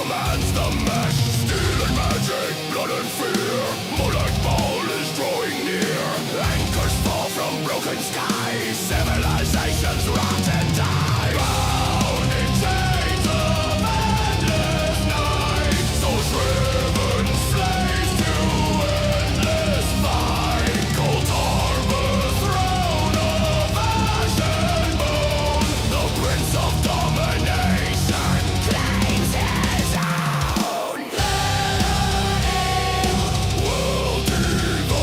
commands the mesh. Steel and magic, blood and fear. Moonlight ball is drawing near. Anchors fall from broken skies. Civilizations rot and die. Bound in chains of endless night. Souls driven slaves to endless fight. Cold harbor, throne of ash and bone. The prince of domination claims his own. Will devour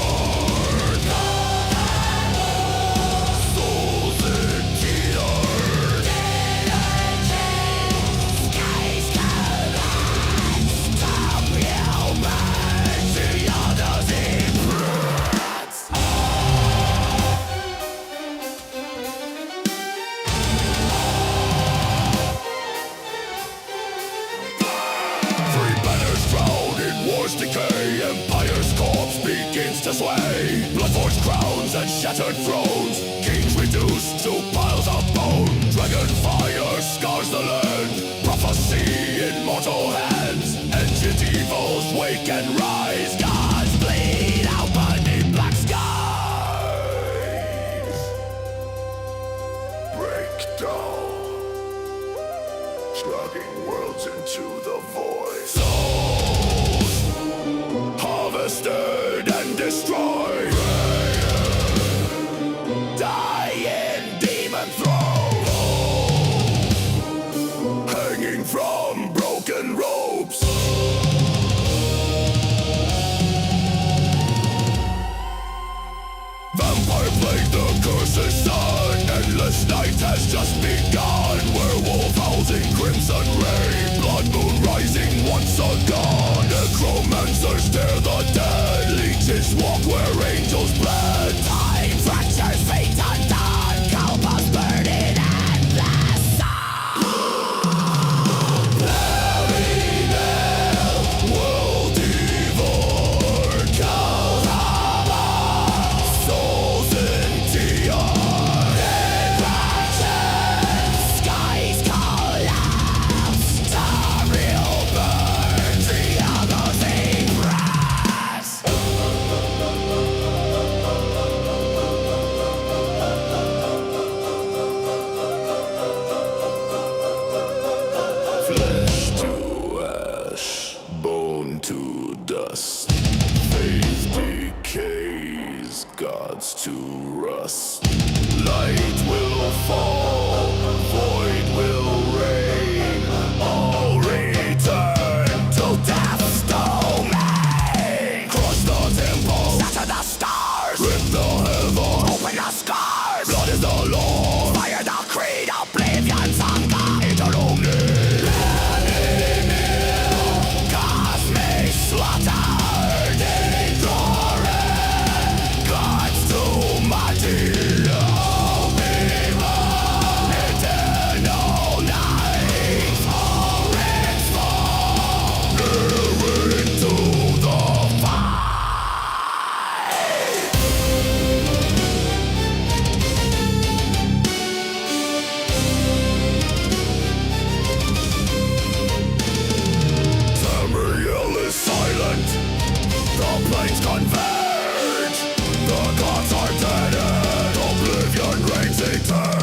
souls in tears. Skies collapse. Top humans, the others in brutes. Free banners drown in war's decay. Empire's corpse begins to sway. Blood-forged crowns and shattered thrones. Kings reduced to piles of bone. Dragon fire scars the land. Prophecy in mortal hands. Ancient evils wake and rise. Gods bleed out beneath black skies. Break down, slugging worlds into the void. Souls harvested and destroyed. Die in demon throes, hanging from broken ropes. Vampire plague, the curse's son. Endless night has just begun. Werewolf howls in crimson ray. Blood moon rising once again. Necromancers tear the dead. Leeches walk where angels bled. Time fractures, fate undone. Kalpas burn in endless sun. Very will devour. Cold harbor, souls in tears. Infraction, skies collapse. The real burns, the others in brass. Flesh to ash, bone to dust. Faith decays, gods to rust. Light will fall, void will reign. All return to death's domain. Crush the temple, shatter the stars. Rip the heaven, open the scars. Blood is the Lord, fire the creed. Oblivion's hunger, eternal need. Cosmic slaughter, ignorant. Gods too mighty. Eternal night, orange fall. Near into the fight. Tamriel is silent. The planes converge. The gods are dead. Oblivion reigns eternal.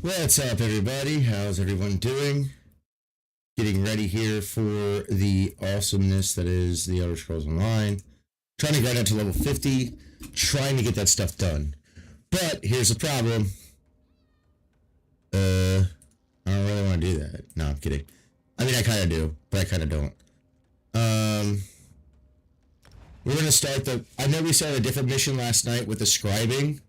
What's up, everybody? How's everyone doing? Getting ready here for the awesomeness that is the Elder Scrolls Online. Trying to grind up to level 50, trying to get that stuff done. But here's the problem. I don't really want to do that. No, I'm kidding. I mean, I kind of do, but I kind of don't. We're going to start I know we started a different mission last night with the scribing.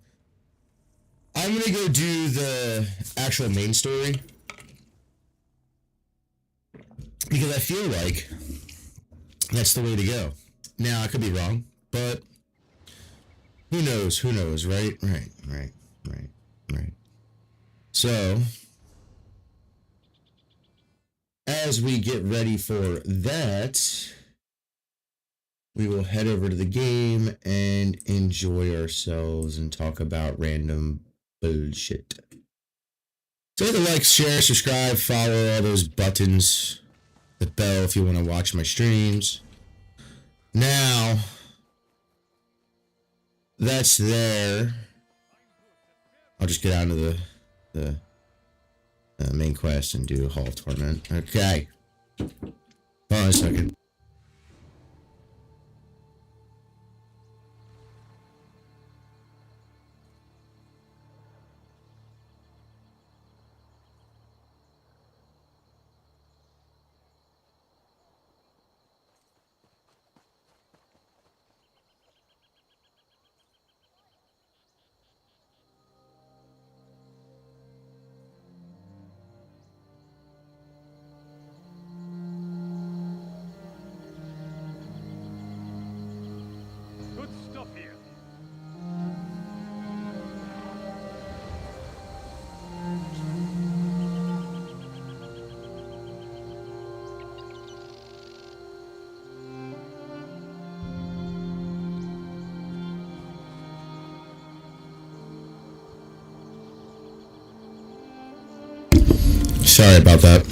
I'm going to go do the actual main story. Because I feel like that's the way to go. Now, I could be wrong, but who knows? Who knows, right? Right. So, as we get ready for that, we will head over to the game and enjoy ourselves and talk about random bullshit. So hit the like, share, subscribe, follow, all those buttons, the bell if you want to watch my streams. Now, that's there. I'll just get out into the main quest and do a Hall Tournament. Okay. Hold on a second. Good stuff here. Sorry about that.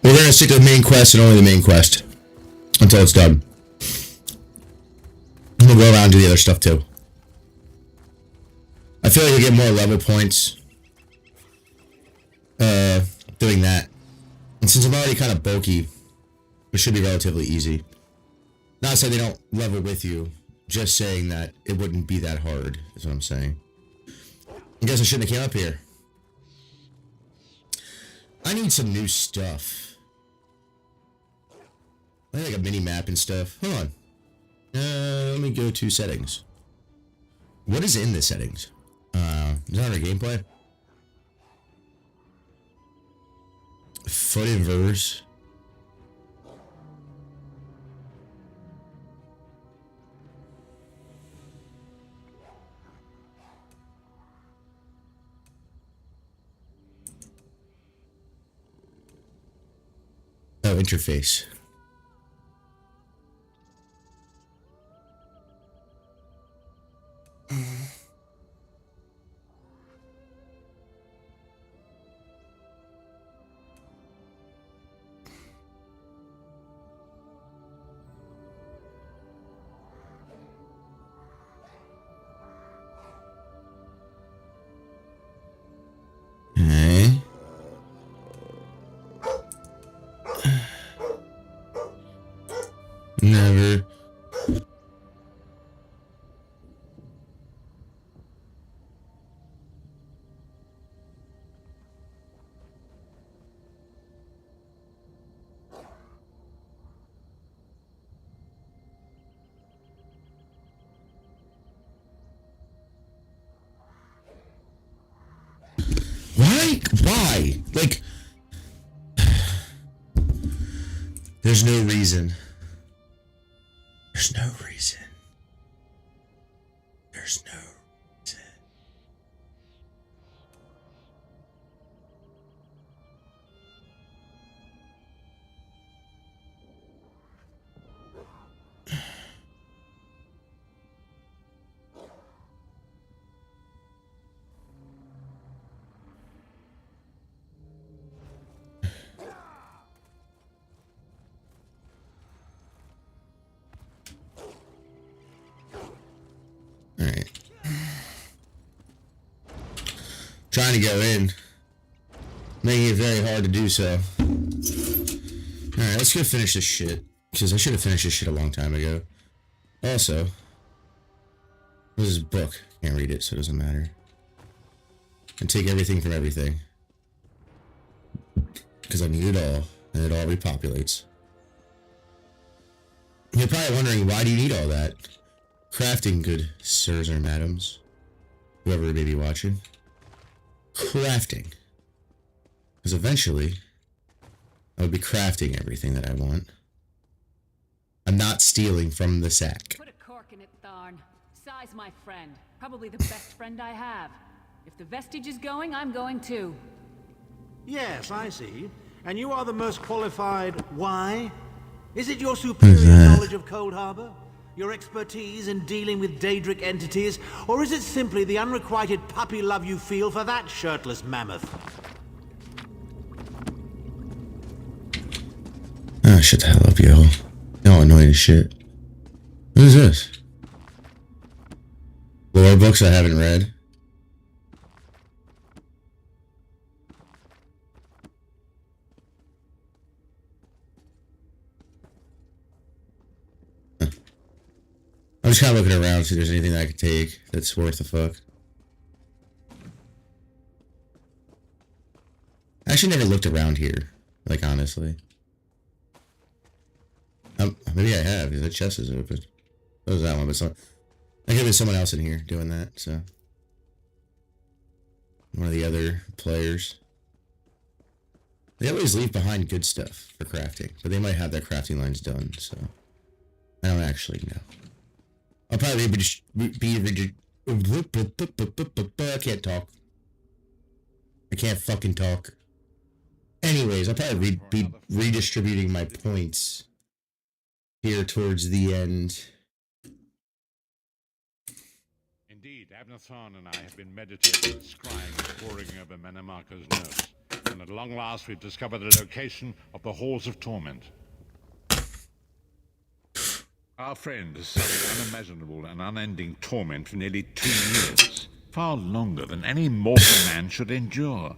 We're gonna stick to the main quest and only the main quest until it's done. We'll go around and do the other stuff too. I feel like we get more level points doing that. And since I'm already kind of bulky, it should be relatively easy. Not saying they don't level with you, just saying that it wouldn't be that hard, is what I'm saying. I guess I shouldn't have came up here. I need some new stuff. I need like a mini map and stuff. Hold on. Let me go to settings. What is in the settings? Is that under gameplay? Foot inverters. Oh, interface. Okay. Never. Why? Why? Like, there's no reason. There's no reason. There's no reason. Alright. Trying to go in. Making it very hard to do so. Alright, let's go finish this shit. Because I should have finished this shit a long time ago. Also, this is a book. Can't read it, so it doesn't matter. And take everything from everything. Because I need it all. And it all repopulates. You're probably wondering, why do you need all that? Crafting, good sirs or madams. Whoever may be watching. crafting. Because eventually, I would be crafting everything that I want. I'm not stealing from the sack. Put a cork in it, Tharn. Si's my friend. Probably the best friend I have. If the vestige is going, I'm going too. Yes, I see. And you are the most qualified. Why? Is it your superior knowledge of Cold Harbor? Your expertise in dealing with Daedric entities? Or is it simply the unrequited puppy love you feel for that shirtless mammoth? Ah, shut the hell up, yo. Y'all annoying as shit. What is this? Lore books I haven't read. Huh. I'm just kind of looking around to see if there's anything that I could take that's worth the fuck. I actually never looked around here, like, honestly. Maybe I have, because the chest is open. That was that one, but I could have been someone else in here doing that, so. One of the other players. They always leave behind good stuff for crafting, but they might have their crafting lines done, so. I don't actually know. I'll probably I can't talk. I can't fucking talk. Anyways, I'll probably be redistributing my points here towards the end. Indeed, Abnathan and I have been meditating, scrying, poring over Manamako's notes, and at long last we've discovered the location of the Halls of Torment. Our friend has suffered unimaginable and unending torment for nearly 2 years, far longer than any mortal man should endure.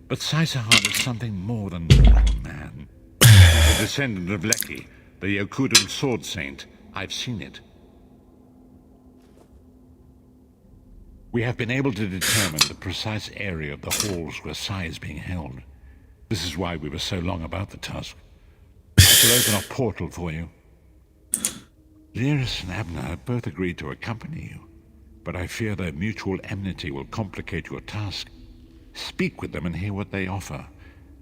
But Saisahan is something more than mortal man. He's a descendant of Leki, the Yokudum sword saint. I've seen it. We have been able to determine the precise area of the halls where Sai is being held. This is why we were so long about the task. I shall open a portal for you. Lyris and Abner have both agreed to accompany you, but I fear their mutual enmity will complicate your task. Speak with them and hear what they offer,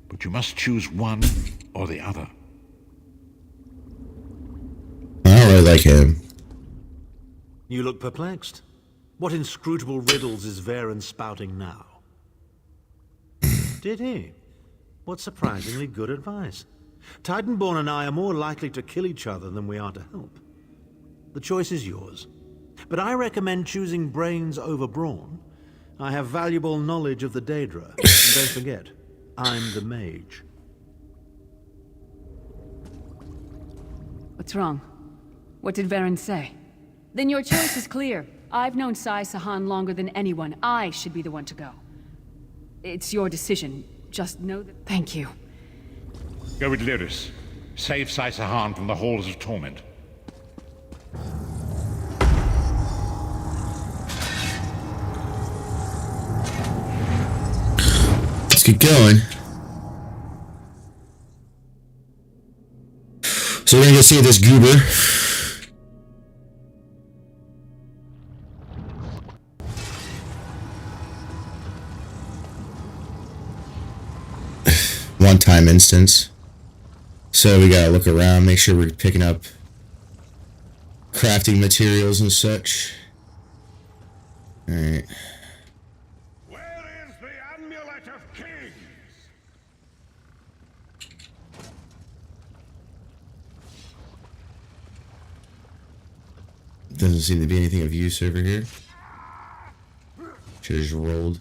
but you must choose one or the other. I don't really like him. You look perplexed. What inscrutable riddles is Varen spouting now? Did he? What surprisingly good advice. Titanborn and I are more likely to kill each other than we are to help. The choice is yours. But I recommend choosing brains over brawn. I have valuable knowledge of the Daedra. And don't forget, I'm the mage. What's wrong? What did Varen say? Then your choice is clear. I've known Sahan longer than anyone. I should be the one to go. It's your decision. Just know that... Thank you. Go with Lyris. Save Saisahan from the Halls of Torment. Let's get going. So we're gonna go see this goober. One-time instance. So we gotta look around, make sure we're picking up crafting materials and such. Alright. Where is the Amulet of Kings? Doesn't seem to be anything of use over here. Should've just rolled.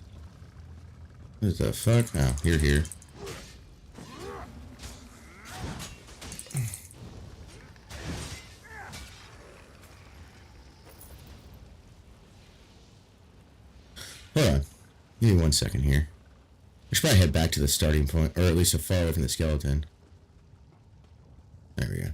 What the fuck? Oh, you're here. Hold on. Give me 1 second here. I should probably head back to the starting point, or at least so far away from the skeleton. There we go.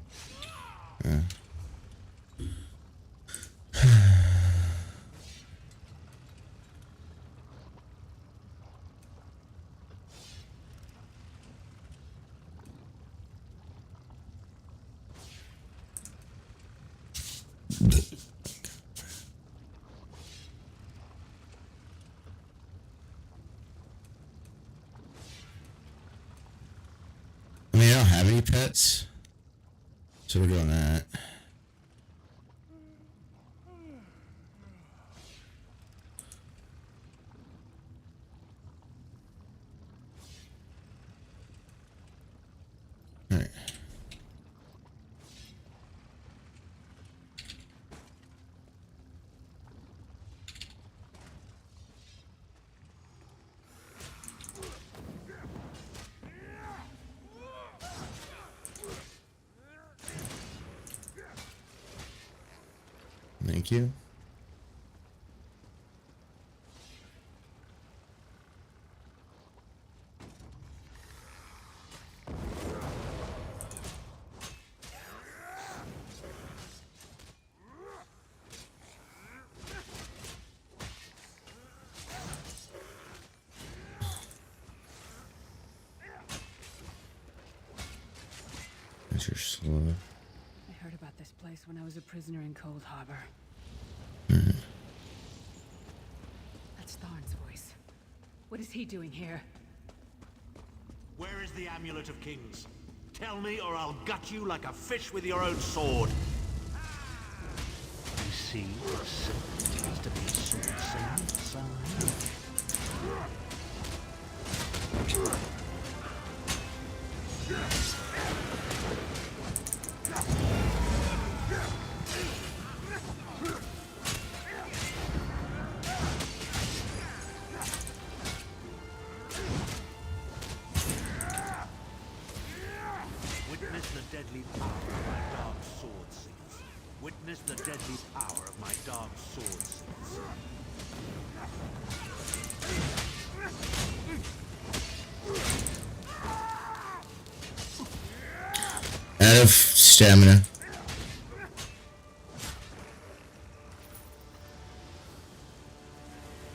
pets. So we're doing that. Alright. Thank you. That's your slow. I heard about this place when I was a prisoner in Cold Harbor. That's Tharn's voice. What is he doing here? Where is the Amulet of Kings? Tell me or I'll gut you like a fish with your own sword. You see, it has to be a sword same size. Witness the deadly power of my dark sword seals. Witness the deadly power of my dark sword seals. Out of stamina.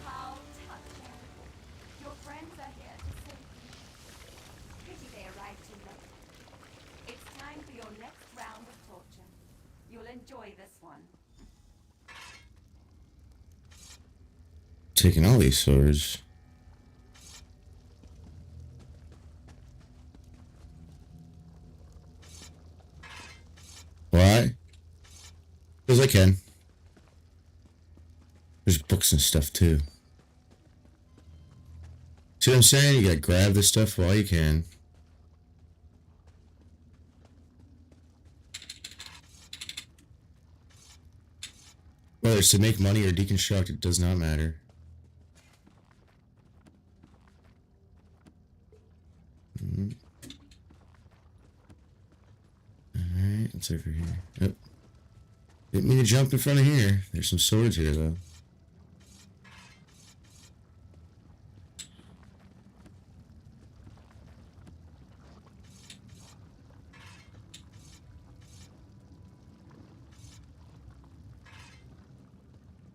How touching. Your friends are here to save you. Pity they arrived too late. It's time for your next round of torture. You'll enjoy this one. Taking all these swords. Why? Because I can. There's books and stuff too. See what I'm saying? You gotta grab this stuff while you can. Whether it's to make money or deconstruct, it does not matter. Alright, what's over here? Yep. Didn't mean to jump in front of here. There's some swords here, though.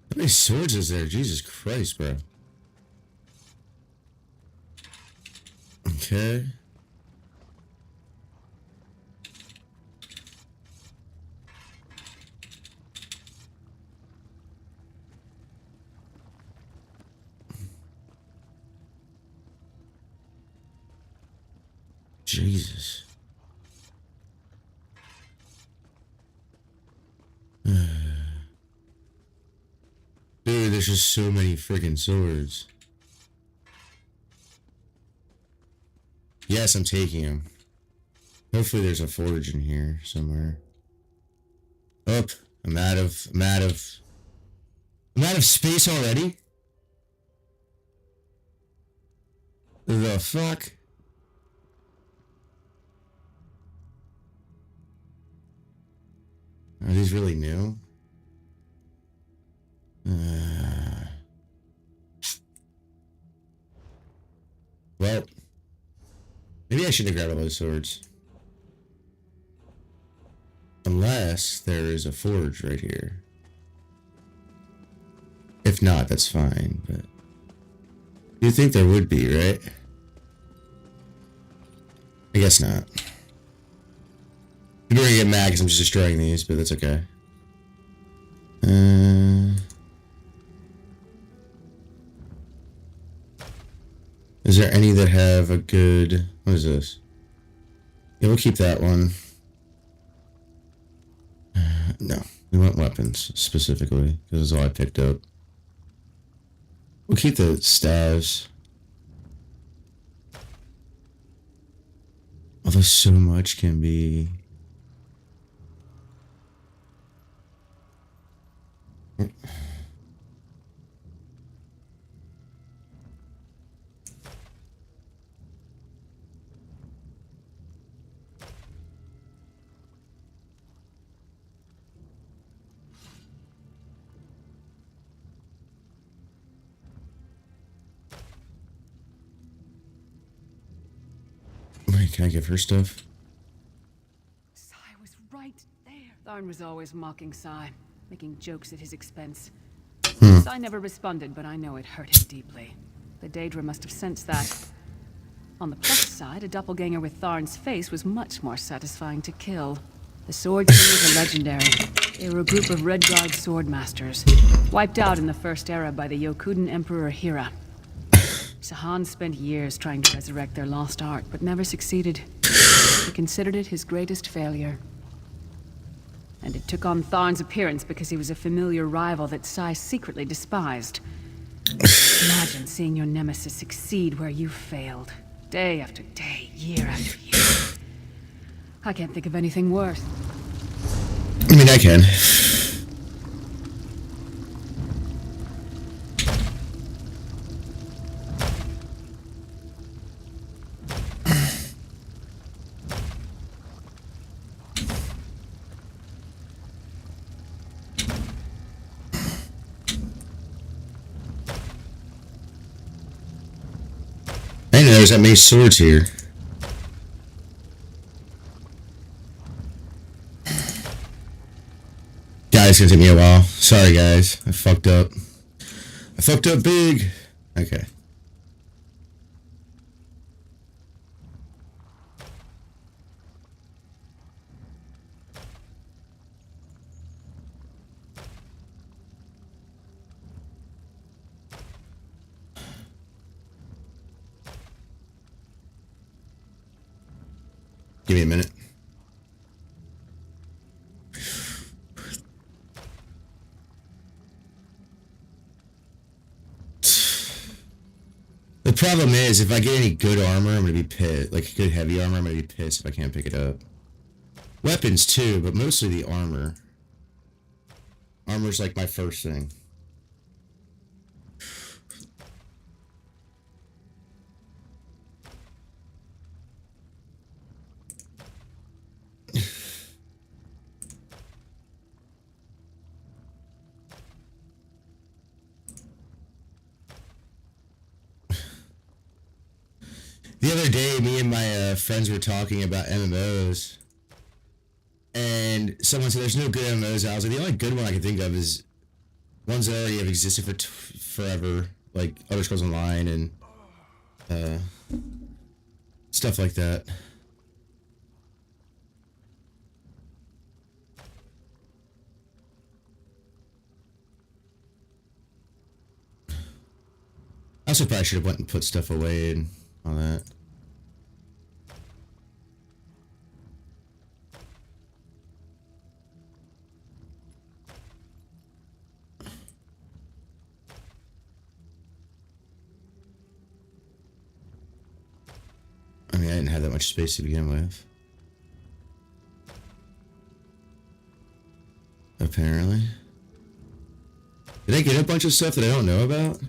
How many swords is there? Jesus Christ, bro. Okay. Jesus. Dude, there's just so many freaking swords. Yes, I'm taking them. Hopefully there's a forge in here somewhere. Oh, I'm out of space already? The fuck? Are these really new? Well, maybe I should have grabbed all those swords. Unless there is a forge right here. If not, that's fine, but... You think there would be, right? I guess not. You're gonna get mad because I'm just destroying these, but that's okay. Is there any that have a good... What is this? Yeah, we'll keep that one. No, we want weapons specifically because that's all I picked up. We'll keep the staves. Although so much can be. Wait, can I give her stuff? Sai was right there. Tharn was always mocking Sai, making jokes at his expense. Sai never responded, but I know it hurt him deeply. The Daedra must have sensed that. On the plus side, a doppelganger with Tharn's face was much more satisfying to kill. The Swordspears are legendary. They were a group of Red Guard swordmasters, wiped out in the First Era by the Yokudan Emperor Hira. Sahan spent years trying to resurrect their lost art, but never succeeded. He considered it his greatest failure. And it took on Tharn's appearance because he was a familiar rival that Sai secretly despised. Imagine seeing your nemesis succeed where you failed. Day after day, year after year. I can't think of anything worse. I mean, I can. I didn't know there's that many swords here. Guys, it's gonna take me a while. Sorry, guys. I fucked up. I fucked up big. Okay. Give me a minute. The problem is, if I get any good armor, I'm gonna be pissed. Like good heavy armor, I'm gonna be pissed if I can't pick it up. Weapons too, but mostly the armor. Armor's like my first thing. The other day, me and my friends were talking about MMOs, and someone said there's no good MMOs. I was like, the only good one I can think of is ones that already have existed for forever, like Elder Scrolls Online and stuff like that. I also probably should have went and put stuff away and all that. I mean, I didn't have that much space to begin with. Apparently. Did I get a bunch of stuff that I don't know about?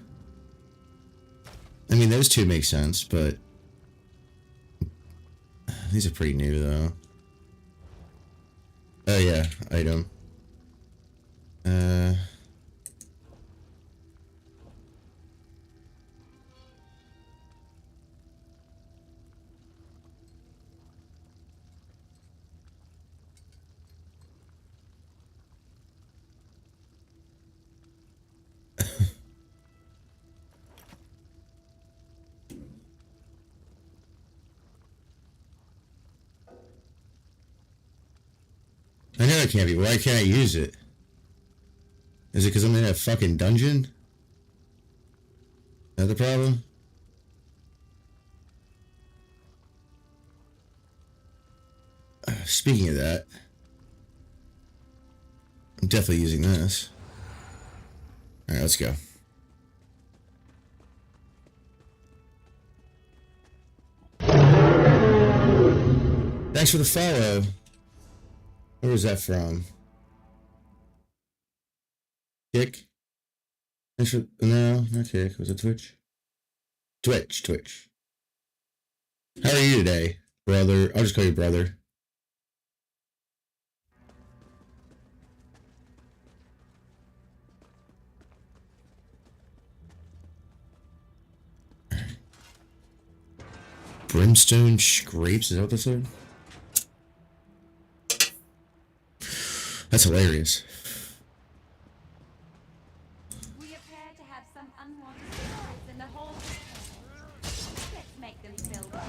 I mean, those two make sense, but these are pretty new, though. Oh, yeah, item. I know it can't be. Why can't I use it? Is it because I'm in a fucking dungeon? Is that the problem? Speaking of that, I'm definitely using this. Alright, let's go. Thanks for the follow. Where was that from? Kick? Thanks for, no, not Kick. Was it Twitch? Twitch. How are you today, brother? I'll just call you brother. Brimstone scrapes? Is that what that said? That's hilarious. We appear to have some unwanted spirits in the hall. Let's make them feel well.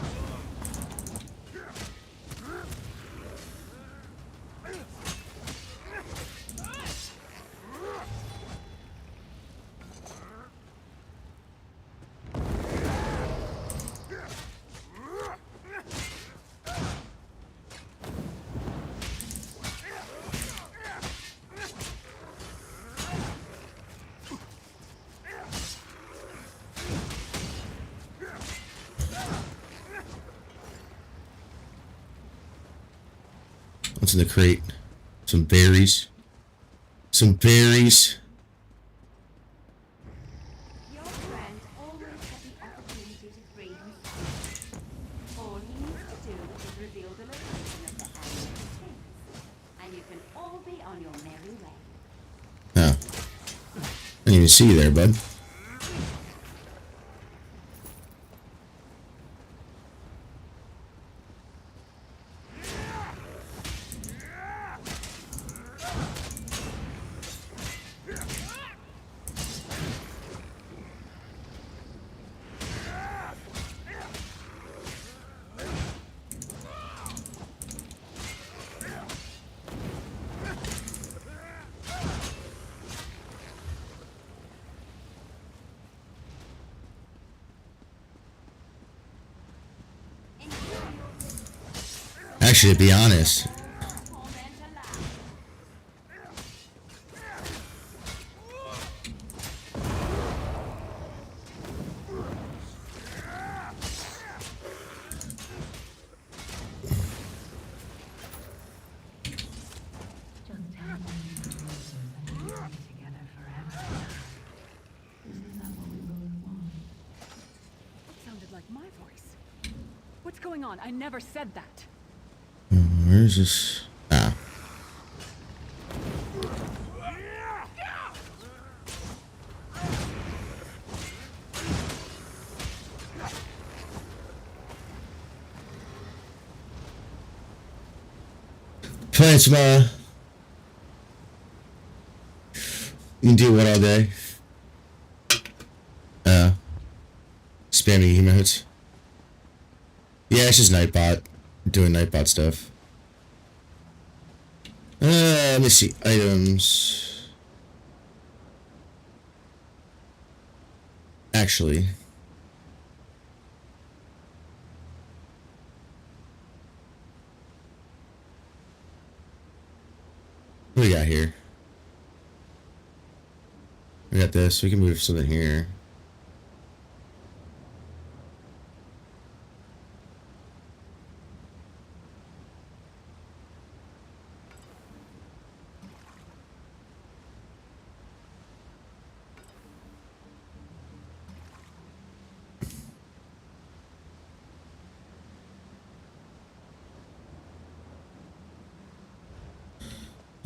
What's in the crate? Some berries. Some berries. Your friend always has the opportunity to free himself. All he needs to do is reveal the location of the amulet things, and you can all be on your merry way. Oh. I didn't even see you there, bud. Actually, to be honest, Sounded like my voice. What's going on? I never said that. where's this? Ah. Playing some, you can do what all day? Spamming emotes. Yeah, it's just Nightbot. Doing Nightbot stuff. Let me see. Items. Actually. What do we got here? We got this. We can move something here.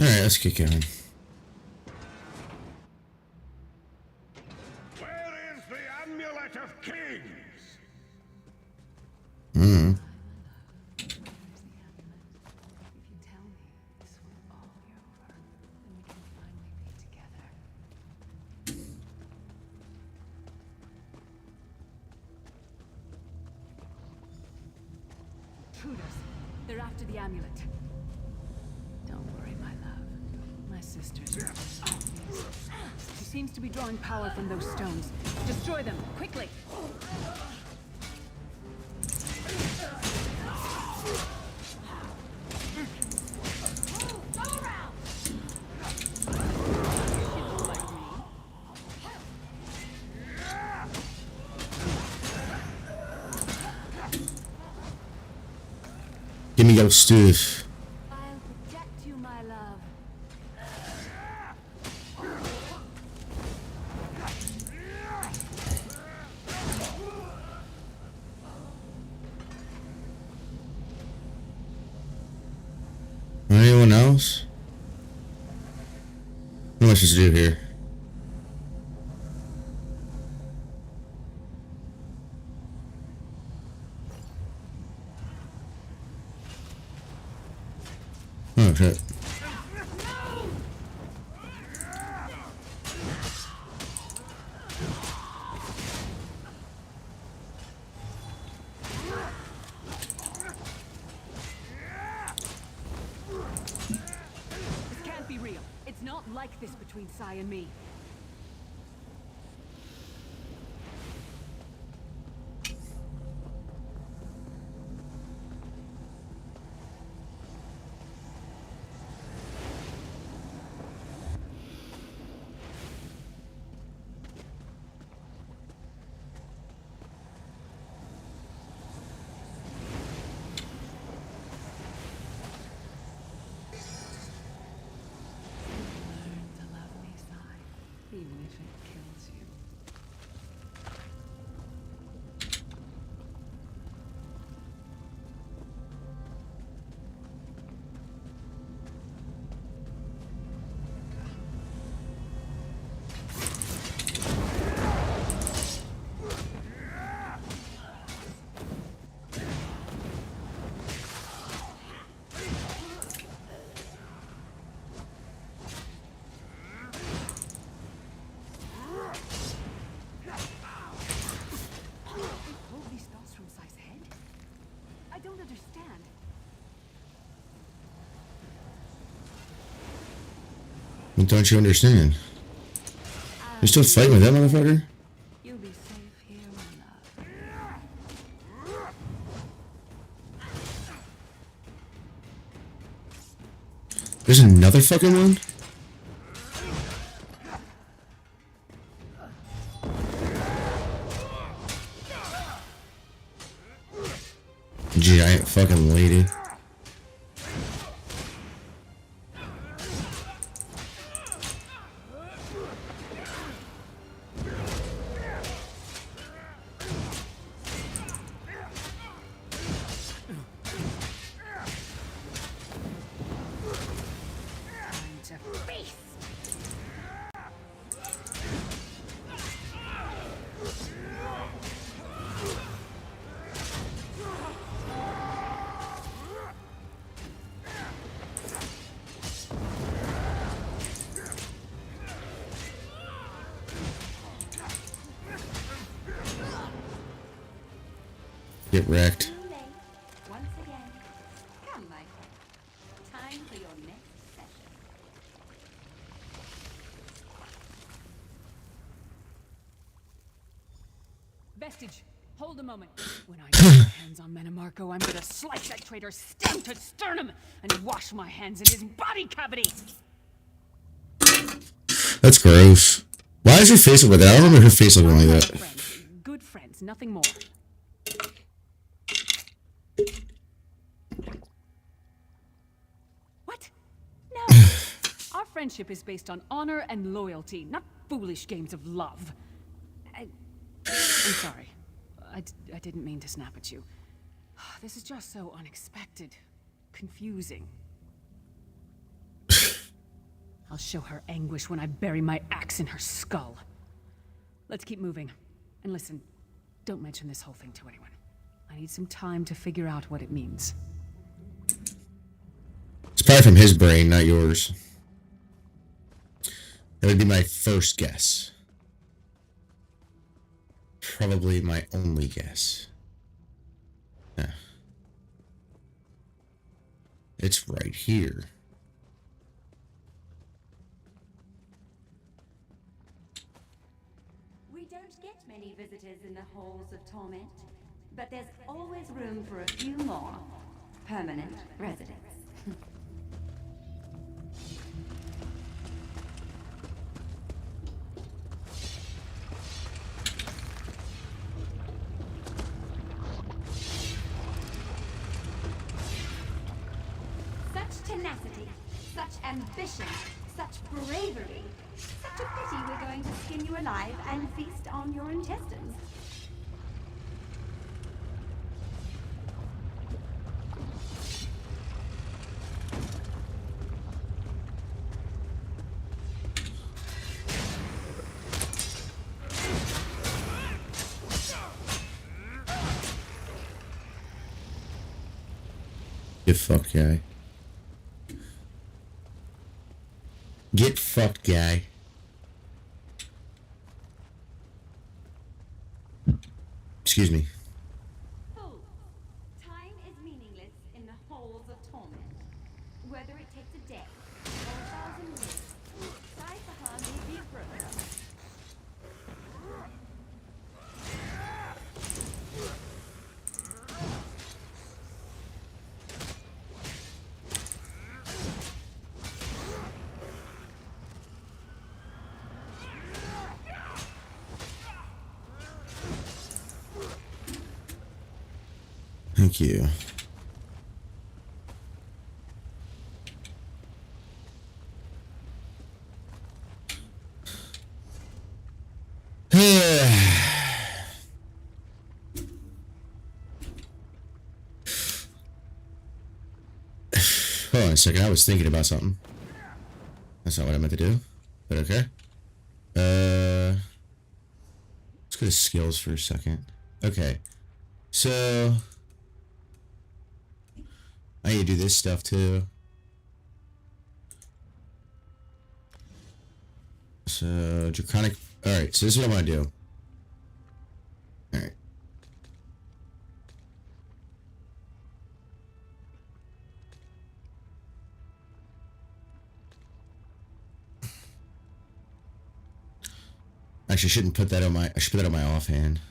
Alright, let's get going. Where is the amulet of kings? Hmm. If you tell me this will all be over, then we can finally be together. Intruders. They're after the amulet. Don't worry, my love. My sister's right. She seems to be drawing power from those stones. Destroy them, quickly! Give me your stuff. I'll protect you, my love. Anyone else? What am I supposed to do here? Oh shit. This can't be real. It's not like this between Sai and me. Learn to love me, Sai, even if it kills you. Pull these thoughts from Sai's head? I don't understand. What don't you understand? You're still fighting with that motherfucker? You'll be safe here, my love. There's another fucking one? Giant fucking lady. Time to feast. Get wrecked. Too late. Once again. Come, my friend. Time for your next session. Vestige, hold a moment. When I get my hands on Manamarco, I'm gonna slice that traitor stem to sternum and wash my hands in his body cavity. That's gross. Why does her face look like that? I don't remember her face looking like that. Friends, good friends, nothing more. What? No. Our friendship is based on honor and loyalty, not foolish games of love. I'm sorry. I didn't mean to snap at you. This is just so unexpected. Confusing. I'll show her anguish when I bury my axe in her skull. Let's keep moving. And listen, don't mention this whole thing to anyone. I need some time to figure out what it means. It's probably from his brain, not yours. That would be my first guess. Probably my only guess. Yeah. It's right here. We don't get many visitors in the halls of torment, but there's always room for a few more permanent residents. tenacity, such ambition, such bravery. Such a pity we're going to skin you alive and feast on your intestines. Get fucked, guy. Get fucked, guy. Excuse me. Fools. Time is meaningless in the halls of torment. Whether it takes a day or 1,000 years, Sai may be broken. Thank you. Hold on a second, I was thinking about something. That's not what I meant to do, but okay. Let's go to skills for a second. Okay, so I need to do this stuff too. So draconic. All right, so this is what I want to do. All right. Actually, I shouldn't put that on my. I should put that on my offhand.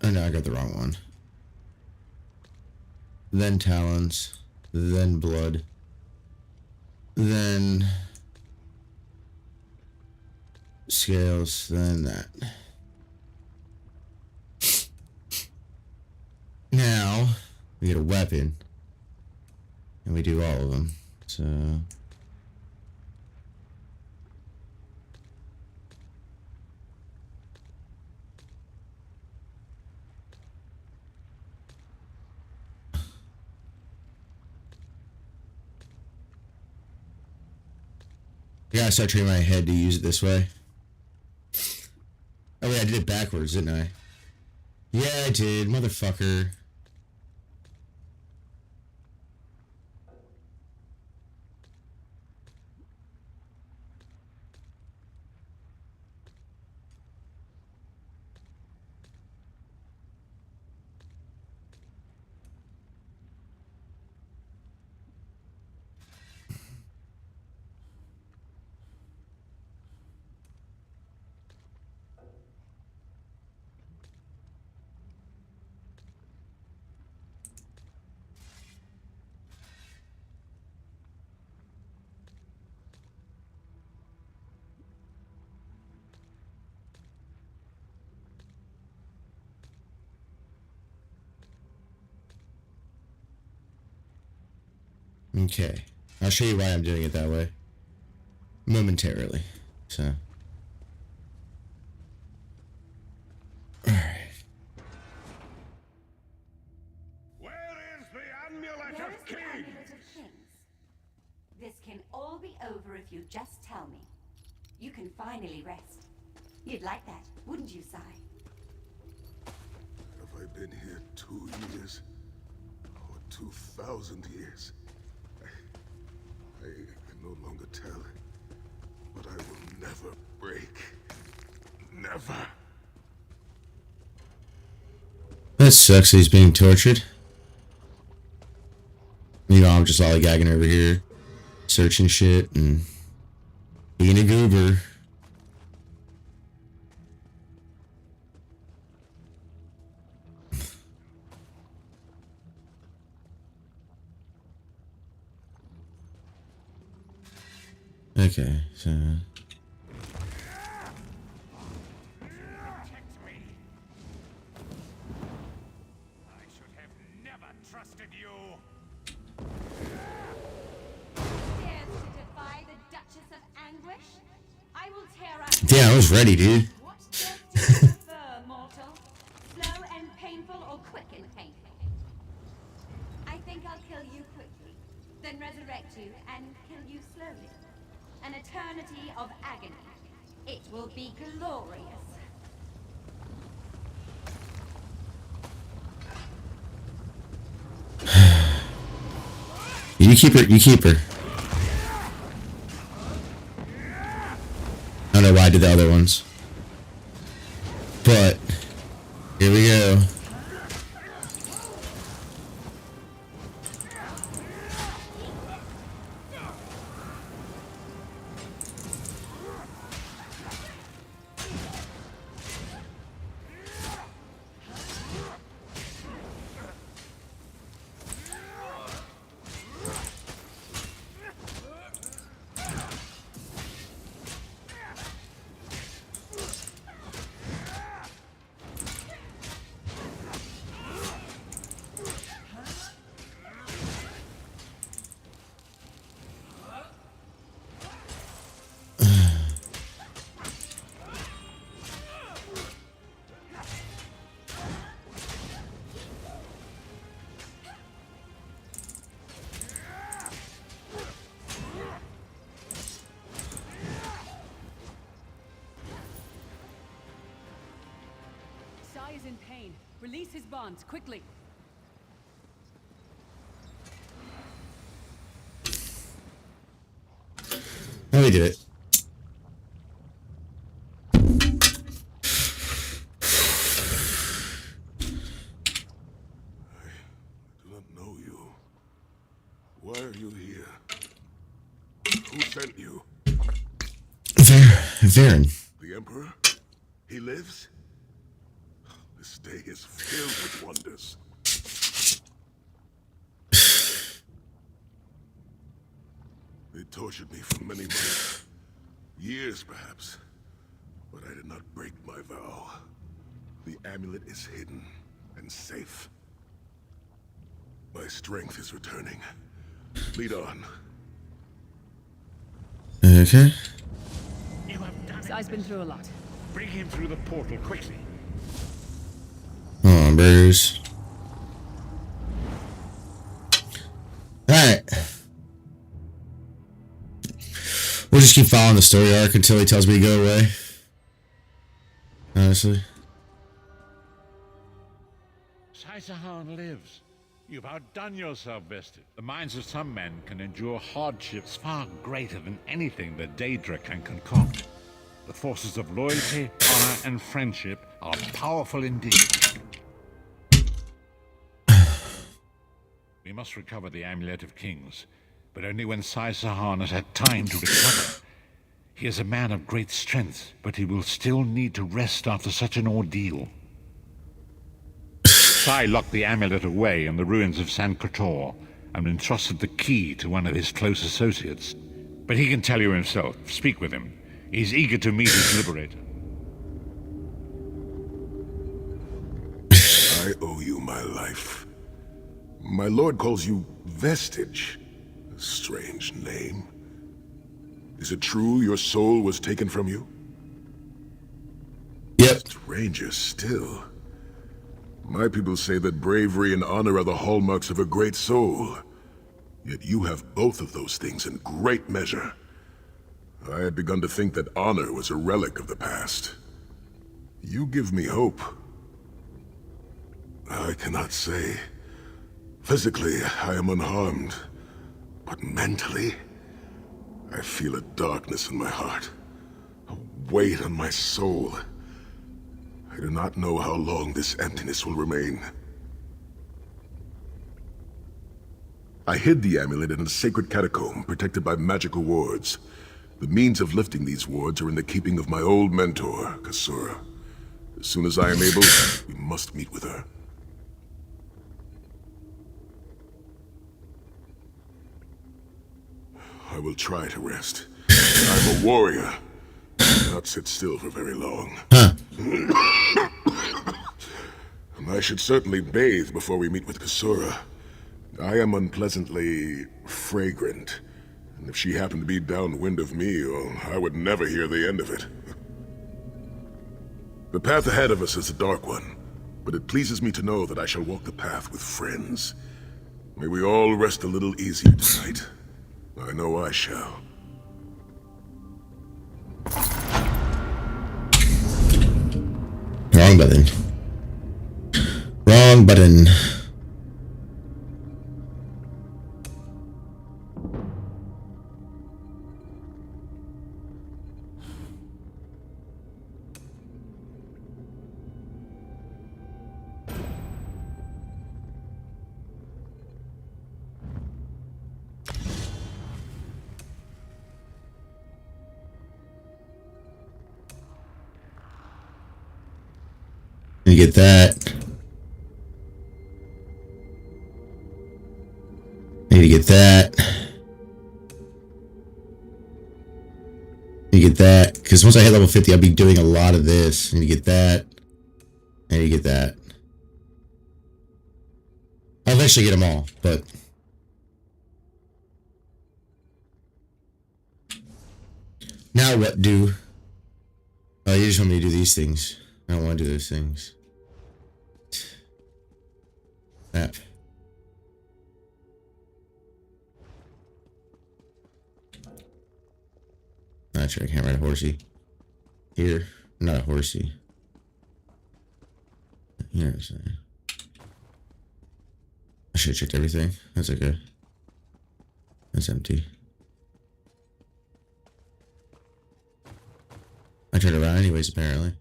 Oh no, I got the wrong one. Then talons, then blood, then scales, then that. Now we get a weapon, and we do all of them. So I gotta start training my head to use it this way. Oh wait, I did it backwards, didn't I? Yeah, I did, motherfucker. Okay, I'll show you why I'm doing it that way momentarily. So, all right. Where is the amulet Where is of the kings? amulet of kings? This can all be over if you just tell me. You can finally rest. You'd like that, wouldn't you, Sai? Have I been here 2 years? Or 2,000 years? I can no longer tell. But I will never break. Never. That sucks. He's being tortured. You know, I'm just lollygagging over here, searching shit and being a goober. Okay, so Damn, I was ready, dude. What death do you prefer, mortal? Slow and painful or quick and painful? I think I'll kill you quickly, then resurrect you and kill you slowly. An eternity of agony. It will be glorious. You keep her. You keep her. I don't know why I did the other ones. But here we go. Sai is in pain. Release his bonds, quickly. How we do it? Do not know you. Why are you here? Who sent you? Varen. The Emperor? He lives? This day is filled with wonders. They tortured me for many months. Years, perhaps. But I did not break my vow. The amulet is hidden and safe. My strength is returning. Lead on. Okay. You have done Sai's it. been through a lot. Bring him through the portal quickly. Hold on, Bruce. Alright. We'll just keep following the story arc until he tells me to go away. Honestly. Sai lives. You've outdone yourself, Vested. The minds of some men can endure hardships far greater than anything that Daedra can concoct. The forces of loyalty, honor, and friendship are powerful indeed. We must recover the Amulet of Kings, but only when Sai Sahan has had time to recover. He is a man of great strength, but he will still need to rest after such an ordeal. Sai locked the amulet away in the ruins of San Kotor and entrusted the key to one of his close associates. But he can tell you himself. Speak with him. He's eager to meet his liberator. I owe you my life. My lord calls you Vestige. A strange name. Is it true your soul was taken from you? Yep. Stranger still. My people say that bravery and honor are the hallmarks of a great soul. Yet you have both of those things in great measure. I had begun to think that honor was a relic of the past. You give me hope. I cannot say. Physically, I am unharmed. But mentally, I feel a darkness in my heart. A weight on my soul. I do not know how long this emptiness will remain. I hid the amulet in a sacred catacomb protected by magical wards. The means of lifting these wards are in the keeping of my old mentor, Kasura. As soon as I am able, we must meet with her. I will try to rest. I'm a warrior. I cannot sit still for very long. I should certainly bathe before we meet with Kasura. I am unpleasantly fragrant. And if she happened to be downwind of me, oh, I would never hear the end of it. The path ahead of us is a dark one, but it pleases me to know that I shall walk the path with friends. May we all rest a little easier tonight. I know I shall. Wrong button. Wrong button. You get that. Need to get that. You get that. Because once I hit level 50, I'll be doing a lot of this. Need to get that. And you get that. I'll eventually get them all, but... Now what do? Oh, you just want me to do these things. I don't want to do those things. Snap. Not sure I can't ride a horsey. Here. Not a horsey. Here. I should have checked everything. That's okay. That's empty. I turned around anyways, apparently.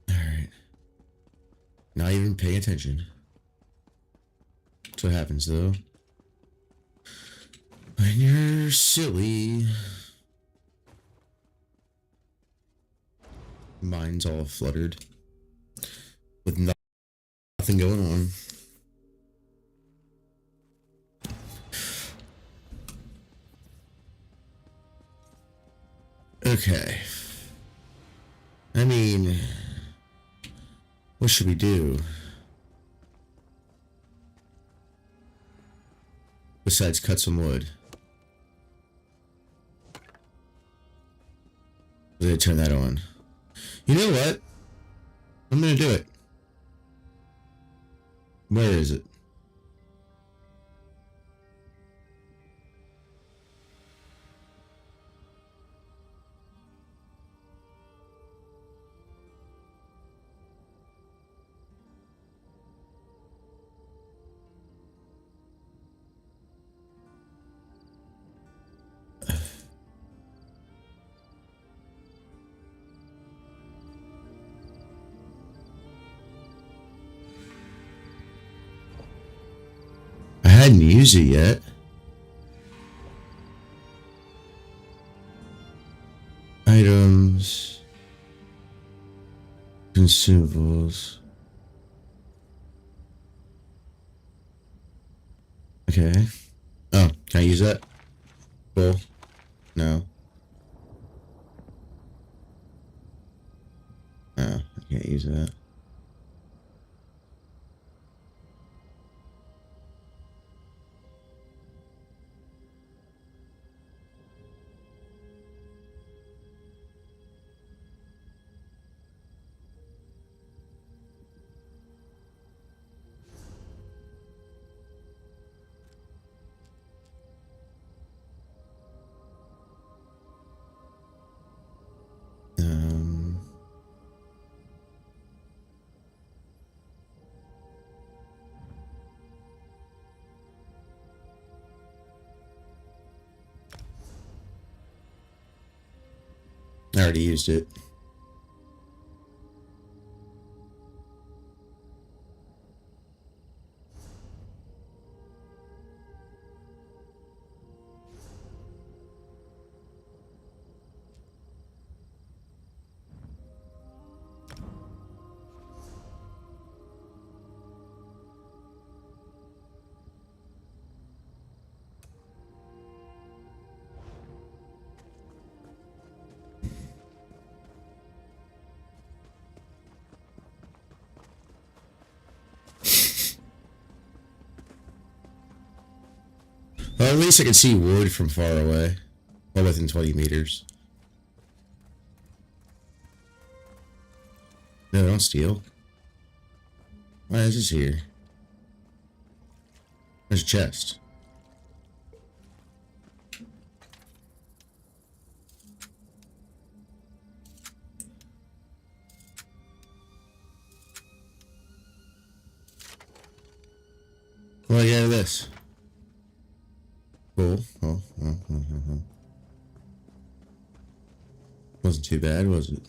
Alright. Not even paying attention. That's what happens, though. When you're silly. Mind's all fluttered. With nothing going on. Okay. I mean, what should we do? Besides cut some wood. I'm gonna turn that on. You know what? I'm gonna do it. Where is it? I hadn't used it yet. Items. Consumables. Okay. Oh, can I use that? Cool. No. Oh, I can't use that. I already used it. Well, at least I can see wood from far away. Well, within 20 meters. No, don't steal. Why is this here? There's a chest. What do I get out of this? Cool. Oh. Wasn't too bad, was it?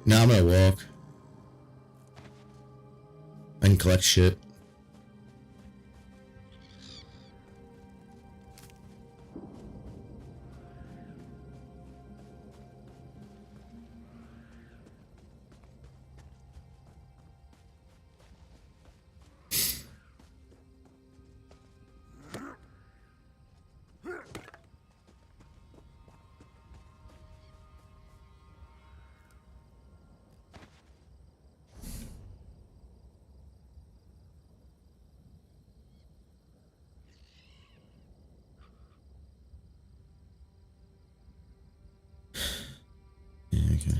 Now I'm gonna walk. I can collect shit. Yeah, okay.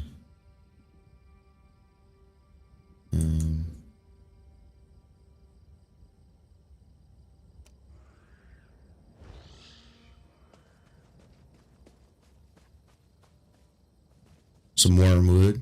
Some more wood.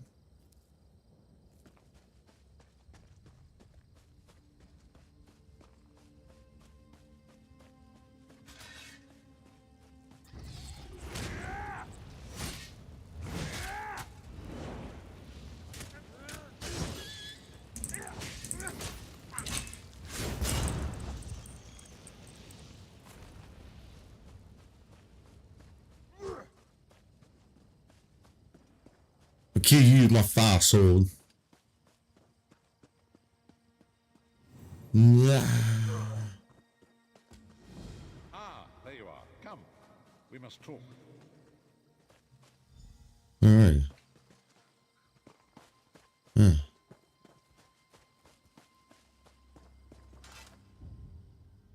I'll kill you with my fire sword. Nah. Ah, there you are. Come. We must talk. Alright. Huh.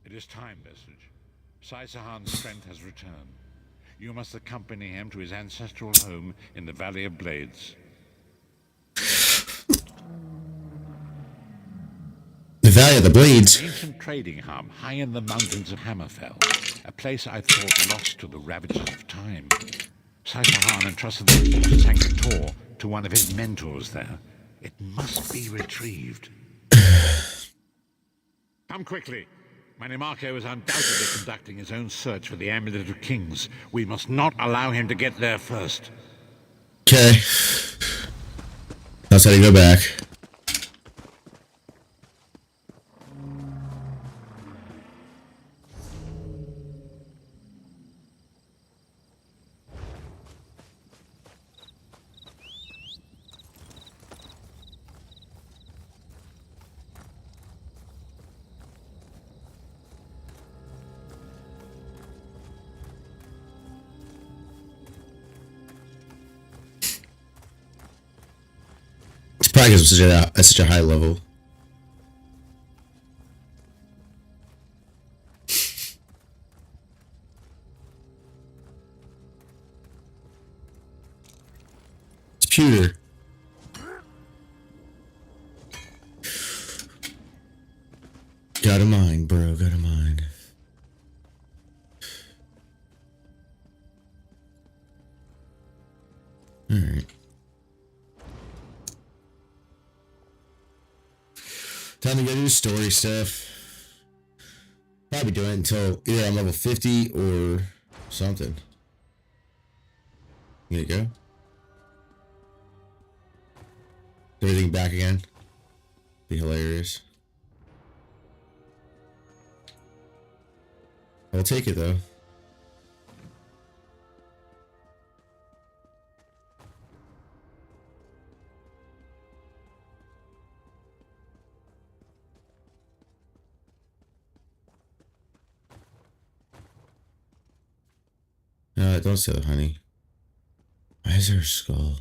It is time, Message. Saisahan's strength has returned. You must accompany him to his ancestral home in the Valley of Blades. The Valley of the Blades. An ancient trading hub high in the mountains of Hammerfell. A place I thought lost to the ravages of time. Saisahan entrusted the key to Sanctum Tor to one of his mentors there. It must be retrieved. Come quickly. Manimarco is undoubtedly conducting his own search for the Amulet of Kings. We must not allow him to get there first. Okay. That's how you go back. Probably because I'm at such a high level. It's pewter. Gotta mine, bro. Gotta mine. Alright. Time to go do story stuff. Probably doing it until either I'm level 50 or something. Here you go. Everything back again. Be hilarious. I'll take it though. No, don't steal it, honey. Why is there a skull?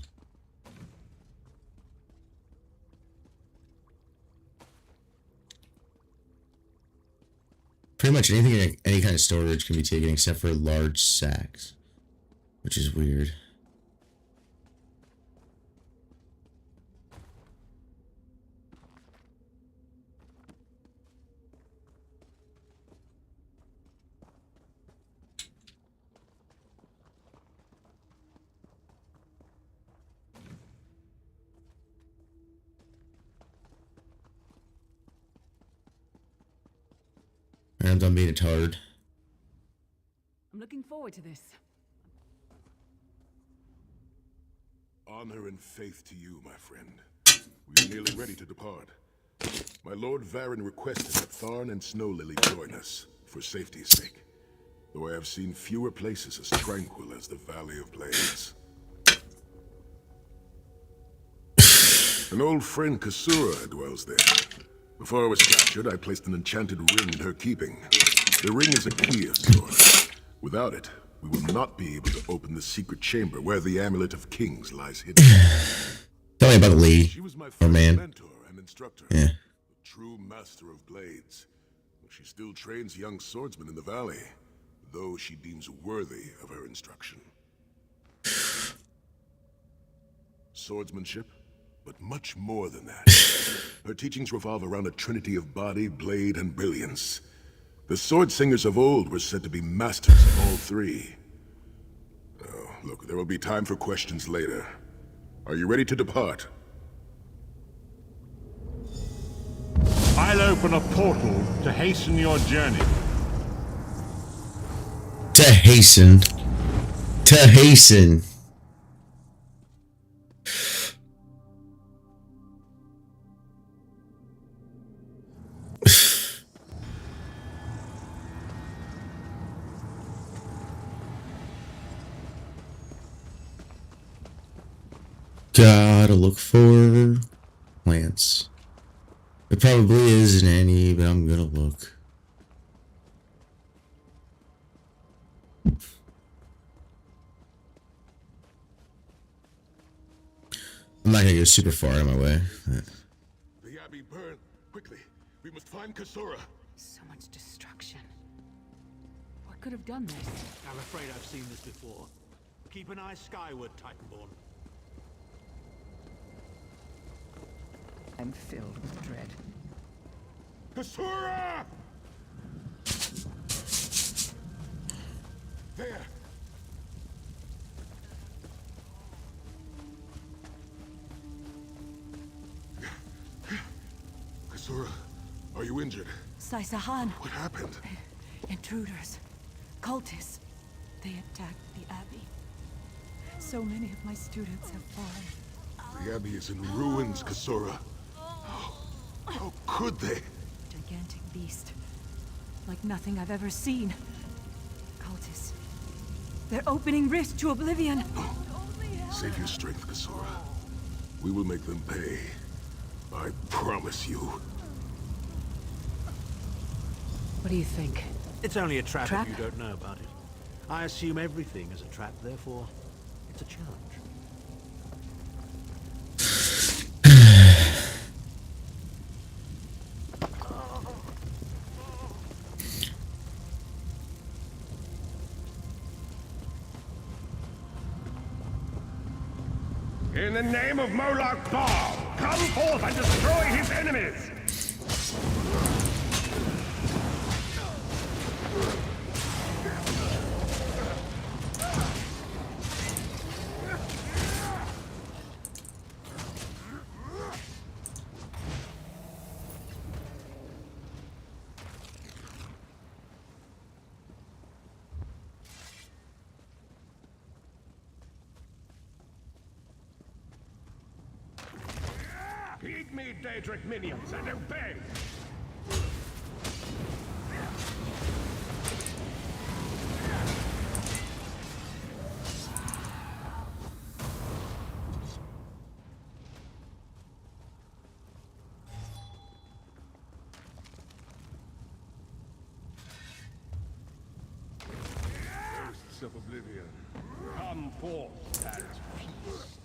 pretty much anything, any kind of storage can be taken except for large sacks, which is weird. I'm done being a tard. I'm looking forward to this. Honor and faith to you, my friend. We are nearly ready to depart. My Lord Varen requested that Tharn and Snow Lily join us, for safety's sake. Though I have seen fewer places as tranquil as the Valley of Blades. An old friend, Kasura, dwells there. Before I was captured, I placed an enchanted ring in her keeping. The ring is a key of sorts. Without it, we will not be able to open the secret chamber where the Amulet of Kings lies hidden. Tell me about Lee. She was my Or first man. mentor and instructor. Yeah. A true master of blades. She still trains young swordsmen in the valley, though she deems worthy of her instruction. Swordsmanship, but much more than that. Her teachings revolve around a trinity of body, blade, and brilliance. The sword singers of old were said to be masters of all three. Oh, look, there will be time for questions later. Are you ready to depart? I'll open a portal to hasten your journey. To hasten. To hasten. Gotta look for plants. There probably isn't any, but I'm gonna look. I'm not gonna go super far out of my way. The Abbey burned. Quickly, we must find Kasura. So much destruction. What could have done this? I'm afraid I've seen this before. Keep an eye skyward, Titanborn. I'm filled with dread. Kasura! There! Kasura, are you injured? Saisahan, What happened? intruders, cultists. They attacked the Abbey. So many of my students have fallen. The Abbey is in ruins, Kasura. How could they? Gigantic beast. Like nothing I've ever seen. Cultists. They're opening rifts to oblivion. Save your strength, Kasura. We will make them pay. I promise you. What do you think? It's only a trap, Trap? if you don't know about it. I assume everything is a trap, therefore, it's a challenge. In the name of Moloch Baal, come forth and destroy his enemies! Heed me, Daedric minions, and obey! Ghosts of oblivion, come forth and feast.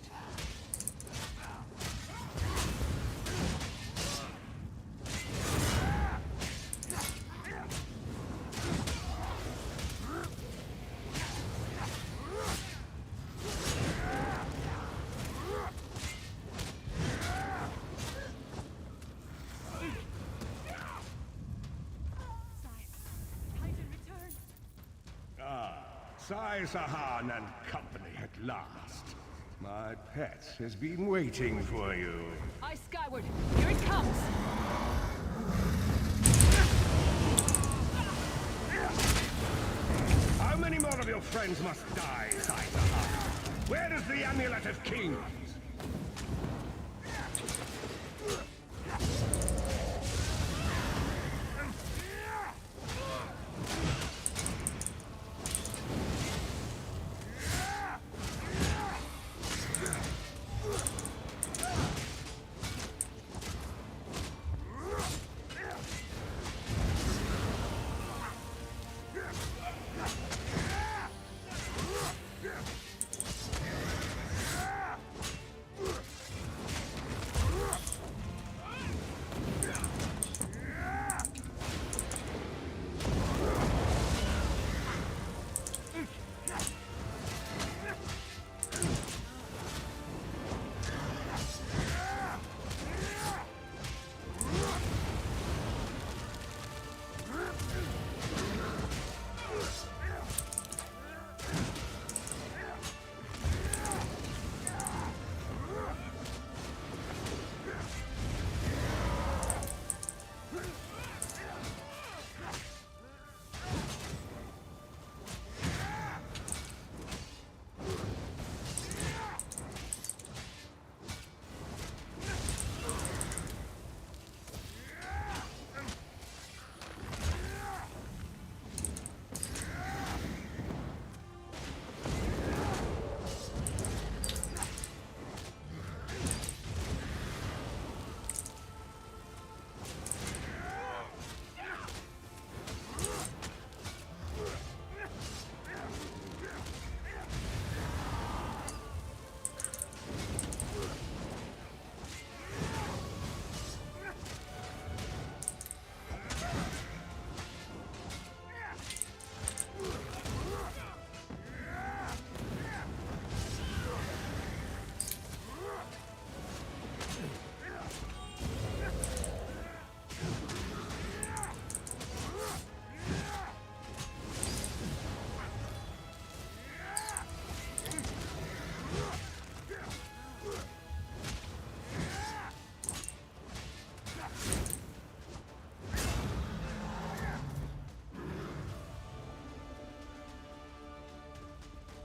Sai Sahan and company at last. My pet has been waiting for you. Eyes skyward. Here it comes. How many more of your friends must die, Sai Sahan? Where is the Amulet of Kings?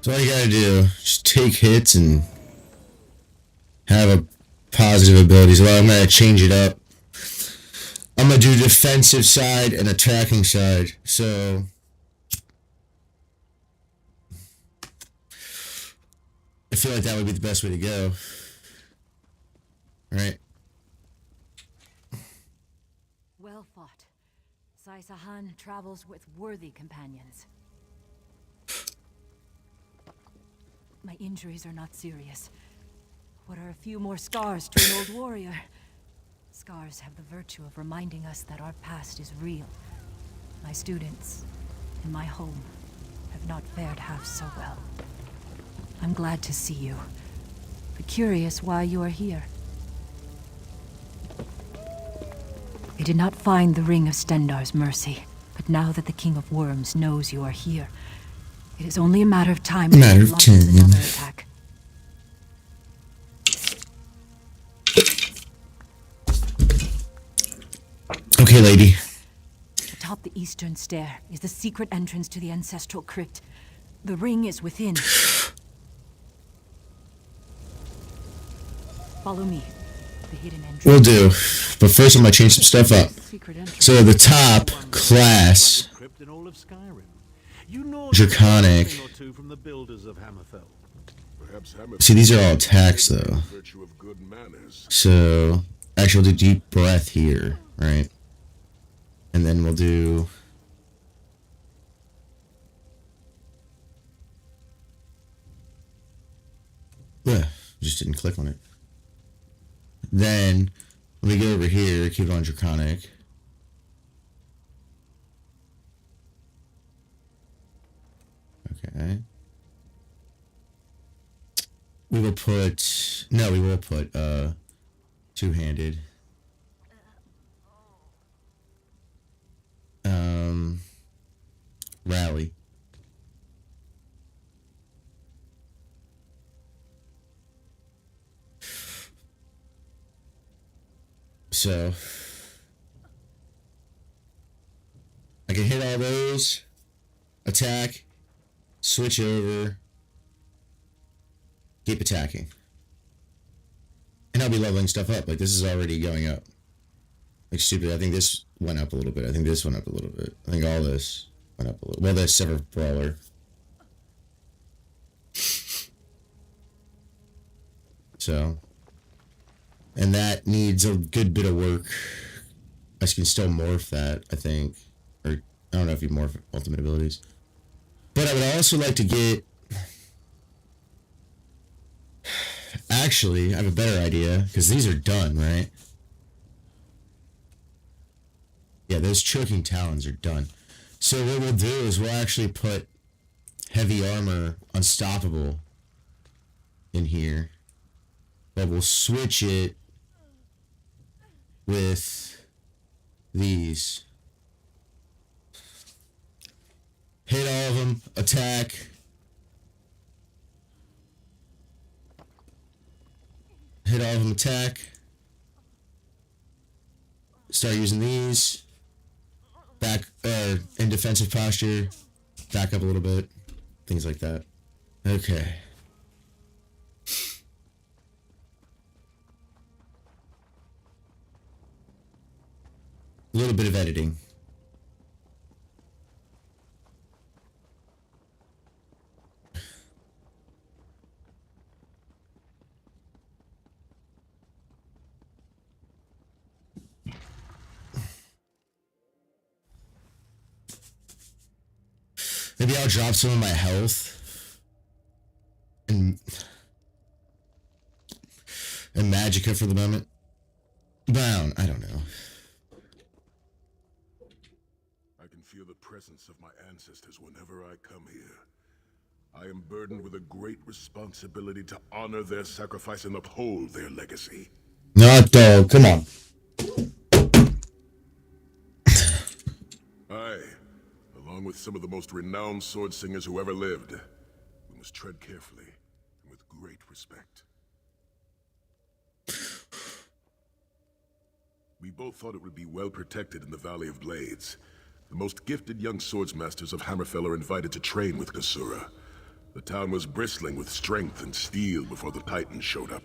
So all you gotta do, just take hits and have a positive abilities. Well, I'm gonna change it up. I'm gonna do defensive side and attacking side. So I feel like that would be the best way to go. Right? Well fought. Sai Sahan travels with worthy companions. My injuries are not serious. What are a few more scars to an old warrior? Scars have the virtue of reminding us that our past is real. My students, in my home, have not fared half so well. I'm glad to see you, but curious why you are here. I did not find the Ring of Stendarr's mercy, but now that the King of Worms knows you are here, it is only a matter of time before he launches another attack. Okay, lady. Atop the eastern stair is the secret entrance to the ancestral crypt. The ring is within. Follow me. The hidden entrance. Will do. But first I'm gonna change some stuff up. So the top class, Draconic. See, these are all attacks though. So actually we'll do deep breath here, right? And then we'll do just didn't click on it. Then let me go over here, keep it on Draconic. Okay. We will put two-handed. Rally. So I can hit all those, attack, switch over, keep attacking. And I'll be leveling stuff up. Like, this is already going up. Like, stupid. I think this went up a little bit. I think this went up a little bit. I think all this went up a little. Well, this Sever Brawler. So. And that needs a good bit of work. I can still morph that, I think. Or, I don't know if you morph ultimate abilities. But I would also like to get... Actually, I have a better idea, because these are done, right? Yeah, those choking talons are done. So what we'll do is we'll actually put heavy armor unstoppable in here. But we'll switch it with these. Hit all of them, attack. Hit all of them, attack. Start using these. Back, in defensive posture. Back up a little bit. Things like that. Okay. A little bit of editing. Maybe I'll drop some of my health and magicka for the moment. Bound, I don't know. I can feel the presence of my ancestors whenever I come here. I am burdened with a great responsibility to honor their sacrifice and uphold their legacy. Not dog, come on. Along with some of the most renowned sword singers who ever lived, we must tread carefully and with great respect. We both thought it would be well protected in the Valley of Blades. The most gifted young swordsmasters of Hammerfell are invited to train with Kasura. The town was bristling with strength and steel before the Titans showed up.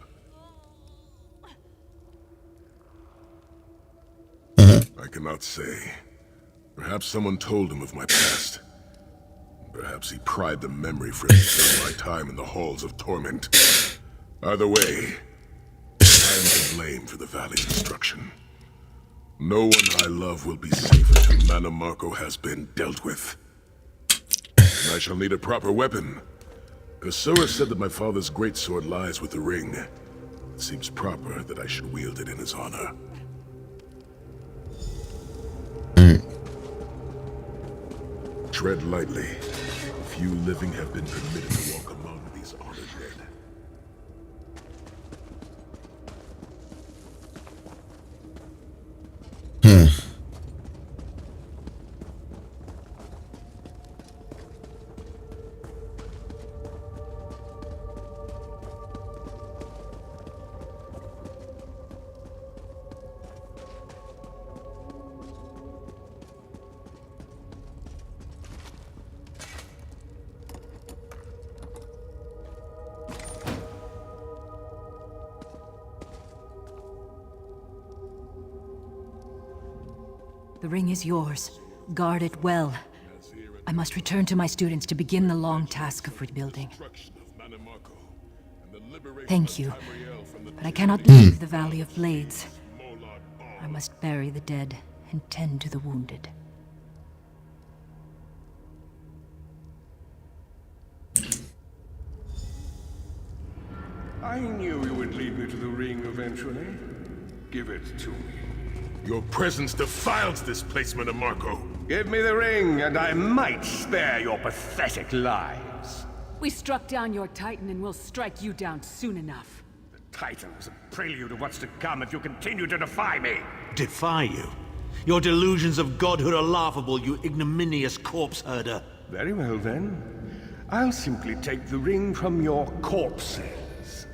I cannot say. Perhaps someone told him of my past. Perhaps he pried the memory frames of my time in the halls of torment. Either way, I am to blame for the valley's destruction. No one I love will be safe until Mana Marco has been dealt with. And I shall need a proper weapon. Kasura said that my father's greatsword lies with the ring. It seems proper that I should wield it in his honor. Tread lightly. Few living have been permitted to walk among these honored dead. The ring is yours. Guard it well. I must return to my students to begin the long task of rebuilding. Thank you, but I cannot leave the Valley of Blades. I must bury the dead and tend to the wounded. I knew you would lead me to the ring eventually. Give it to me. Your presence defiles this place, Mana Marco. Give me the ring, and I might spare your pathetic lives. We struck down your Titan, and we'll strike you down soon enough. The Titan was a prelude of what's to come if you continue to defy me. Defy you? Your delusions of godhood are laughable, you ignominious corpse herder. Very well, then. I'll simply take the ring from your corpses.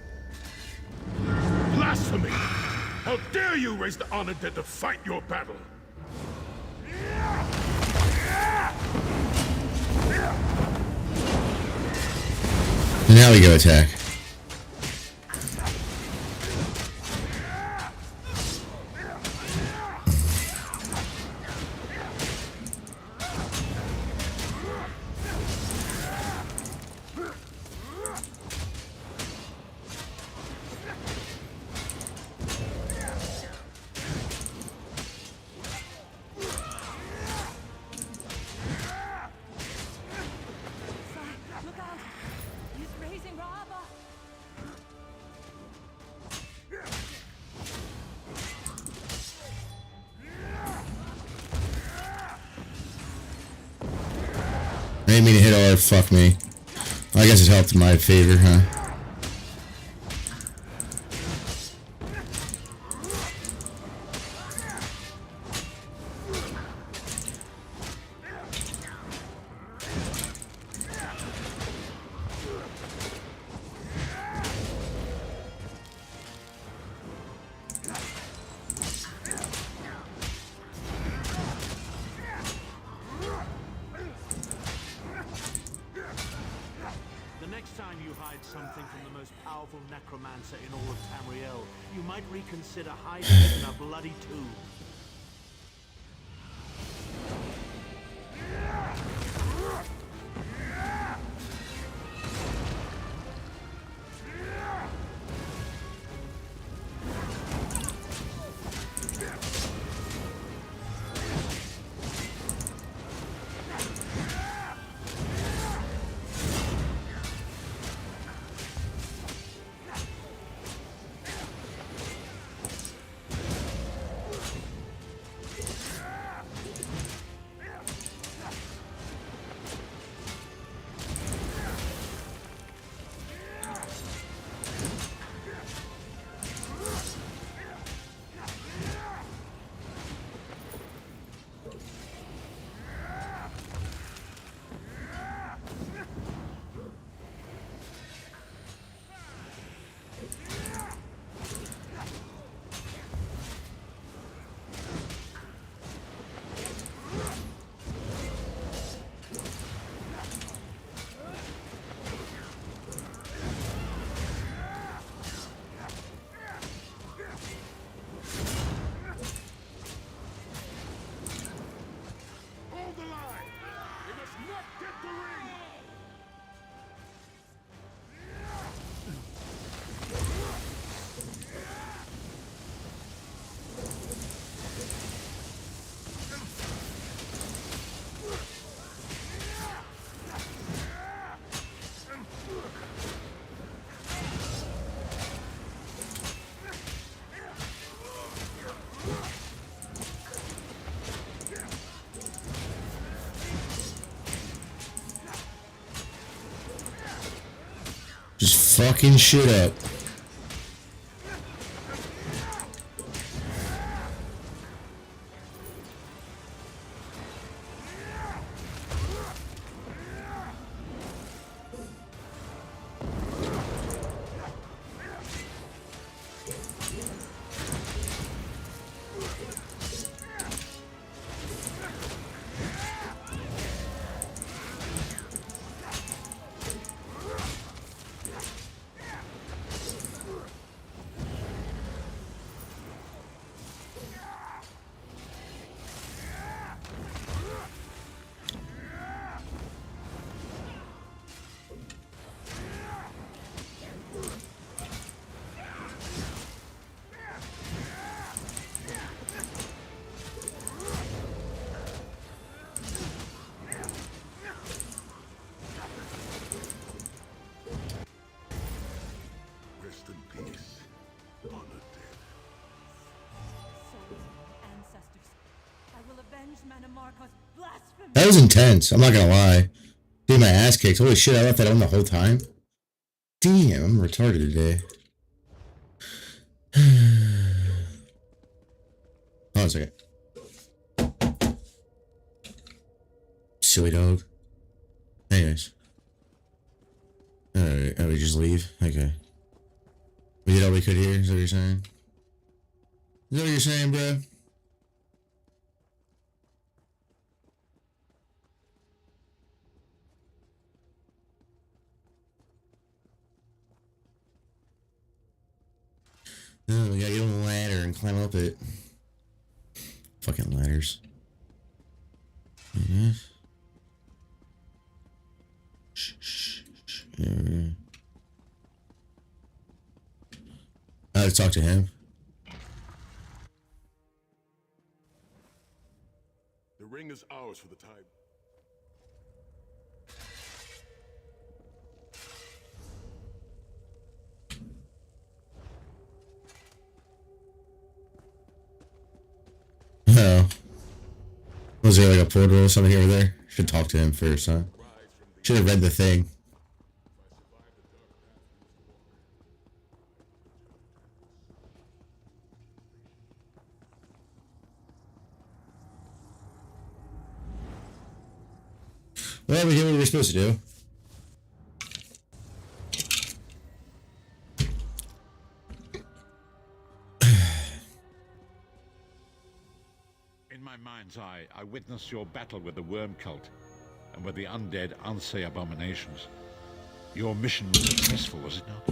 Blasphemy! A How dare you raise the honored dead to fight your battle? And now we go attack. Look out! He's raising Rava! I didn't mean to hit R, fuck me. I guess it helped in my favor, huh? The next time you hide something from the most powerful necromancer in all of Tamriel, you might reconsider hiding it in a bloody tomb. Hold the line! They must not get the ring! Just fucking shit up. Rest in peace, honored dead. Souls of ancestors, I will avenge Manamarco's blasphemy! That was intense. I'm not gonna lie. Dude, my ass kicked. Holy shit, I left that on the whole time. Damn, I'm retarded today. Hold on a second. Silly dog. Anyways. Oh, we just leave? Okay. We did all we could here, is that what you're saying? Is that what you're saying, bro? Oh, we gotta get on the ladder and climb up it. Fucking ladders. Mm-hmm. I have to talk to him. The ring is ours for the time. Oh. Was there like a portal or something over there? Should talk to him first, huh? Should have read the thing. Well, we did what we were supposed to do. In my mind's eye, I witnessed your battle with the worm cult and with the undead Unsay abominations. Your mission was successful, was it not?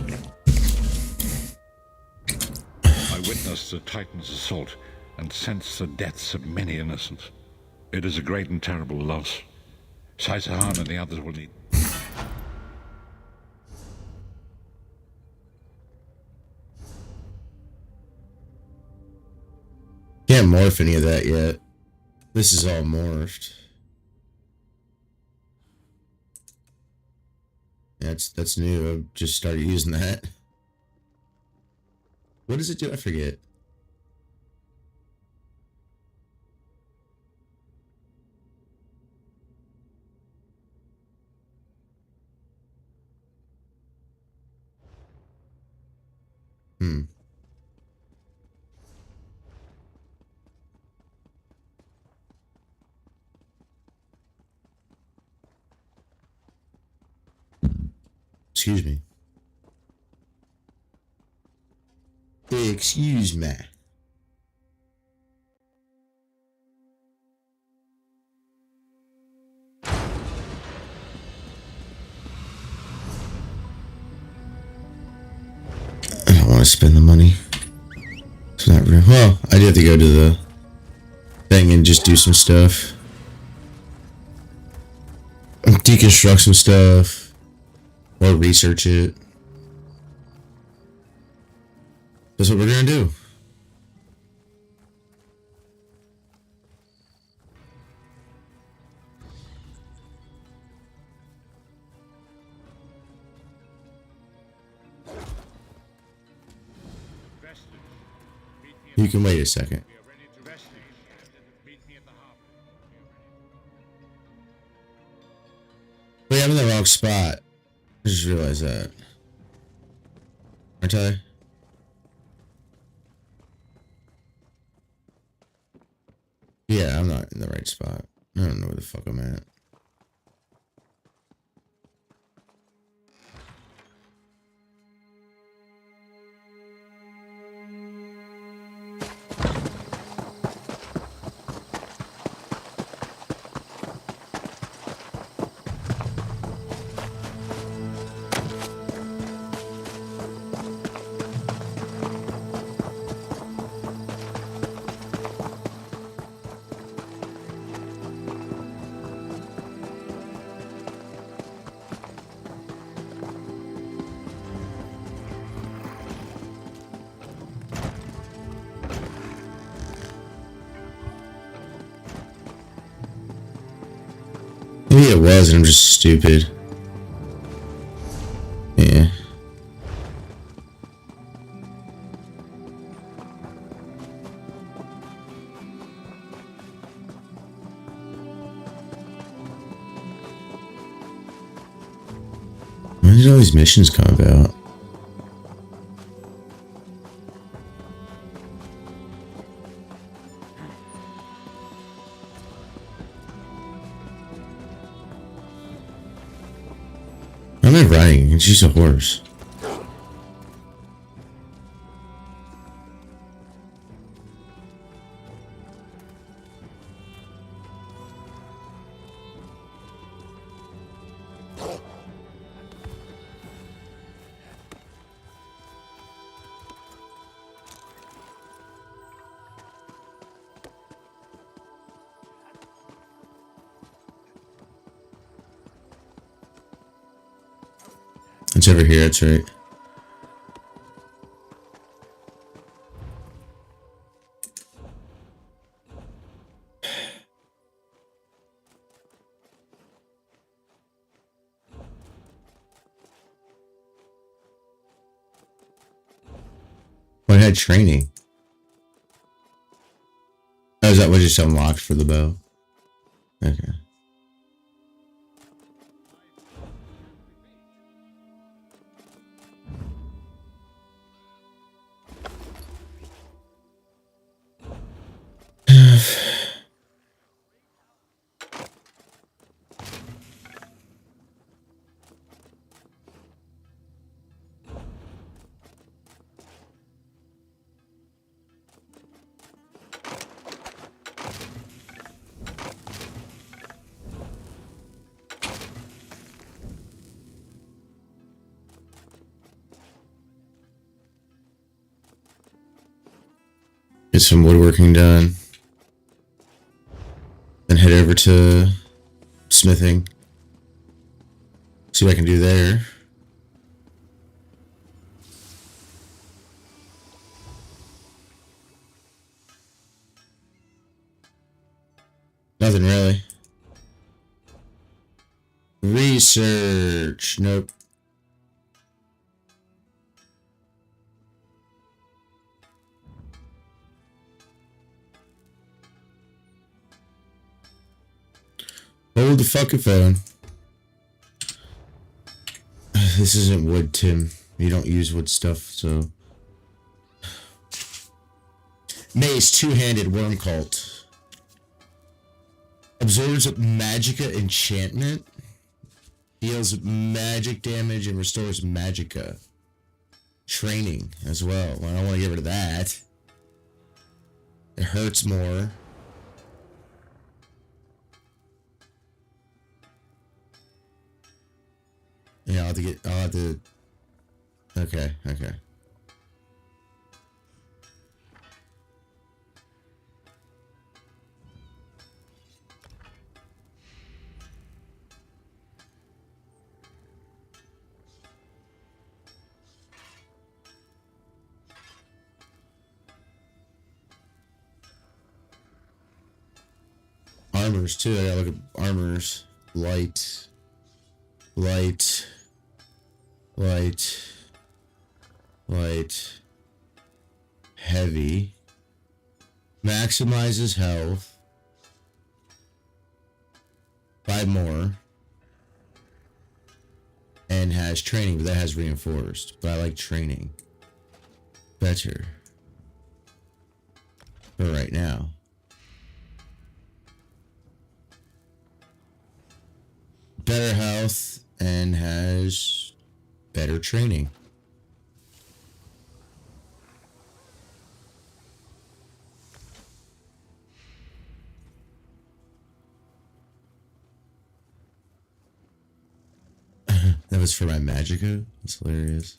I witnessed the Titan's assault and sensed the deaths of many innocents. It is a great and terrible loss. Saisahan and the others will need... Can't morph any of that yet. This is all morphed. That's new. I've just started using that. What does it do? I forget. Excuse me. Excuse me. I don't want to spend the money. It's not real. Well, I do have to go to the thing and just do some stuff. Deconstruct some stuff. Or research it. That's what we're gonna do. You can wait a second. Wait, I'm in the wrong spot. I just realized that. Aren't I? Yeah, I'm not in the right spot. I don't know where the fuck I'm at. Maybe it was and I'm just stupid. Yeah. When did all these missions come about? I'm not riding, it's just a horse. It's over here, that's right. What had training? Oh, is that what just unlocked for the bow? Okay. Get some woodworking done. Then head over to smithing. See what I can do there. Nothing really. Research. Nope. Hold the fucking phone. This isn't wood, Tim. You don't use wood stuff, so. Mace, two-handed worm cult. Absorbs magicka enchantment. Heals magic damage and restores magicka. Training as well. I don't want to get rid of that. It hurts more. Yeah, I'll have to. Okay. Armors too. I gotta look at armors. Light. Heavy. Maximizes health. 5 more. And has training, but that has reinforced. But I like training better for right now. Better health and has better training. That was for my magicka? That's hilarious.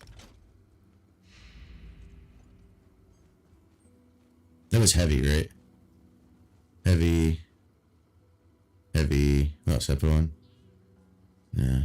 That was heavy, right? Heavy. Oh, separate one. Yeah.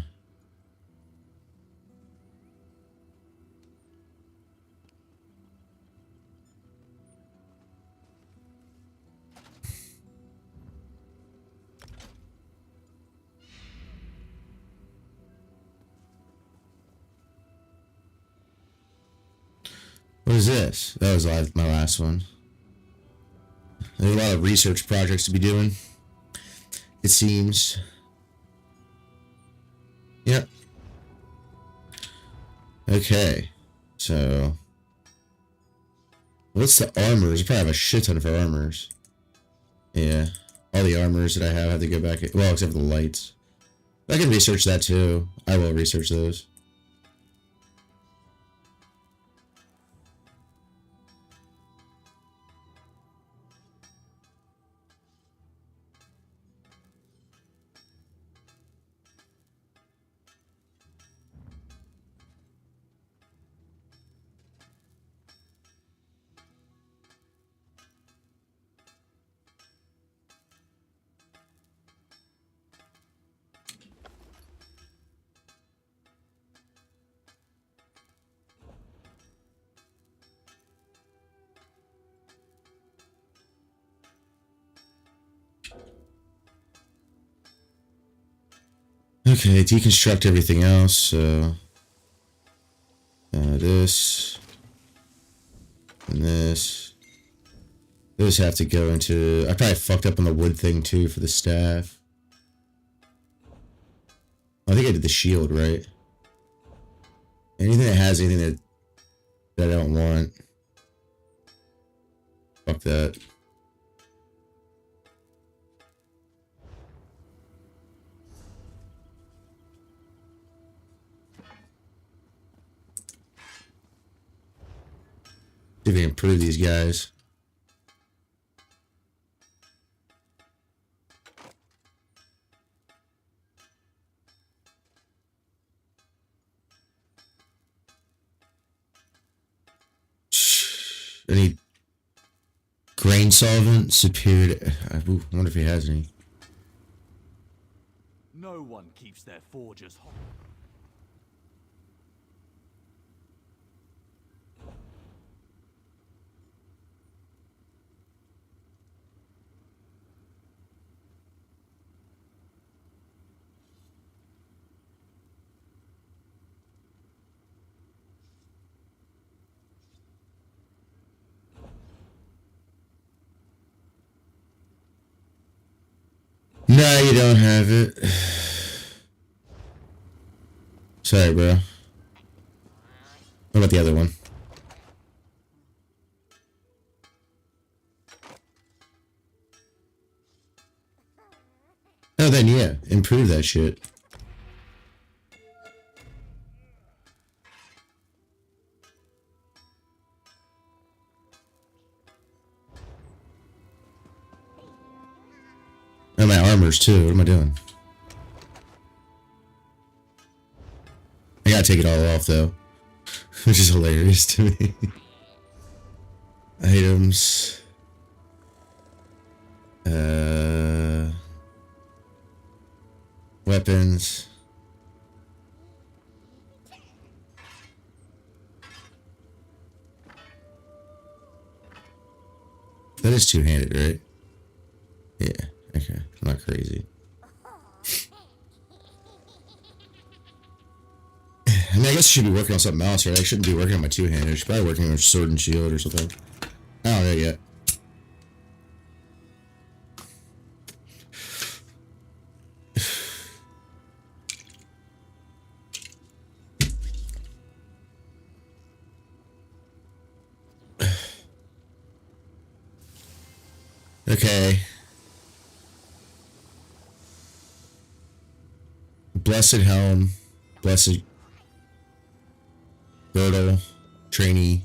What is this? That was my last one. There's a lot of research projects to be doing, it seems. Yep. Okay. So. What's the armors? I probably have a shit ton for armors. Yeah. All the armors that I have to go back. Well, except for the lights. I can research that too. I will research those. Okay, deconstruct everything else. So this and this. Those have to go into. I probably fucked up on the wood thing too for the staff. I think I did the shield right. Anything that has anything that I don't want. Fuck that. See if we can improve these guys. I need grain solvent, superior. I wonder if he has any. No one keeps their forges hot. No, you don't have it. Sorry, bro. What about the other one? Oh, then yeah, improve that shit. Oh, my armors too. What am I doing? I gotta take it all off though, which is hilarious to me. Items. Weapons. That is two-handed, right? Yeah, okay. I'm not crazy. I mean, I guess I should be working on something else, right? I shouldn't be working on my two-handed. I should probably be working on sword and shield or something. I don't know yet. Okay. Blessed helm. Blessed girdle. Trainee.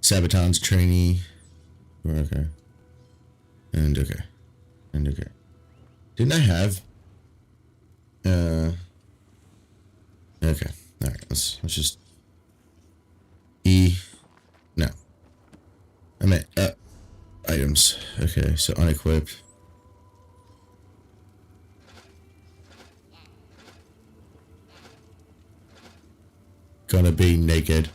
Sabaton's trainee. Okay. And okay. And okay. Didn't I have okay. Alright, let's just no. I meant items. Okay, so unequipped. Gonna be naked.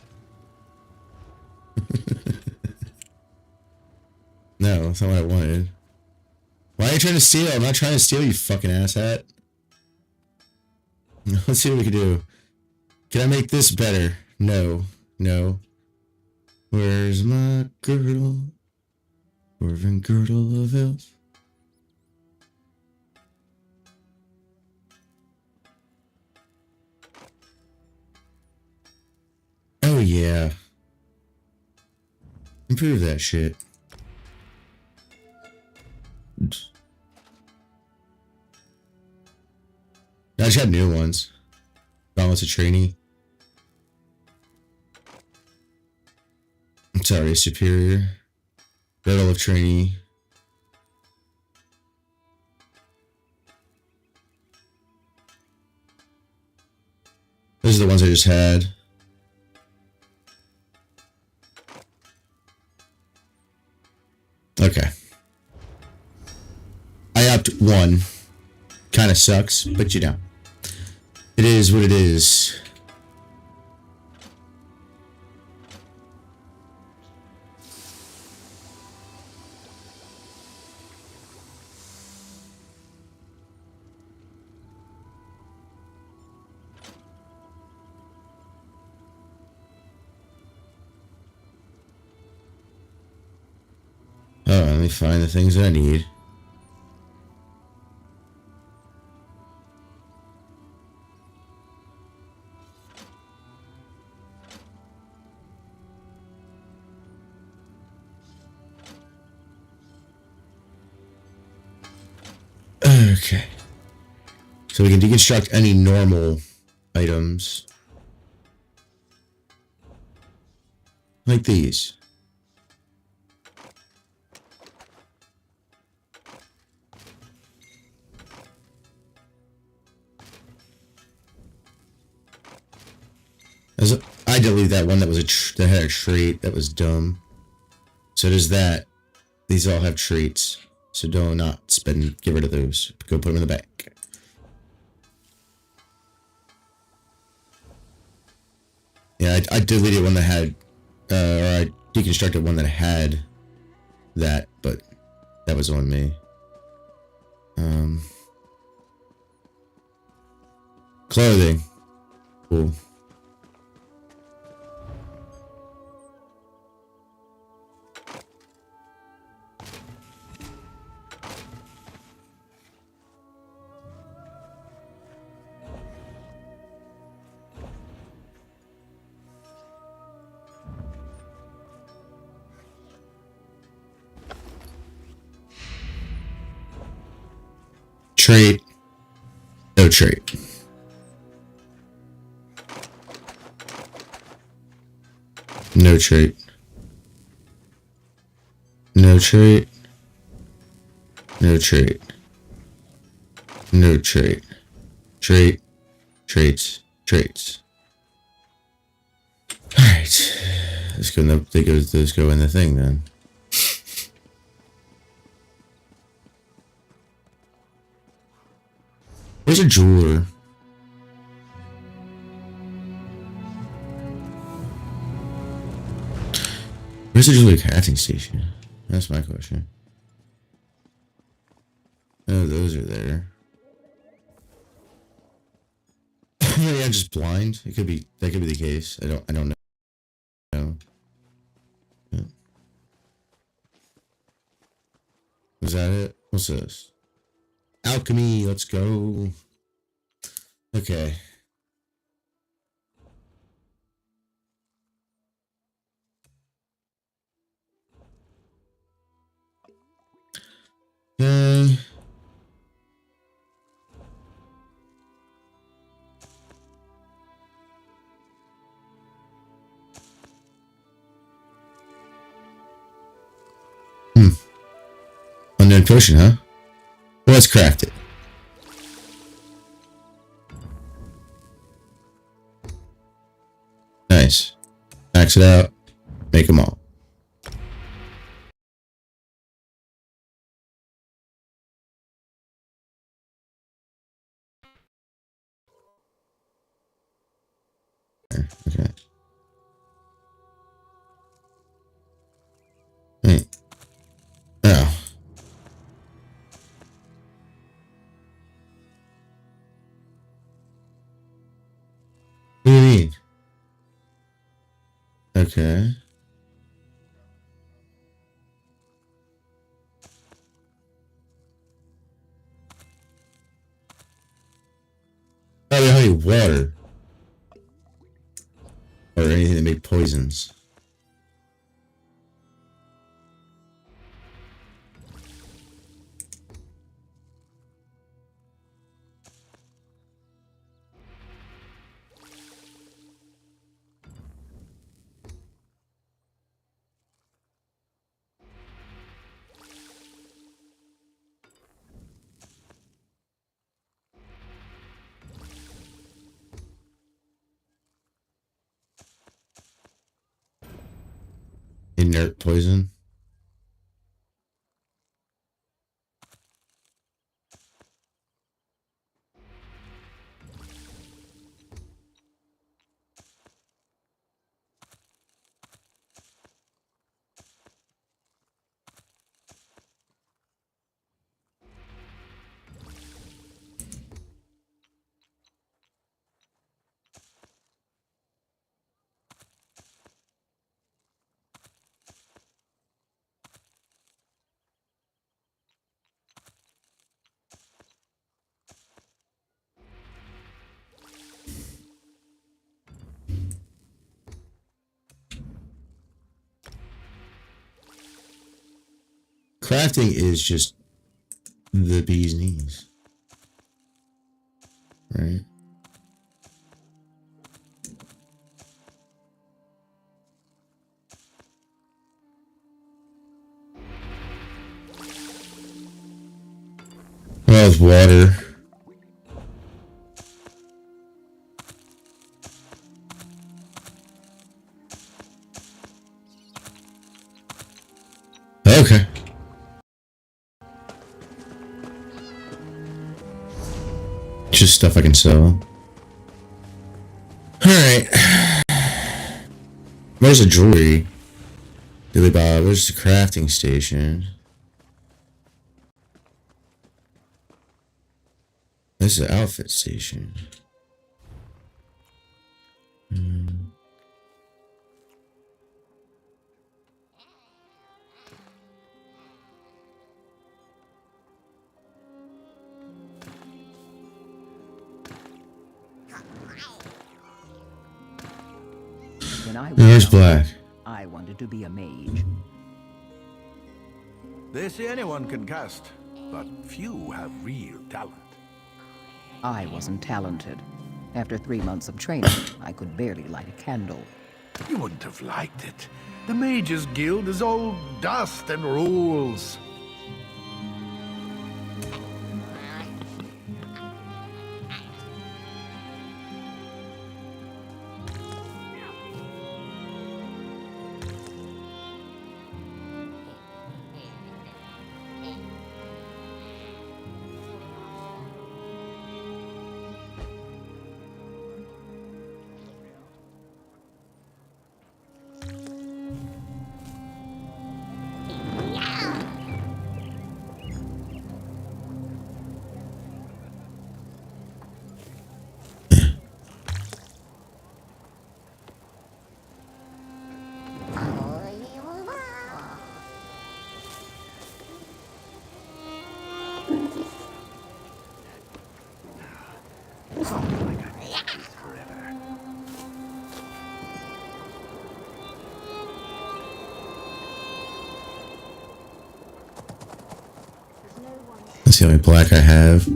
No, that's not what I wanted. Why are you trying to steal? I'm not trying to steal, you fucking asshat. Let's see what we can do. Can I make this better? No. No. Where's my girdle? Dwarven girdle of elves. Oh yeah. Improve that shit. I just got new ones. Balance a trainee. I'm sorry, superior. Girdle of trainee. Those are the ones I just had. Okay. I upped one. Kind of sucks, but you know. It is what it is. Oh, let me find the things I need. Okay. So we can deconstruct any normal items. Like these. I deleted that one that was that had a trait that was dumb. So does that. These all have traits. So do not get rid of those. Go put them in the back. Yeah, I deleted one that had, or I deconstructed one that had that, but that was on me. Clothing. Cool. Trait. No trait. No trait. No trait. No trait. No trait. Trait. Traits. Traits. Alright. Let's go in the thing then. Where's a jeweler? Where's the jewelry crafting station? That's my question. Oh, those are there. Maybe I'm just blind. That could be the case. I don't know. Yeah. Was that it? What's this? Alchemy, let's go. Okay. Okay. Unknown potion, huh? Well, let's craft it. Nice. Max it out. Make them all. Okay. Wait. Oh. What do you mean? Okay. Oh, they don't need water. Or anything that make poisons. Inert poison. crafting is just the bee's knees. Right? Well, it's water. Okay. Just stuff I can sell. Alright. Where's the jewelry? Billy Bob, where's the crafting station? This is the outfit station. When I Where's was young, Black? I wanted to be a mage. They say anyone can cast, but few have real talent. I wasn't talented. After 3 months of training, I could barely light a candle. You wouldn't have liked it. The Mages Guild is all dust and rules. Let's see how many black I have.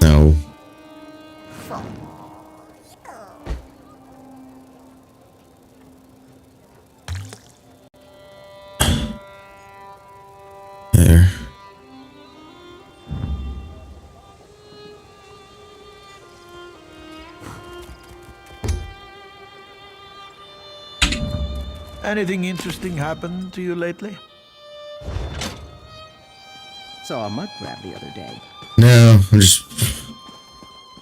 No. There. Anything interesting happened to you lately? Saw a mud crab the other day. No, I'm just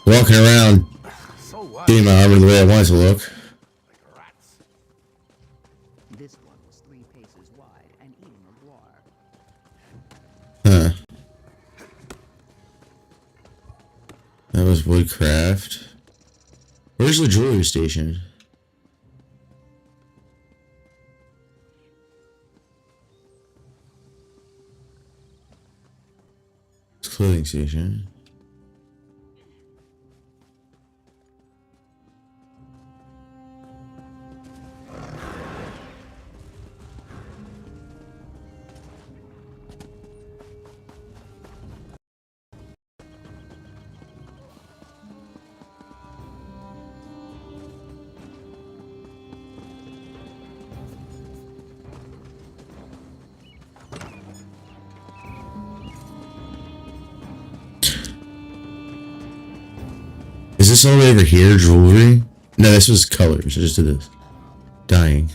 walking around, So what? getting my armor the way I want it to look. Rats. This one was 3 paces wide and eating a guar. Huh. That was woodcraft. Where's the jewelry station? Clothing station. Is this all the way over here, jewelry? No, this was colors. I just did this. Dying.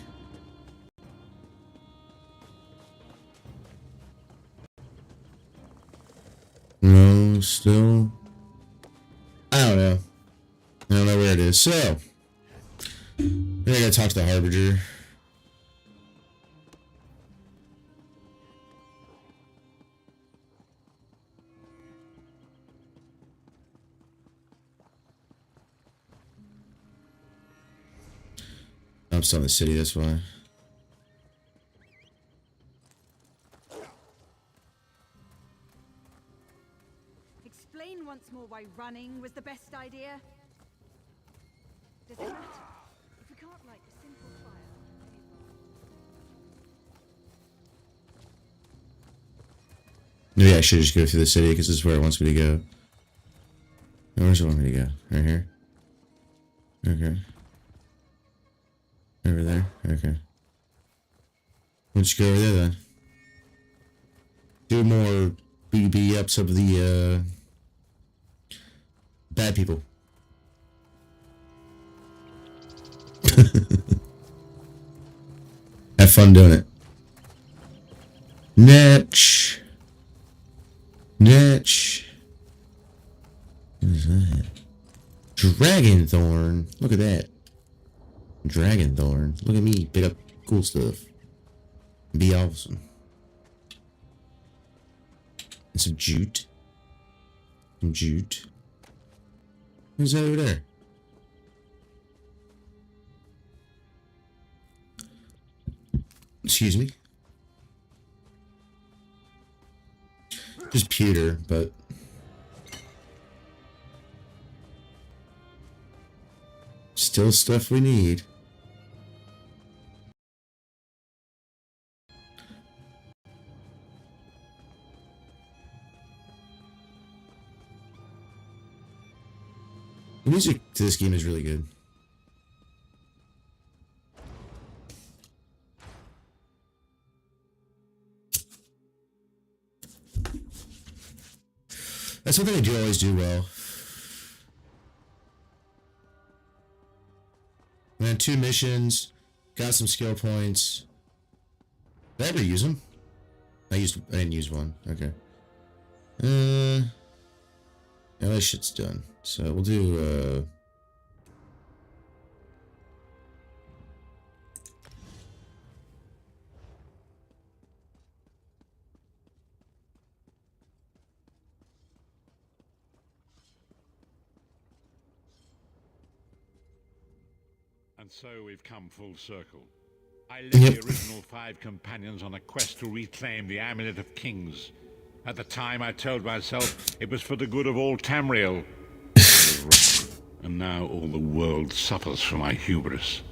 No, still. I don't know. I don't know where it is. So, I gotta talk to the Harbinger. I'm still in the city, that's why. Explain once more why running was the best idea. Does it matter? If we can't light a simple fire, Maybe I should just go through the city because this is where it wants me to go. Where's it want me to go? Right here? Okay. Over there? Okay. Let's go over there then. Do more BB ups of the bad people. Have fun doing it. Netch. Netch. What is that? Dragonthorn. Look at that. Dragonthorn. Look at me. Pick up cool stuff. Be awesome. And some jute. Some jute. Who's that over there? Excuse me. Just pewter, but still stuff we need. The music to this game is really good. That's something I do always do well. And then 2 missions, got some skill points. Did I ever use them? I didn't use one. Okay. Yeah, that shit's done. So we'll do And so we've come full circle. I led the original 5 companions on a quest to reclaim the Amulet of Kings. At the time, I told myself it was for the good of all Tamriel. And now all the world suffers from my hubris.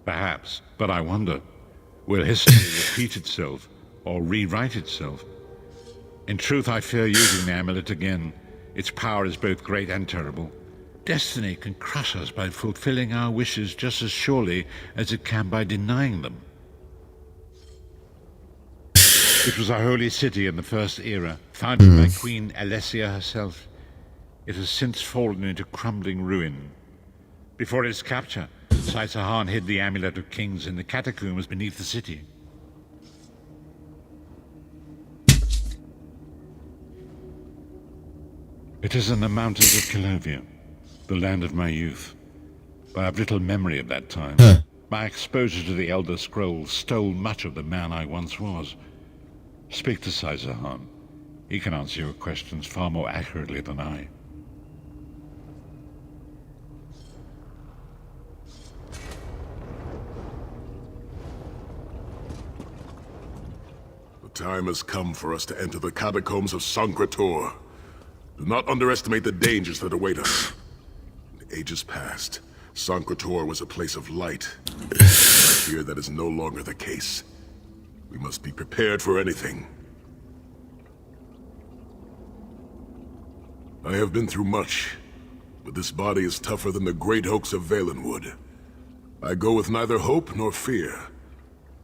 Perhaps, but I wonder, will history repeat itself or rewrite itself? In truth, I fear using the amulet again. Its power is both great and terrible. Destiny can crush us by fulfilling our wishes just as surely as it can by denying them. It was a holy city in the First Era, founded by Queen Alessia herself. It has since fallen into crumbling ruin. Before its capture, Saitahan hid the Amulet of Kings in the catacombs beneath the city. It is in the mountains of Calovia, the land of my youth. I have little memory of that time. My exposure to the Elder Scrolls stole much of the man I once was. Speak to Saitahan. He can answer your questions far more accurately than I. The time has come for us to enter the catacombs of Sancretor. Do not underestimate the dangers that await us. In ages past, Sancretor was a place of light. Here that is no longer the case. We must be prepared for anything. I have been through much, but this body is tougher than the great oaks of Valenwood. I go with neither hope nor fear.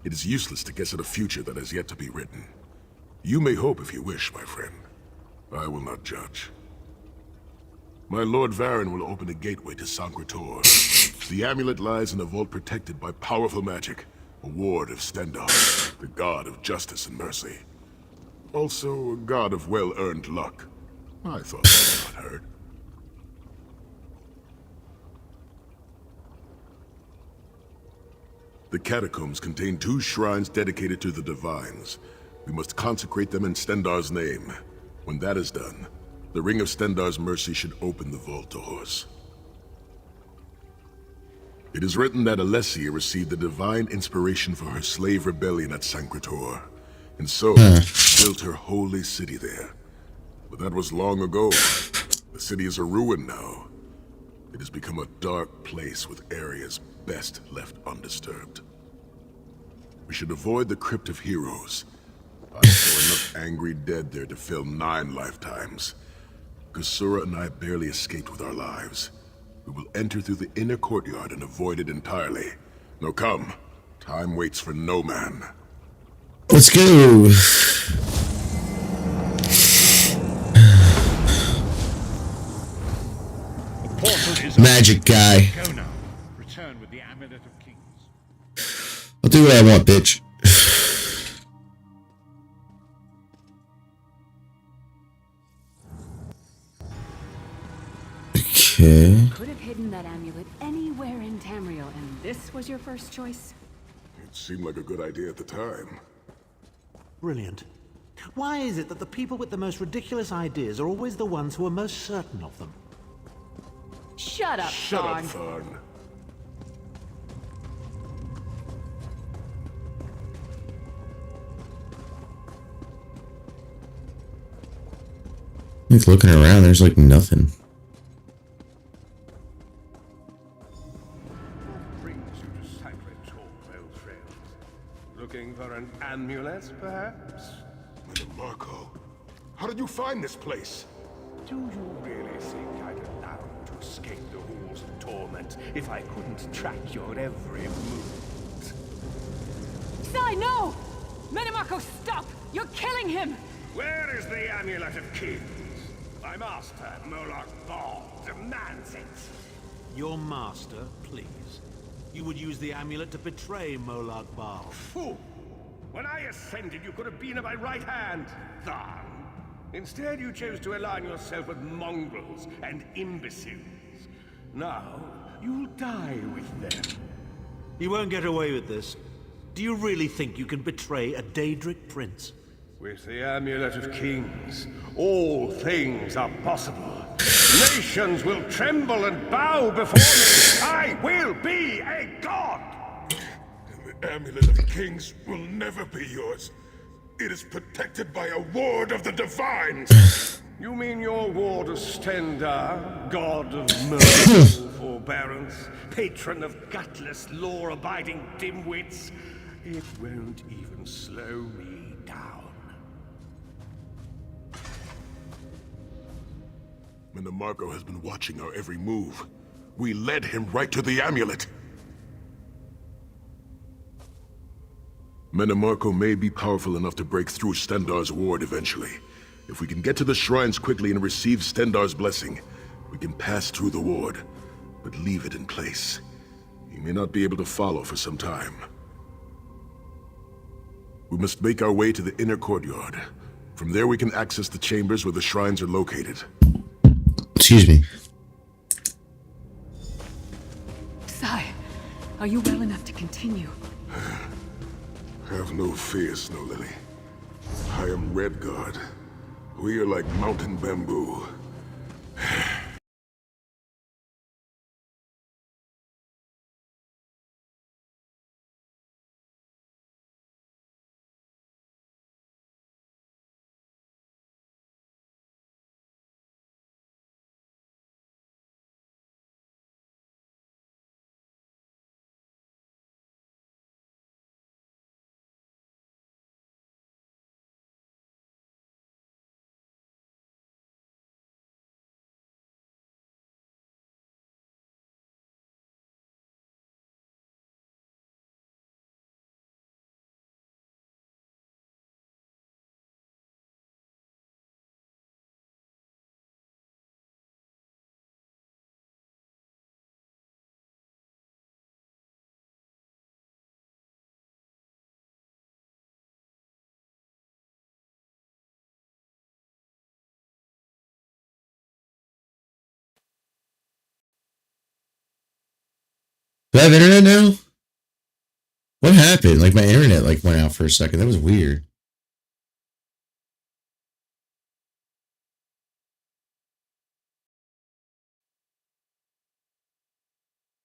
It is useless to guess at a future that has yet to be written. You may hope if you wish, my friend. I will not judge. My Lord Varen will open a gateway to Sancretor. The amulet lies in a vault protected by powerful magic, a ward of Stendar, the god of justice and mercy. Also, a god of well-earned luck. I thought that was not heard. The catacombs contain 2 shrines dedicated to the divines. We must consecrate them in Stendar's name. When that is done, the Ring of Stendar's mercy should open the vault doors. It is written that Alessia received the divine inspiration for her slave rebellion at Sancretor, and so built her holy city there. But that was long ago. The city is a ruin now. It has become a dark place with areas best left undisturbed. We should avoid the Crypt of Heroes. I saw enough angry dead there to fill 9 lifetimes. Kusura and I barely escaped with our lives. We will enter through the inner courtyard and avoid it entirely. Now come. Time waits for no man. Let's go. Magic guy. Go now. Return with the Amulet of Kings. I'll do what I want, bitch. Okay. Could have hidden that amulet anywhere in Tamriel, and this was your first choice? It seemed like a good idea at the time. Brilliant. Why is it that the people with the most ridiculous ideas are always the ones who are most certain of them? Shut up, Shut up, Thorn. Thorn. Like looking around, there's like nothing. What brings you to Sacred Tor, old friend? Looking for an amulet, perhaps? Marco, how did you find this place? Do you really think I'd allow you to escape the halls of torment if I couldn't track your every move? Sai, no! Metamarco, stop! You're killing him! Where is the Amulet of Kings? My master, Moloch Ball, demands it. Your master, please. You would use the amulet to betray Molag Bal. Fool! When I ascended, you could have been at my right hand, Tharn. Instead, you chose to align yourself with mongrels and imbeciles. Now, you'll die with them. You won't get away with this. Do you really think you can betray a Daedric prince? With the Amulet of Kings, all things are possible. Nations will tremble and bow before me. I will be a god! The Amulet of Kings will never be yours. It is protected by a ward of the Divines. You mean your ward of Stendar, god of merciful forbearance, patron of gutless, law-abiding dimwits? It won't even slow me down. Metamarco has been watching our every move. We led him right to the amulet. Metamarco may be powerful enough to break through Stendar's ward eventually. If we can get to the shrines quickly and receive Stendar's blessing, we can pass through the ward, but leave it in place. He may not be able to follow for some time. We must make our way to the inner courtyard. From there we can access the chambers where the shrines are located. Excuse me. Sai, are you well enough to continue? Have no fear, Snow Lily. I am Redguard. We are like mountain bamboo. Do I have internet now? What happened? Like my internet like went out for a second. That was weird.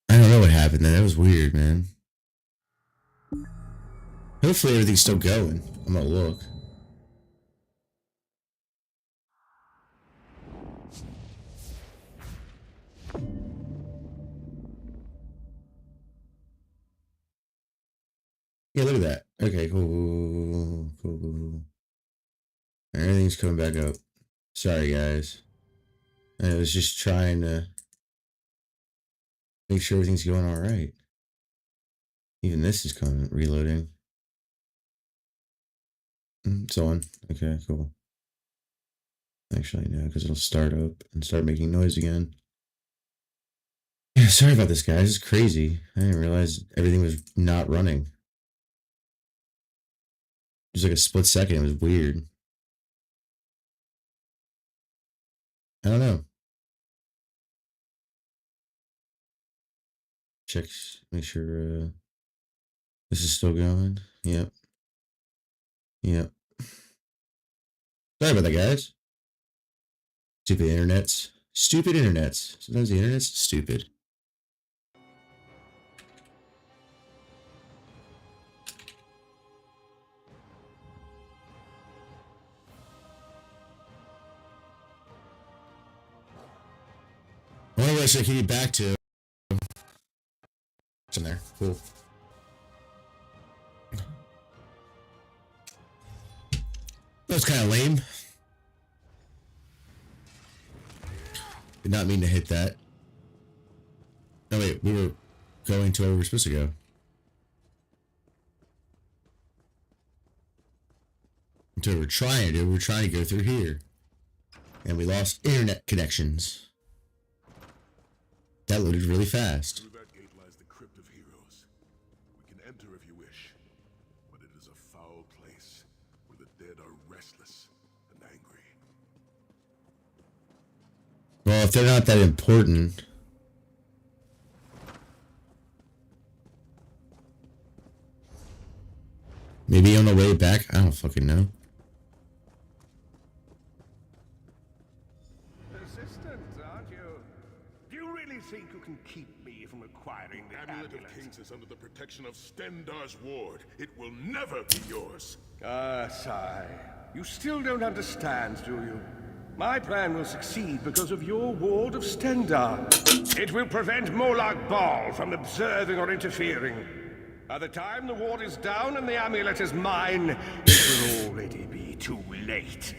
I don't know what happened there. That was weird, man. Hopefully everything's still going. I'm gonna look. Yeah, look at that. Okay, cool. Everything's coming back up. Sorry, guys. I was just trying to make sure everything's going all right. Even this is coming, reloading. It's on. Okay, cool. Actually, no, because it'll start up and start making noise again. Yeah, sorry about this, guys. It's crazy. I didn't realize everything was not running. Just like a split second. It was weird. I don't know. Check, make sure this is still going. Yep. Sorry about that, guys. Stupid internets. Sometimes the internet's stupid. What else I can get back to? It's in there. Cool. That was kind of lame. Did not mean to hit that. No, wait. We were going to where we were supposed to go. That's what we were trying to do. We were trying to go through here. And we lost internet connections. That loaded really fast. Through that gate lies the Crypt of Heroes. We can enter if you wish, but it is a foul place where the dead are restless and angry. Well, if they're not that important. Maybe on the way back? I don't fucking know. Persistent, aren't you? Do you really think you can keep me from acquiring the Amulet amulet? of Kings is under the protection of Stendar's ward. It will never be yours. Ah, sigh. You still don't understand, do you? My plan will succeed because of your ward of Stendar. It will prevent Molag Bal from observing or interfering. By the time the ward is down and the amulet is mine, it will already be too late.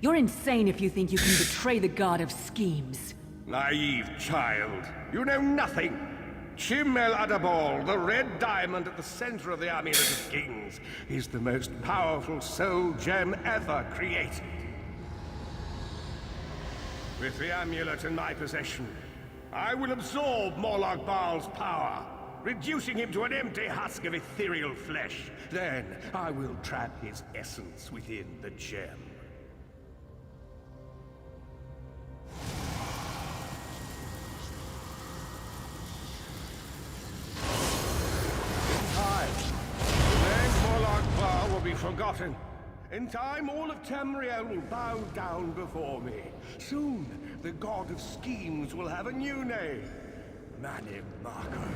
You're insane if you think you can betray the god of schemes. Naive child. You know nothing. Chim El Adabal, the red diamond at the center of the Amulet of Kings, is the most powerful soul gem ever created. With the amulet in my possession, I will absorb Molag Bal's power, reducing him to an empty husk of ethereal flesh. Then I will trap his essence within the gem. Will be forgotten. In time, all of Tamriel will bow down before me. Soon, the god of schemes will have a new name. Manim Marco.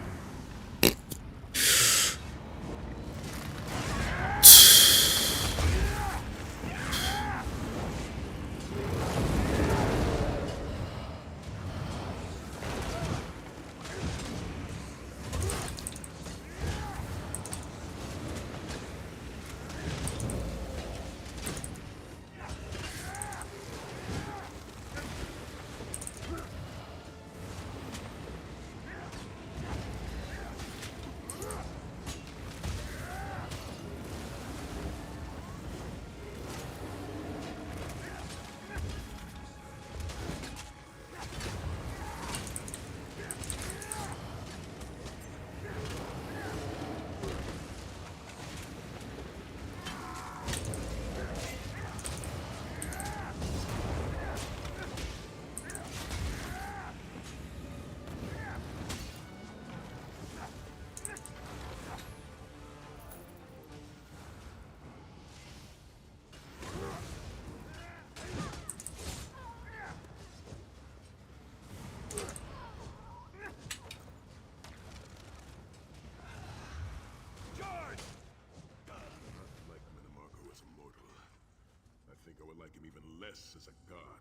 As a god.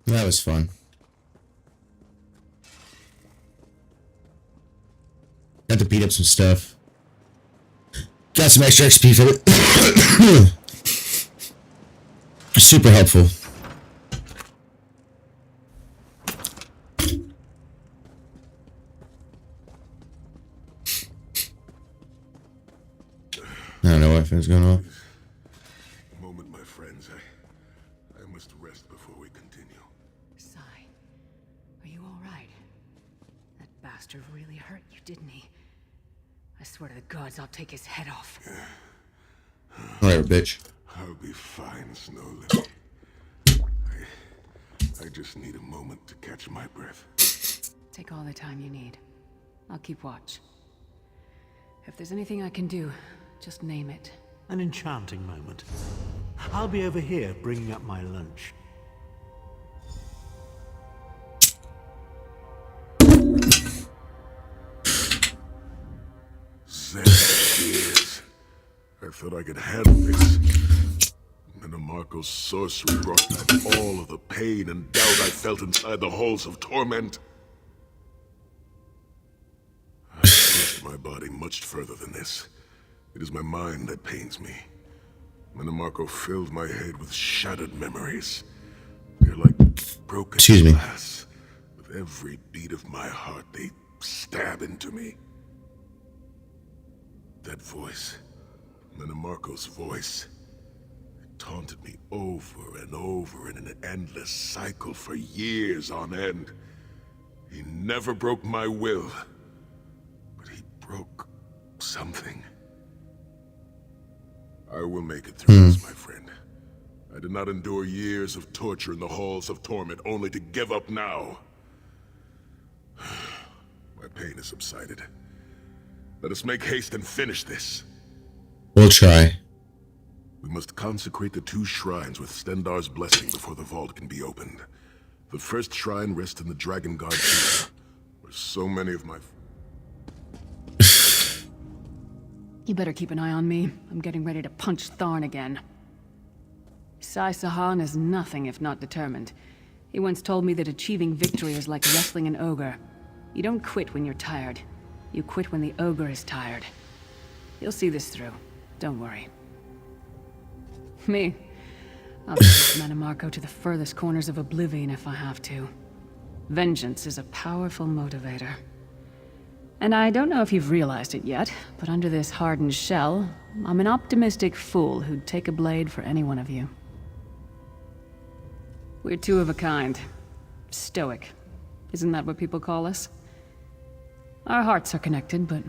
That was fun. Got to beat up some stuff. Got some extra XP for it. Super helpful. I don't know what is going on. Moment, my friends. I must rest before we continue. Sai, are you all right? That bastard really hurt you, didn't he? I swear to the gods, I'll take his head off. Alright, bitch. I'll be fine, Snowley. I just need a moment to catch my breath. Take all the time you need. I'll keep watch. If there's anything I can do, just name it. An enchanting moment. I'll be over here bringing up my lunch. Years. I thought I could handle this. Marco's sorcery brought back all of the pain and doubt I felt inside the halls of torment. I pushed my body much further than this. It is my mind that pains me. Marco filled my head with shattered memories. They're like broken glass. With every beat of my heart, they stab into me. That voice, Marco's voice, it taunted me over and over in an endless cycle for years on end. He never broke my will, but he broke something. I will make it through this, my friend. I did not endure years of torture in the halls of torment only to give up now. My pain has subsided. Let us make haste and finish this. We'll try. We must consecrate the 2 shrines with Stendarr's blessing before the vault can be opened. The first shrine rests in the Dragon God Kingdom, where so many of my... You better keep an eye on me. I'm getting ready to punch Tharn again. Sai Sahan is nothing if not determined. He once told me that achieving victory is like wrestling an ogre. You don't quit when you're tired. You quit when the ogre is tired. You'll see this through. Don't worry. Me? I'll take Marco to the furthest corners of oblivion if I have to. Vengeance is a powerful motivator. And I don't know if you've realized it yet, but under this hardened shell, I'm an optimistic fool who'd take a blade for any one of you. We're 2 of a kind. Stoic. Isn't that what people call us? Our hearts are connected, but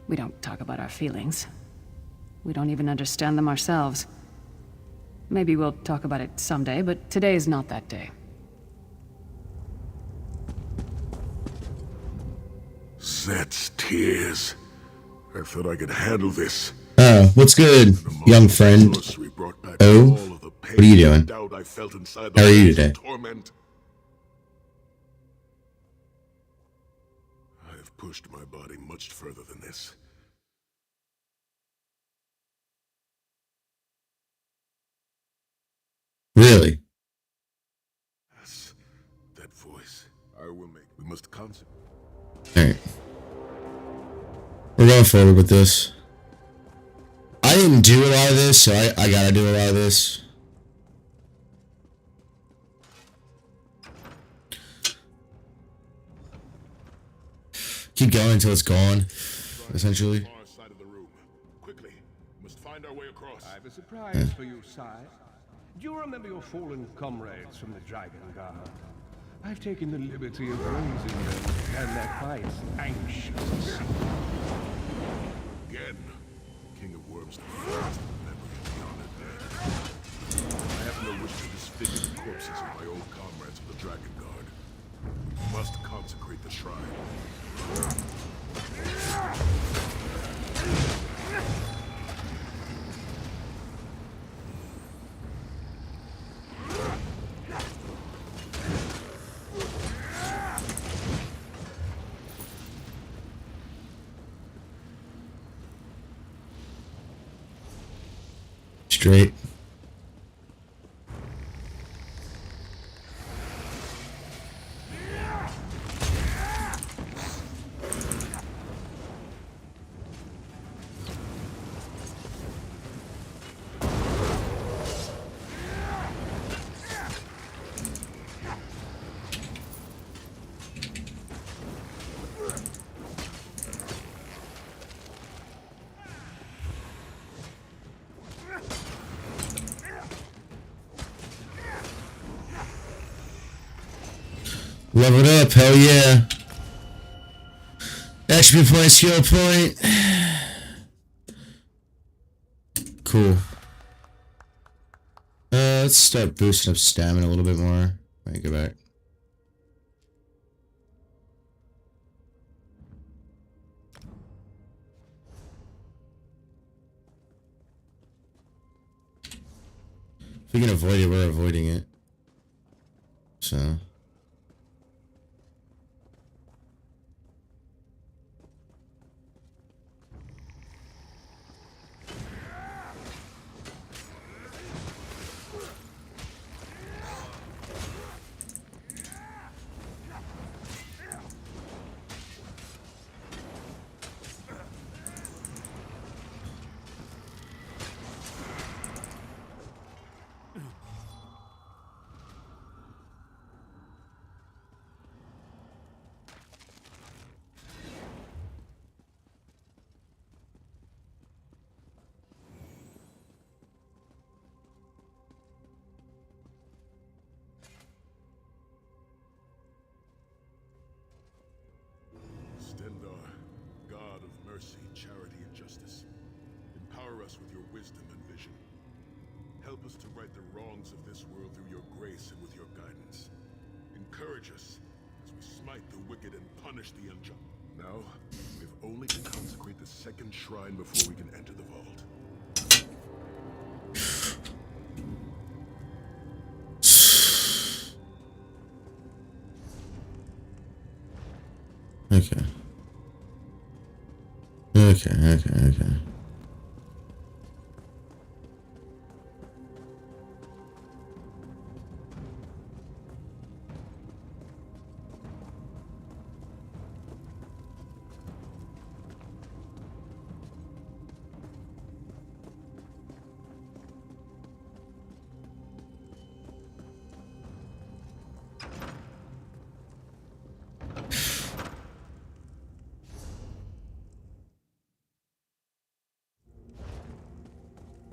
we don't talk about our feelings. We don't even understand them ourselves. Maybe we'll talk about it someday, but today is not that day. Zet's tears. I thought I could handle this. Oh, what's good, young friend? Oh, what are you doing? How are you today? I have pushed my body much further than this. Really? Yes, that voice. I will make. We must concentrate. Alright. We're going forward with this. I didn't do a lot of this, so I gotta do a lot of this. Keep going until it's gone, essentially. Quickly, must find our way across. I have a surprise for you, Sai. Do you remember your fallen comrades from the Dragon Guard? I've taken the liberty of raising them, and they're quite anxious. Again, King of Worms, the first memory of the honored dead. I have no wish to disfigure the corpses of my old comrades of the Dragon Guard. We must consecrate the shrine. Straight. Leveled up, hell yeah. Attribute point, skill point. Cool. Let's start boosting up stamina a little bit more. Alright, go back. If we can avoid it, we're avoiding it. So. Stendar, God of mercy, charity, and justice, empower us with your wisdom and vision. Help us to right the wrongs of this world through your grace and with your guidance. Encourage us as we smite the wicked and punish the unjust. Now, we have only to consecrate the second shrine before we can enter the vault. Okay. Okay.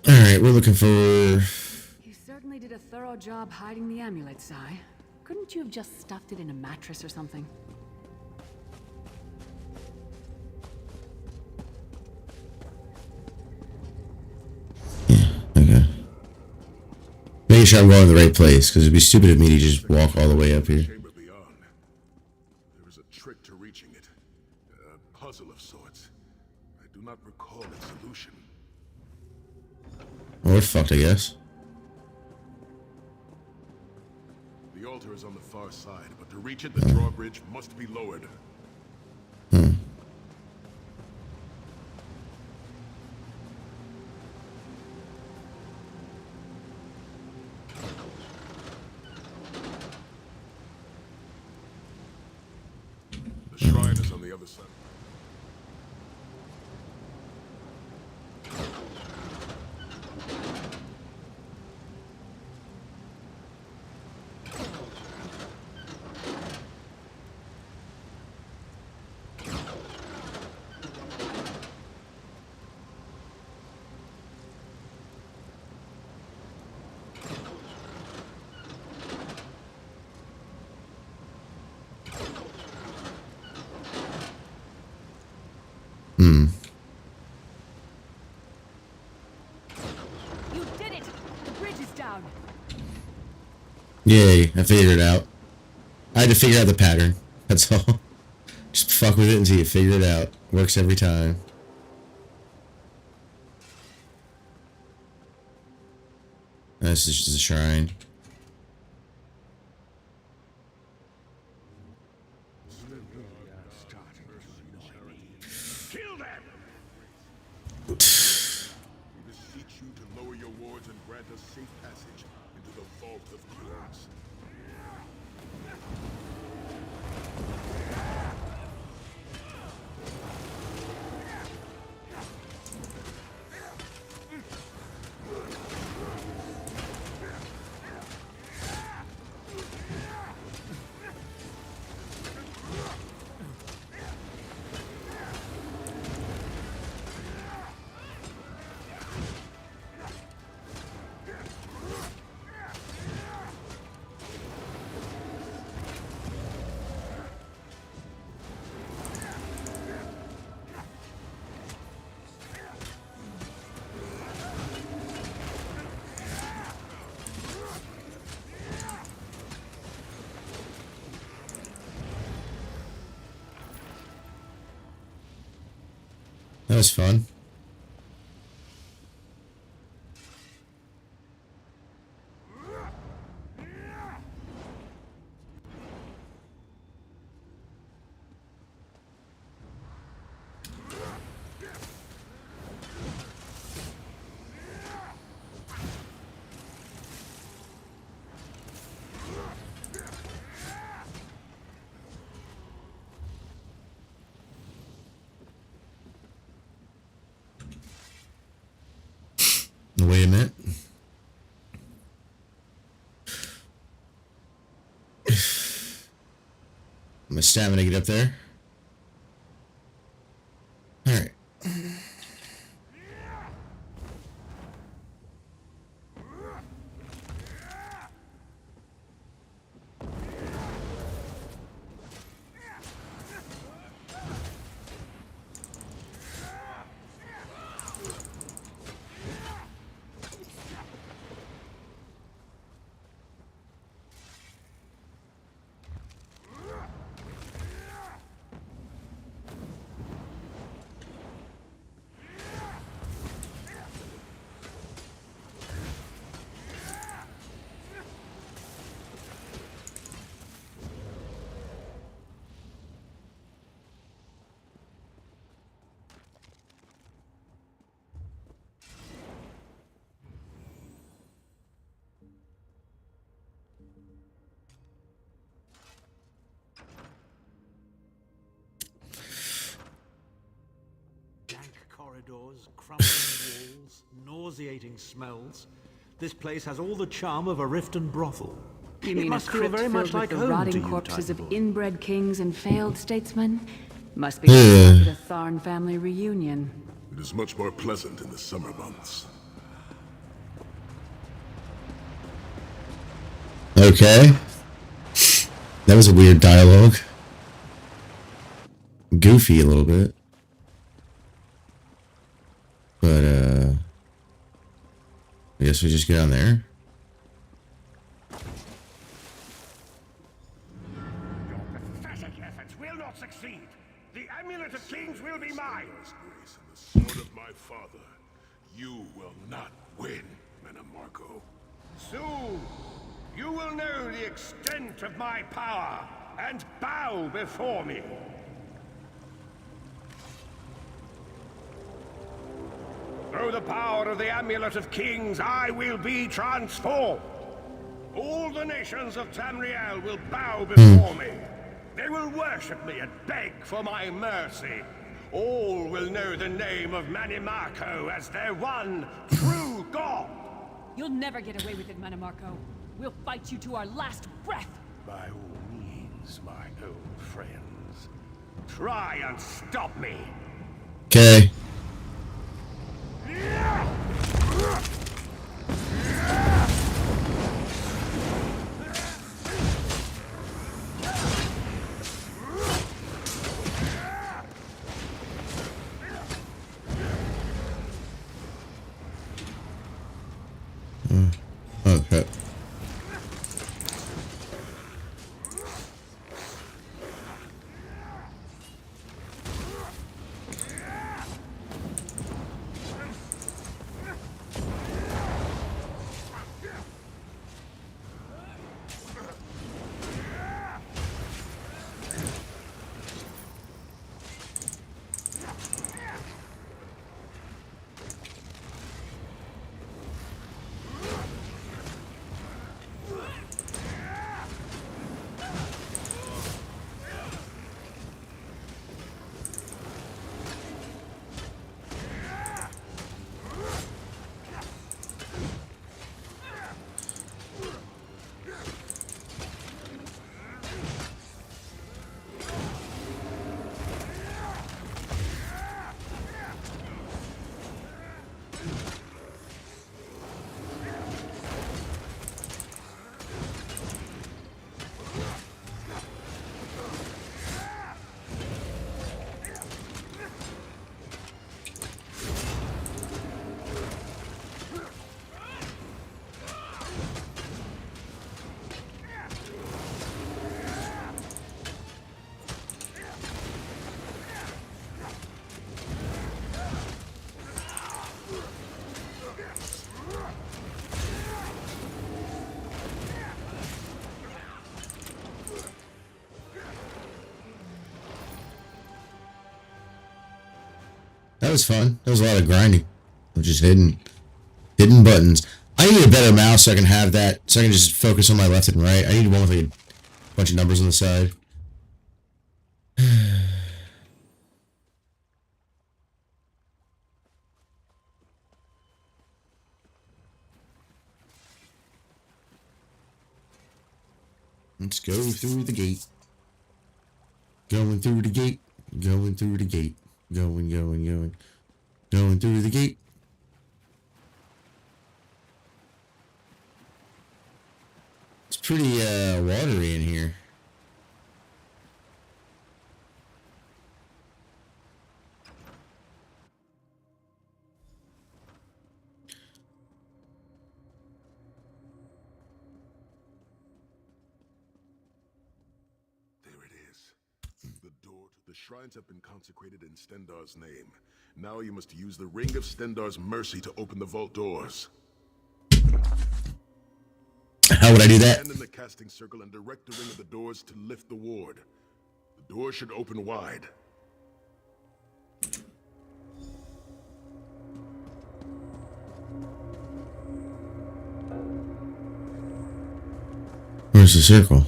Alright, we're looking for... You certainly did a thorough job hiding the amulet, Sai. Couldn't you have just stuffed it in a mattress or something? Yeah, okay. Making sure I'm going to the right place, because it'd be stupid of me to just walk all the way up here. Chamber beyond. There is a trick to reaching it. A puzzle of sorts. I do not recall its solution. Well, we're fucked, I guess. The altar is on the far side, but to reach it, the drawbridge must be lowered. The shrine is on the other side. You did it! The bridge is down! Yay, I figured it out. I had to figure out the pattern. That's all. Just fuck with it until you figure it out. Works every time. This is just a shrine. Kill them! We beseech you to lower your wards and grant us safe passage into the vault of cures. That was fun. Wait a minute. My stamina get up there. All right. Corridors, crumbling walls, nauseating smells. This place has all the charm of a Riften brothel. You mean it must a feel crypt very much filled like with the home rotting to you, corpses of Titanborn. inbred kings and failed statesmen? Must be like a Tharn family reunion. It is much more pleasant in the summer months. Okay. That was a weird dialogue. Goofy a little bit. But, I guess we just get on there. Your pathetic efforts will not succeed. The Amulet of Kings will be mine. Grace and the sword of my father, you will not win, Manamarco. Soon, you will know the extent of my power and bow before me. Through the power of the Amulet of Kings, I will be transformed. All the nations of Tamriel will bow before me. They will worship me and beg for my mercy. All will know the name of Manimarco as their one true god. You'll never get away with it, Manamarco. We'll fight you to our last breath. By all means, my old friends. Try and stop me. Okay. Okay. was fun. That was a lot of grinding. Just hitting buttons. I need a better mouse so I can have that, so I can just focus on my left and right. I need one with like a bunch of numbers on the side. Let's go through the gate. Going through the gate. Going through the gate. Going. Going through the gate. It's pretty watery in here. The shrines have been consecrated in Stendar's name. Now you must use the Ring of Stendar's mercy to open the vault doors. How would I do that? Stand in the casting circle and direct the ring of the doors to lift the ward. The door should open wide. Where's the circle?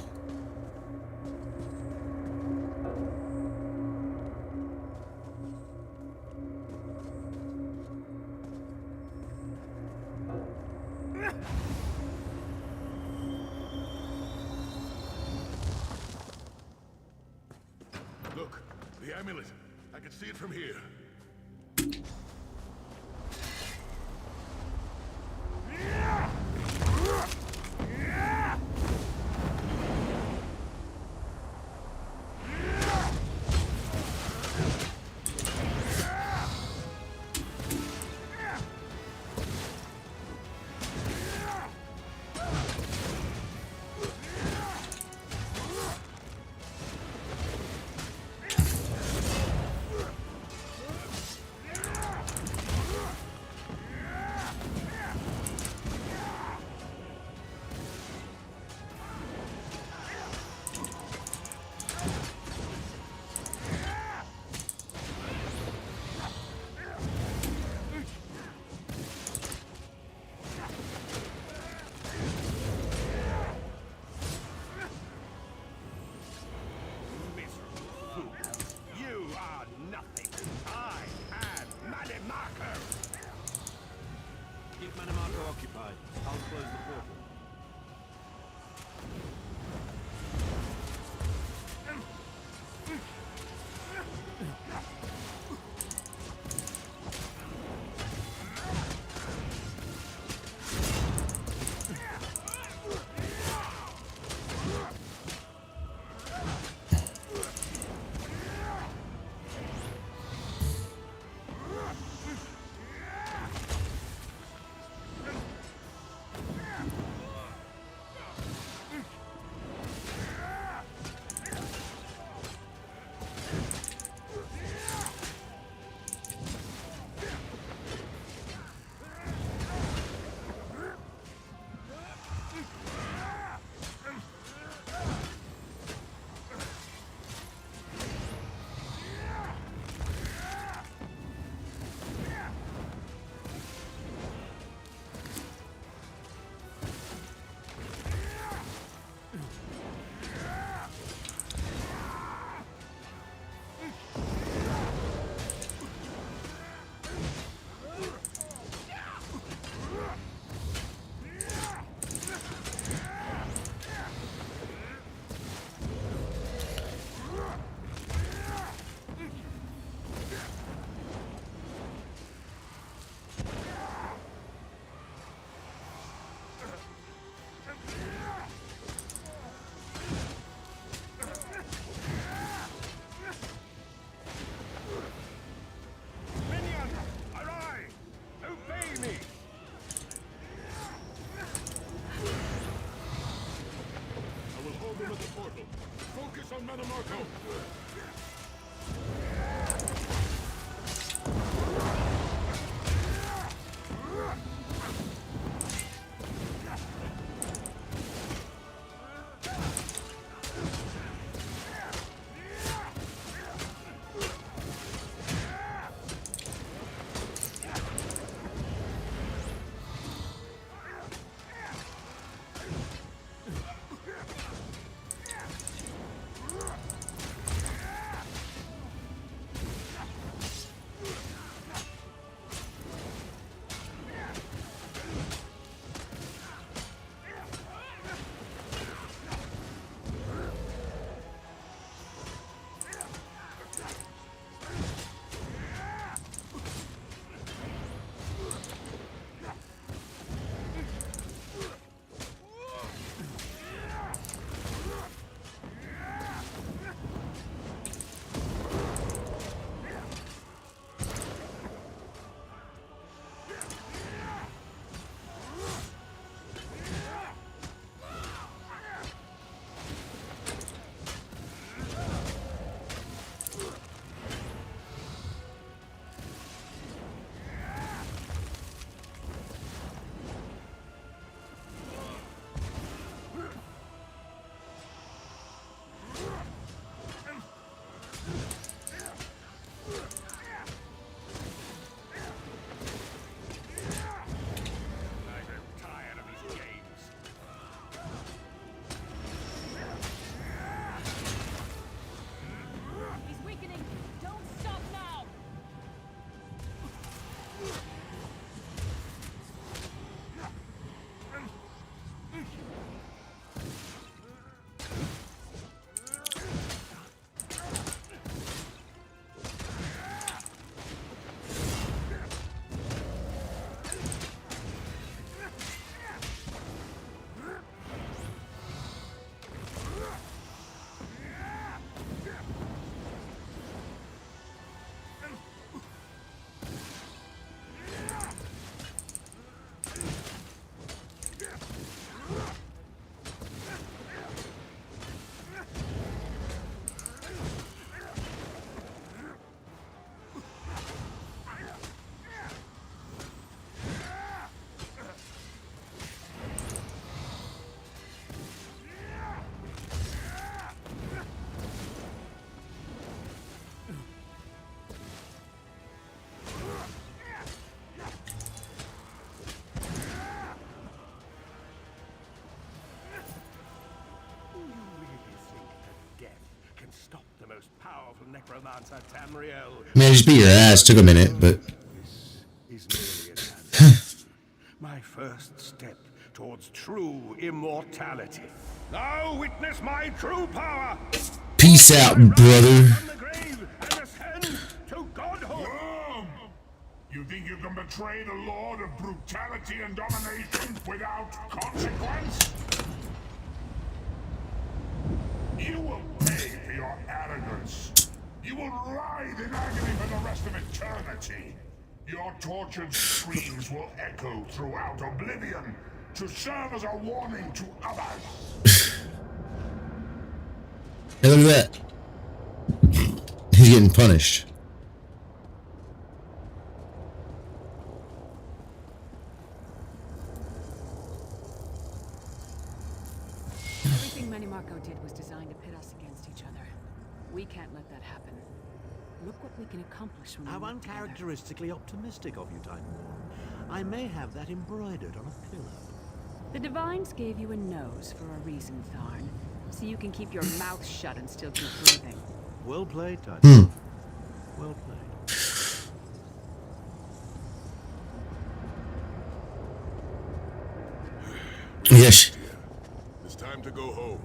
Look, the amulet. I can see it from here. Occupied. I'll close the portal. Focus on Manamarco! necromancer Tamriel. Man, just beat your ass. Took a minute, but Is merely a transition. My first step towards true immortality. Now witness my true power. peace out, brother. From the grave and ascend to godhood. You think you can betray the Lord of brutality and domination without consequence? You will pay for your arrogance. You will writhe in agony for the rest of eternity. Your tortured screams will echo throughout oblivion to serve as a warning to others. Hey, look at that. He's getting punished. Everything Marco did was designed to pit us against each other. We can't let that happen. Look what we can accomplish when we How work together. uncharacteristically optimistic of you, Titanborn. I may have that embroidered on a pillow. The Divines gave you a nose for a reason, Tharn. So you can keep your mouth shut and still keep breathing. Well played, Titanborn. Well played. Yes. It's time to go home.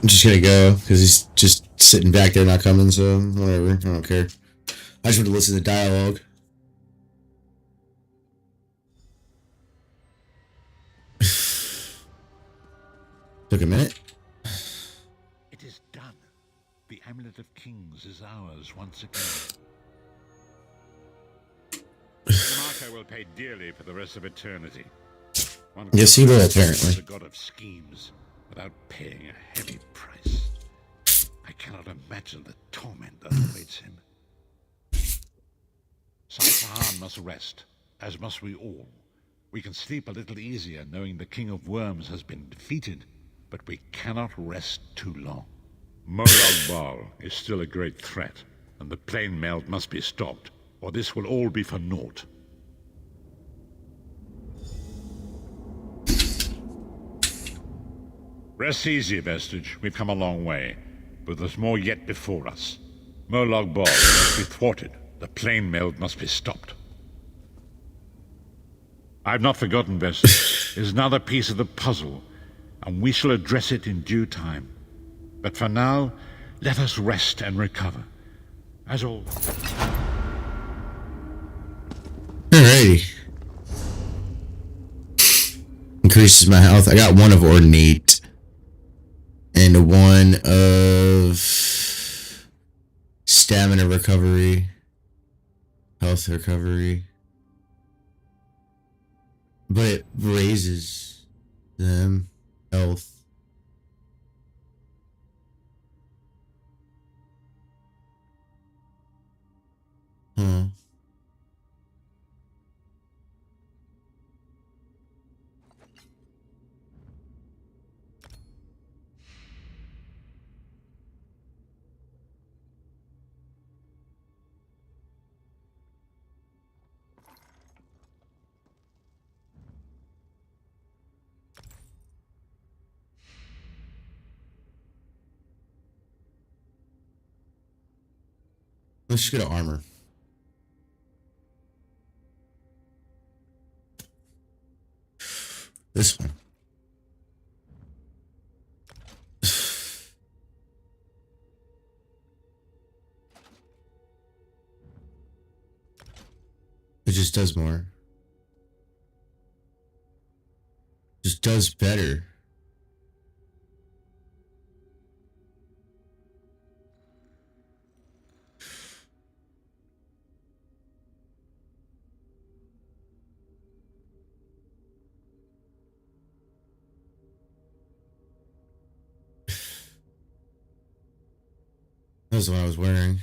I'm just gonna go because he's just sitting back there not coming, so whatever. I don't care. I just want to listen to the dialogue. Took a minute. It is done. The Amulet of Kings is ours once again. Marco will pay dearly for the rest of eternity. One Yes, he will, cannot apparently. the god of schemes without paying a heavy price. I cannot imagine the torment that awaits him. Saifahan must rest, as must we all. We can sleep a little easier knowing the King of Worms has been defeated, but we cannot rest too long. Molag Bal is still a great threat, and the plane meld must be stopped, or this will all be for naught. Rest easy, Vestige. We've come a long way, but there's more yet before us. Molag Bal must be thwarted. The plane meld must be stopped. I've not forgotten, Vestige. There's another piece of the puzzle, and we shall address it in due time. But for now, let us rest and recover. As always. Alrighty. Increases my health. I got one of Ordinate. And one of stamina recovery. Health recovery. But it raises them health. Huh. Let's just go to armor. This one. It just does more. Just does better. That was the one I was wearing.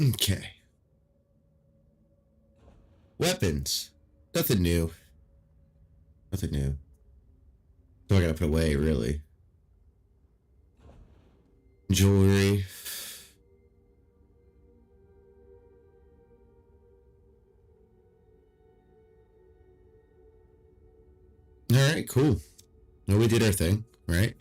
Okay. Weapons. Nothing new. Nothing new. So I gotta put away, really. Jewelry. Alright, cool. Well, we did our thing. Right.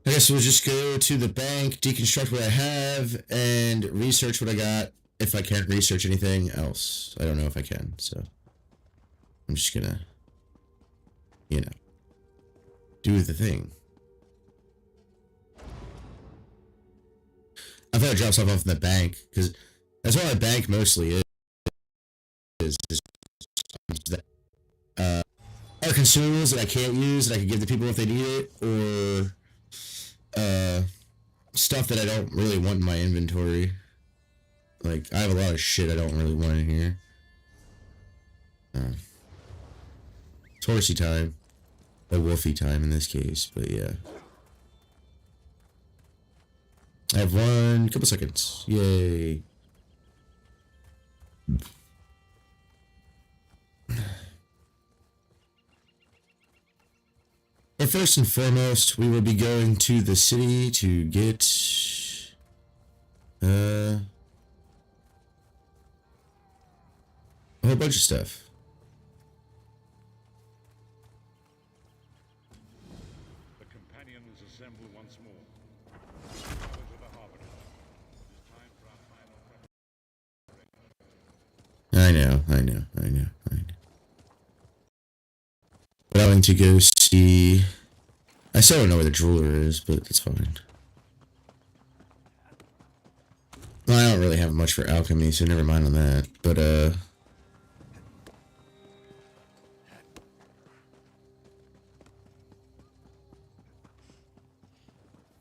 I guess we'll just go to the bank, deconstruct what I have, and research what I got. If I can't research anything else, I don't know if I can. So I'm just gonna, you know, do the thing. I thought I dropped stuff off in the bank because that's what my bank mostly is are consumables that I can't use that I can give to people if they need it, or stuff that I don't really want in my inventory. Like, I have a lot of shit I don't really want in here. It's horsey time. Or wolfy time in this case, but yeah. I have one couple seconds. Yay. But first and foremost, we will be going to the city to get a whole bunch of stuff. The companions assemble once more. Over to the harbor. It is time for our final I know. But I'm going to go see. I still don't know where the jeweler is, but it's fine. Well, I don't really have much for alchemy, so never mind on that. But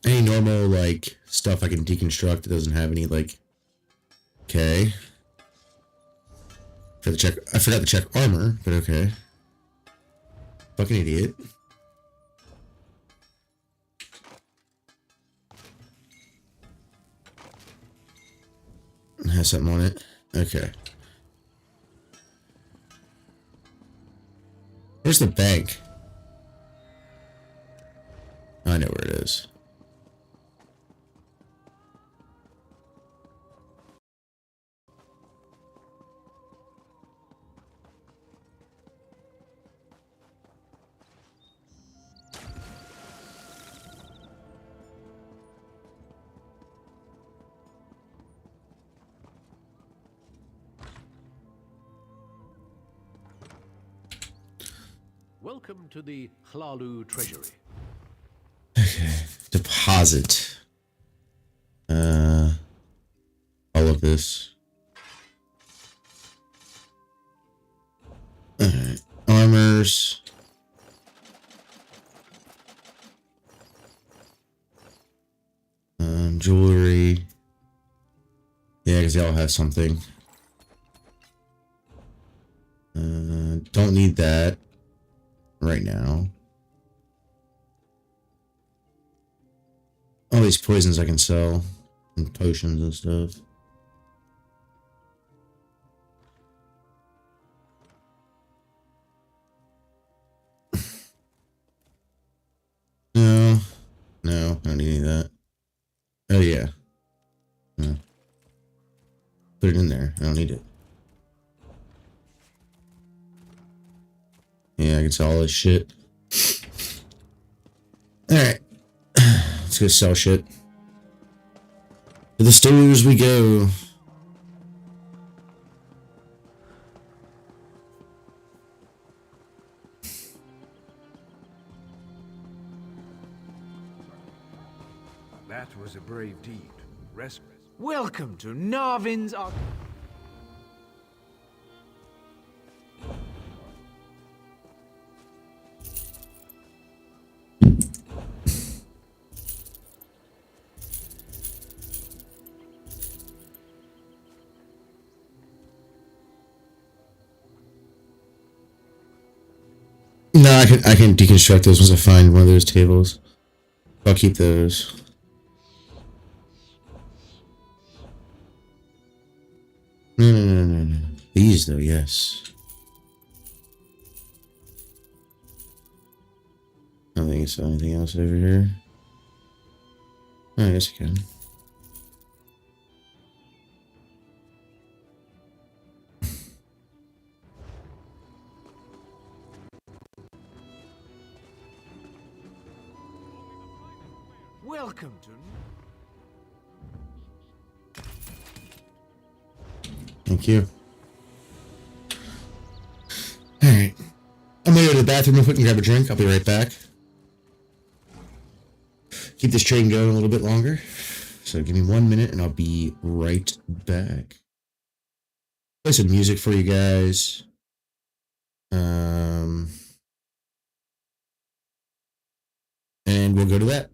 any normal like stuff I can deconstruct that doesn't have any like. Okay. I forgot to check armor, but okay. Fucking idiot. It has something on it. Okay. Where's the bank? I know where it is. Welcome to the Hlalu Treasury. Okay. Deposit. All of this. Alright. Armors. Jewelry. Yeah, because they all have something. Don't need that right now. All these poisons I can sell. And potions and stuff. No, I don't need any of that. Oh yeah. No. Put it in there. I don't need it. Yeah, I can sell all this shit. Alright. Let's go sell shit. To the stores we go. That was a brave deed. Rest. Welcome to Narvin's Ark. No, I can deconstruct those once I find one of those tables. I'll keep those. No. These though, yes. I don't think I saw anything else over here. Oh, I guess I can. Welcome to... Thank you. Alright. I'm gonna go to the bathroom real quick and grab a drink. I'll be right back. Keep this train going a little bit longer. So give me 1 minute and I'll be right back. Play some music for you guys. And we'll go to that.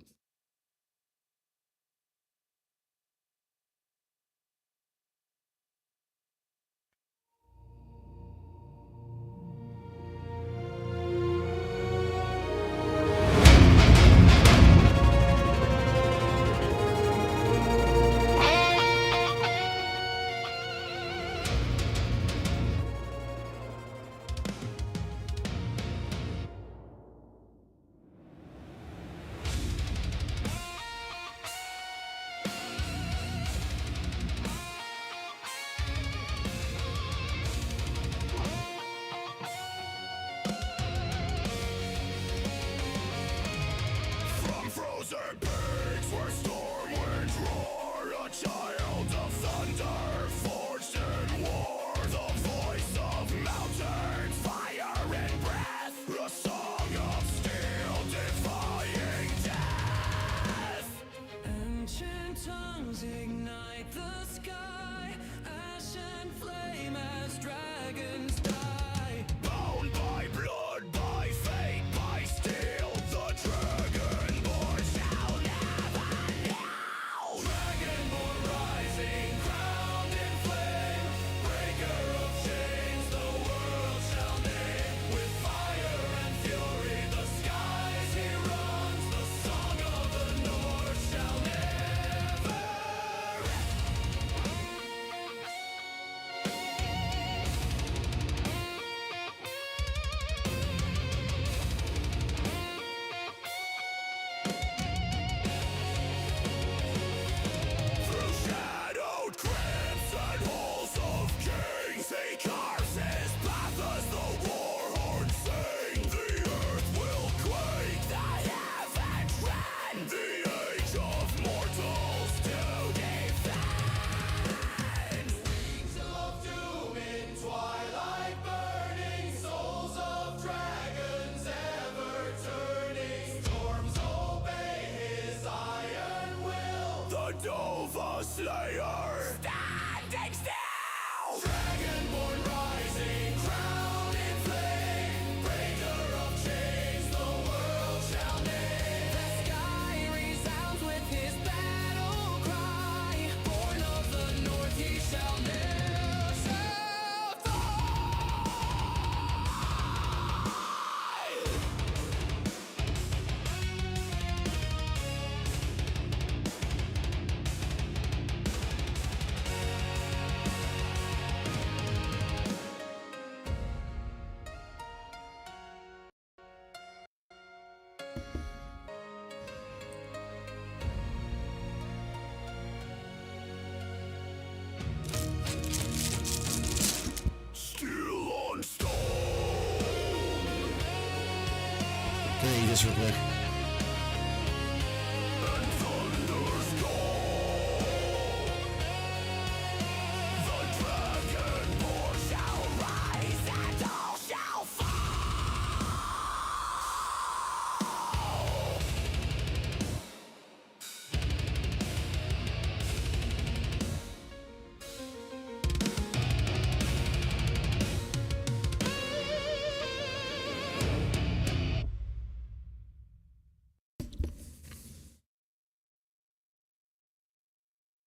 This real quick.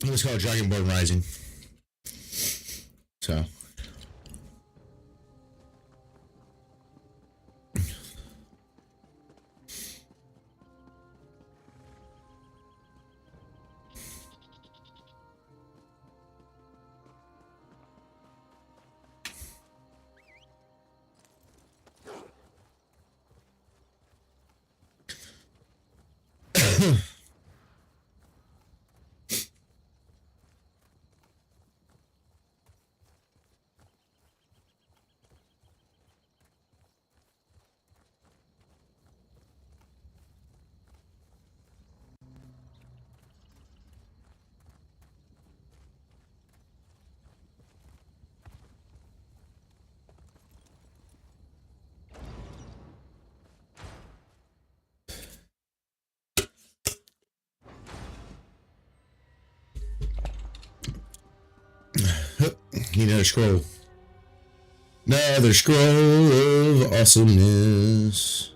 It's called Dragonborn Rising. So. Need another scroll. Another scroll of awesomeness.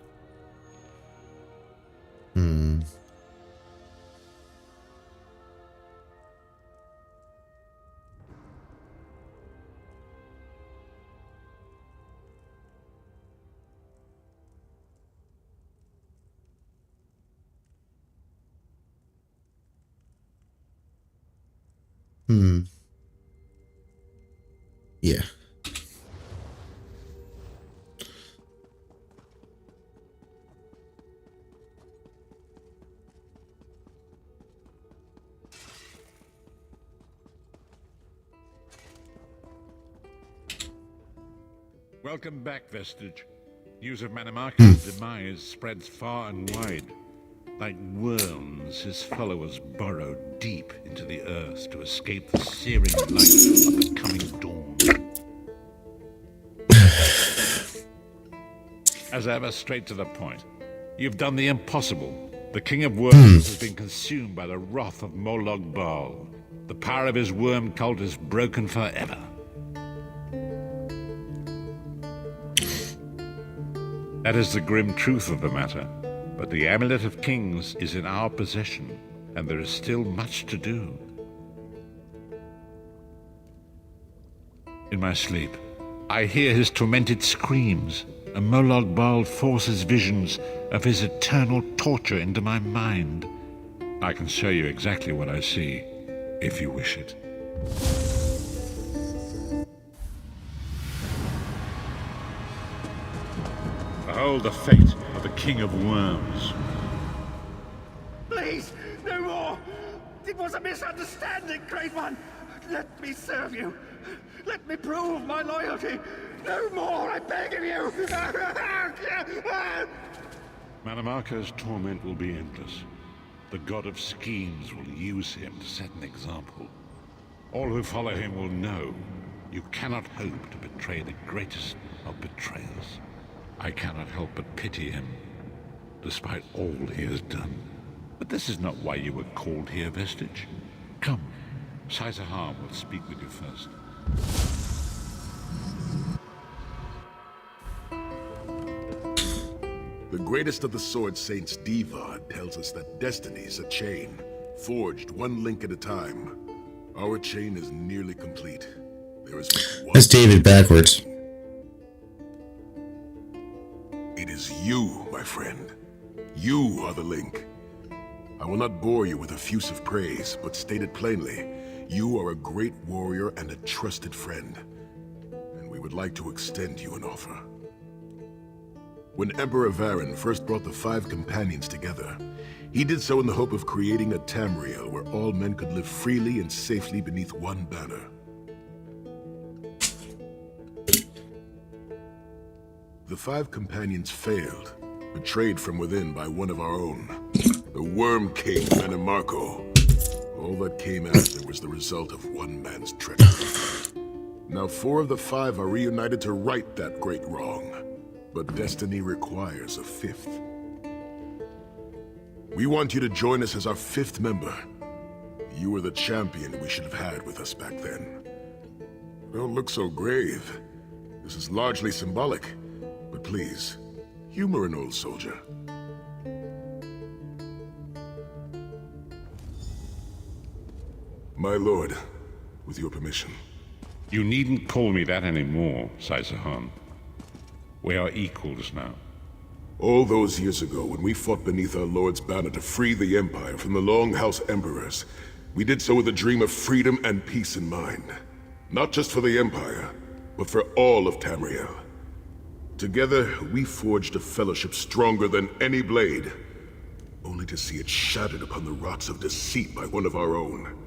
Yeah. Welcome back, Vestige. News of Manimarca's demise spreads far and wide. Like worms, his followers burrow deep into the earth to escape the searing light of the coming dawn. As ever, straight to the point. You've done the impossible. The King of Worms has been consumed by the wrath of Molog Baal. The power of his worm cult is broken forever. That is the grim truth of the matter. But the Amulet of Kings is in our possession, and there is still much to do. In my sleep, I hear his tormented screams, and Molog Baal forces visions of his eternal torture into my mind. I can show you exactly what I see, if you wish it. Behold the fate of the King of Worms. Please, no more! It was a misunderstanding, Great One! Let me serve you! Let me prove my loyalty! No more, I beg of you! Manimarca's torment will be endless. The god of schemes will use him to set an example. All who follow him will know you cannot hope to betray the greatest of betrayers. I cannot help but pity him, despite all he has done. But this is not why you were called here, Vestige. Come, Saisahar will speak with you first. The greatest of the Sword Saints, Divad, tells us that destiny is a chain, forged one link at a time. Our chain is nearly complete. There is but one. That's David backwards. It is you, my friend. You are the link. I will not bore you with effusive praise, but state it plainly. You are a great warrior and a trusted friend, and we would like to extend you an offer. When Emperor Varen first brought the 5 companions together, he did so in the hope of creating a Tamriel where all men could live freely and safely beneath one banner. The 5 companions failed, betrayed from within by one of our own, the Worm King Manimarco. All that came after was the result of one man's treachery. Now 4 of the 5 are reunited to right that great wrong, but destiny requires a 5th. We want you to join us as our 5th member. You were the champion we should have had with us back then. Don't look so grave. This is largely symbolic. But please, humor an old soldier. My lord, with your permission. You needn't call me that anymore, Saisahar. We are equals now. All those years ago, when we fought beneath our lord's banner to free the Empire from the Longhouse Emperors, we did so with a dream of freedom and peace in mind. Not just for the Empire, but for all of Tamriel. Together, we forged a fellowship stronger than any blade, only to see it shattered upon the rocks of deceit by one of our own.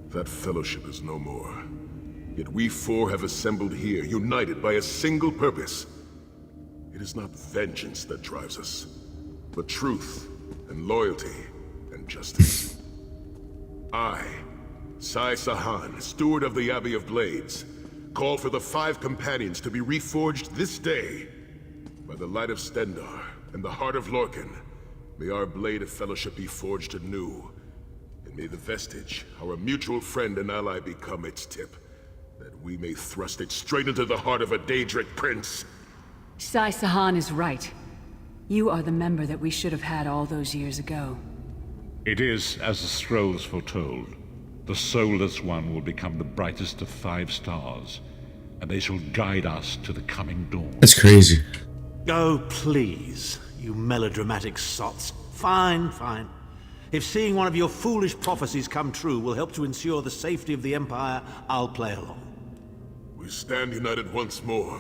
That fellowship is no more. Yet we 4 have assembled here, united by a single purpose. It is not vengeance that drives us, but truth and loyalty and justice. I, Saisahar, steward of the Abbey of Blades, call for the 5 companions to be reforged this day. By the light of Stendarr and the heart of Lorkhan, may our blade of fellowship be forged anew. And may the Vestige, our mutual friend and ally, become its tip, that we may thrust it straight into the heart of a Daedric prince. Sai Sahan is right. You are the member that we should have had all those years ago. It is as the scrolls foretold. The soulless one will become the brightest of 5 stars, and they shall guide us to the coming dawn. That's crazy. Oh, please, you melodramatic sots. Fine, fine. If seeing one of your foolish prophecies come true will help to ensure the safety of the Empire, I'll play along. We stand united once more.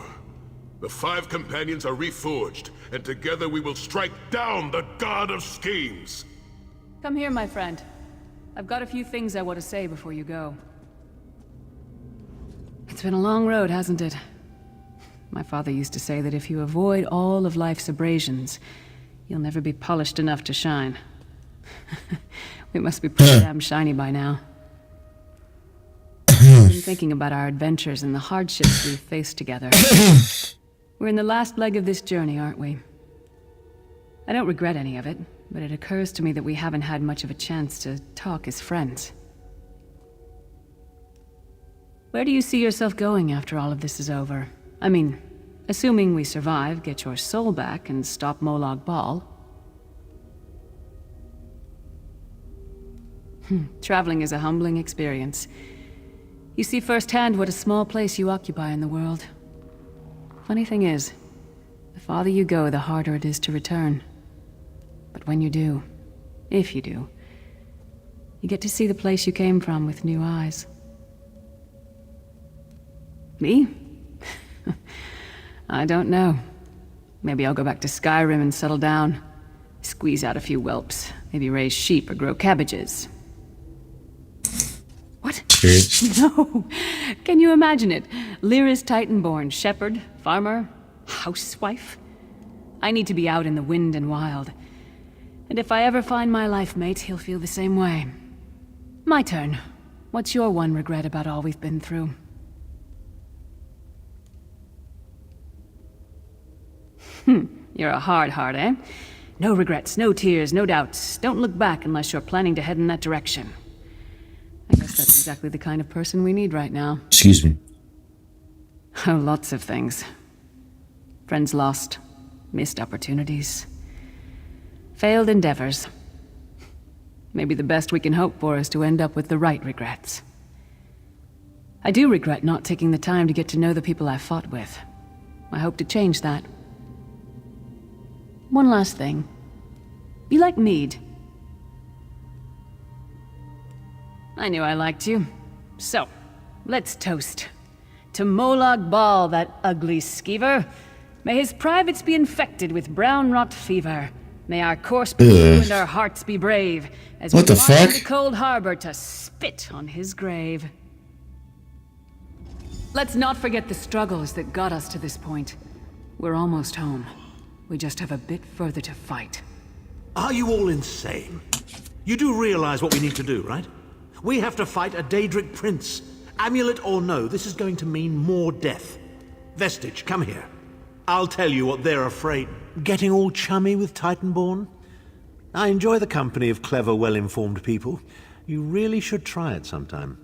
The 5 companions are reforged, and together we will strike down the God of Schemes. Come here, my friend. I've got a few things I want to say before you go. It's been a long road, hasn't it? My father used to say that if you avoid all of life's abrasions, you'll never be polished enough to shine. We must be pretty damn shiny by now. I've been thinking about our adventures and the hardships we've faced together. We're in the last leg of this journey, aren't we? I don't regret any of it, but it occurs to me that we haven't had much of a chance to talk as friends. Where do you see yourself going after all of this is over? I mean, assuming we survive, get your soul back, and stop Molag Bal. Traveling is a humbling experience. You see firsthand what a small place you occupy in the world. Funny thing is, the farther you go, the harder it is to return. But when you do, if you do, you get to see the place you came from with new eyes. Me? I don't know. Maybe I'll go back to Skyrim and settle down. Squeeze out a few whelps. Maybe raise sheep or grow cabbages. What? No. Can you imagine it? Lyra's Titanborn, shepherd, farmer, housewife. I need to be out in the wind and wild. And if I ever find my life mate, he'll feel the same way. My turn. What's your one regret about all we've been through? You're a hard heart, eh? No regrets, no tears, no doubts. Don't look back unless you're planning to head in that direction. I guess that's exactly the kind of person we need right now. Excuse me. Oh, lots of things. Friends lost, missed opportunities, failed endeavors. Maybe the best we can hope for is to end up with the right regrets. I do regret not taking the time to get to know the people I fought with. I hope to change that. One last thing. You like mead? I knew I liked you. So, let's toast. To Molag Bal, that ugly skeever. May his privates be infected with brown rot fever. May our course be true and our hearts be brave. As What we the march fuck? into Cold Harbor to spit on his grave. Let's not forget the struggles that got us to this point. We're almost home. We just have a bit further to fight. Are you all insane? You do realize what we need to do, right? We have to fight a Daedric prince. Amulet or no, this is going to mean more death. Vestige, come here. I'll tell you what they're afraid. Getting all chummy with Titanborn? I enjoy the company of clever, well-informed people. You really should try it sometime.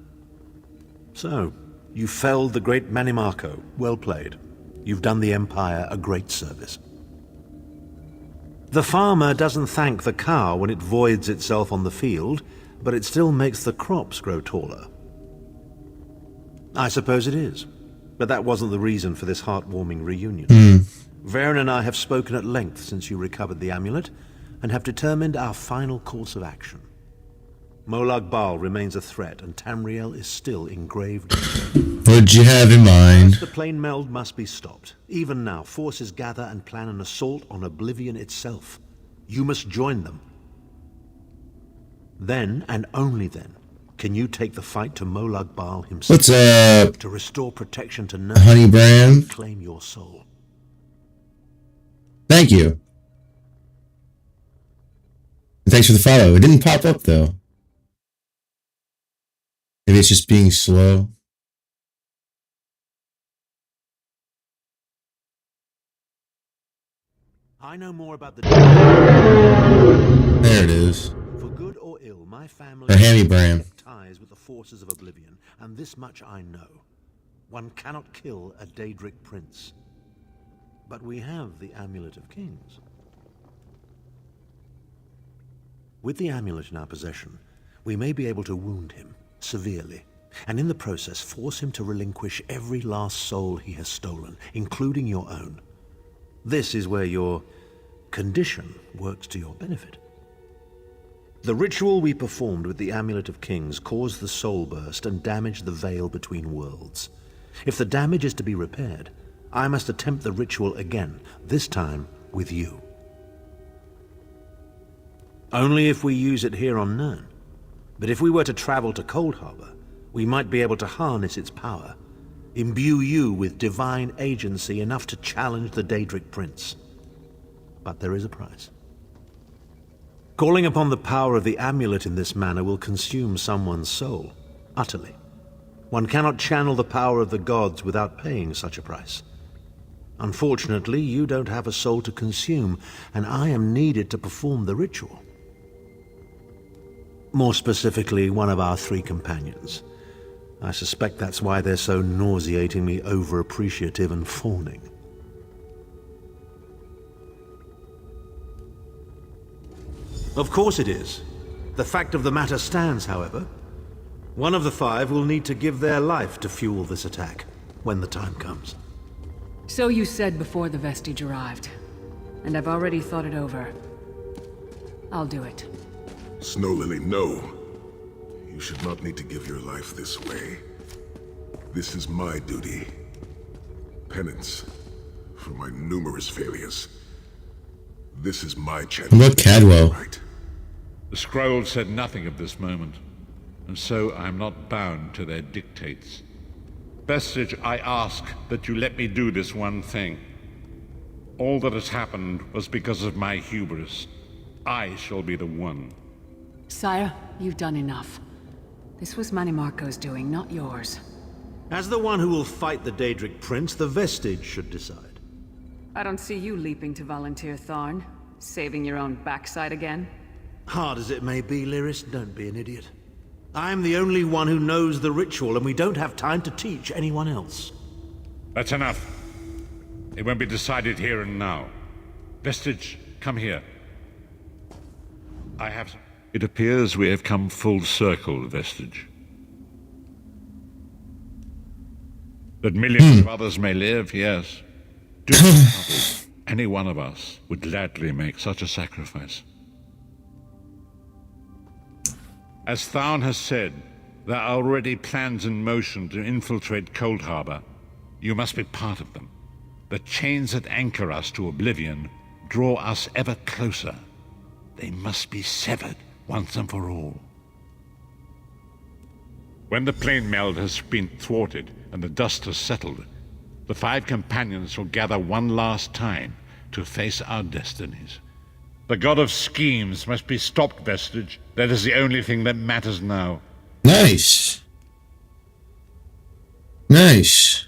So, you felled the great Manimarco. Well played. You've done the Empire a great service. The farmer doesn't thank the cow when it voids itself on the field, but it still makes the crops grow taller. I suppose it is, but that wasn't the reason for this heartwarming reunion. Varen and I have spoken at length since you recovered the amulet, and have determined our final course of action. Molag Bal remains a threat, and Tamriel is still in grave danger. What'd you have in mind? The plane meld must be stopped. Even now, forces gather and plan an assault on Oblivion itself. You must join them. Then, and only then, can you take the fight to Molag Bal himself. What's up, to restore protection to Honey Brand? Claim your soul. Thank you. Thanks for the follow. It didn't pop up though. Maybe it's just being slow. I know more about the... There it is. For good or ill, my family A Hammy Brand. ties with the forces of Oblivion, and this much I know. one cannot kill a Daedric prince. But we have the Amulet of Kings. With the amulet in our possession, we may be able to wound him severely, and in the process force him to relinquish every last soul he has stolen, including your own. This is where your condition works to your benefit. The ritual we performed with the Amulet of Kings caused the soul burst and damaged the veil between worlds. If the damage is to be repaired, I must attempt the ritual again, this time with you. Only if we use it here on Nirn. But if we were to travel to Cold Harbor, we might be able to harness its power, imbue you with divine agency enough to challenge the Daedric Prince. But there is a price. Calling upon the power of the amulet in this manner will consume someone's soul, utterly. One cannot channel the power of the gods without paying such a price. Unfortunately, you don't have a soul to consume, and I am needed to perform the ritual. More specifically, one of our 3 companions. I suspect that's why they're so nauseatingly over-appreciative and fawning. Of course it is. The fact of the matter stands, however. One of the 5 will need to give their life to fuel this attack, when the time comes. So you said before the vestige arrived, and I've already thought it over. I'll do it. Snow Lily, no. You should not need to give your life this way. This is my duty. Penance for my numerous failures. This is my chance. What Cadwell? Right. The scroll said nothing of this moment, and so I am not bound to their dictates. Vestige, I ask that you let me do this one thing. All that has happened was because of my hubris. I shall be the one. Sire, you've done enough. This was Manimarco's doing, not yours. As the one who will fight the Daedric Prince, the Vestige should decide. I don't see you leaping to volunteer, Tharn. Saving your own backside again. Hard as it may be, Lyris, don't be an idiot. I'm the only one who knows the ritual, and we don't have time to teach anyone else. That's enough. It won't be decided here and now. Vestige, come here. I have... It appears we have come full circle, Vestige. That millions of others may live, yes. Do not trouble. Any one of us would gladly make such a sacrifice. As Tharn has said, there are already plans in motion to infiltrate Cold Harbor. You must be part of them. The chains that anchor us to oblivion draw us ever closer. They must be severed once and for all. When the plane meld has been thwarted and the dust has settled, the 5 companions will gather one last time to face our destinies. The god of schemes must be stopped, Vestige. That is the only thing that matters now. Nice. Nice.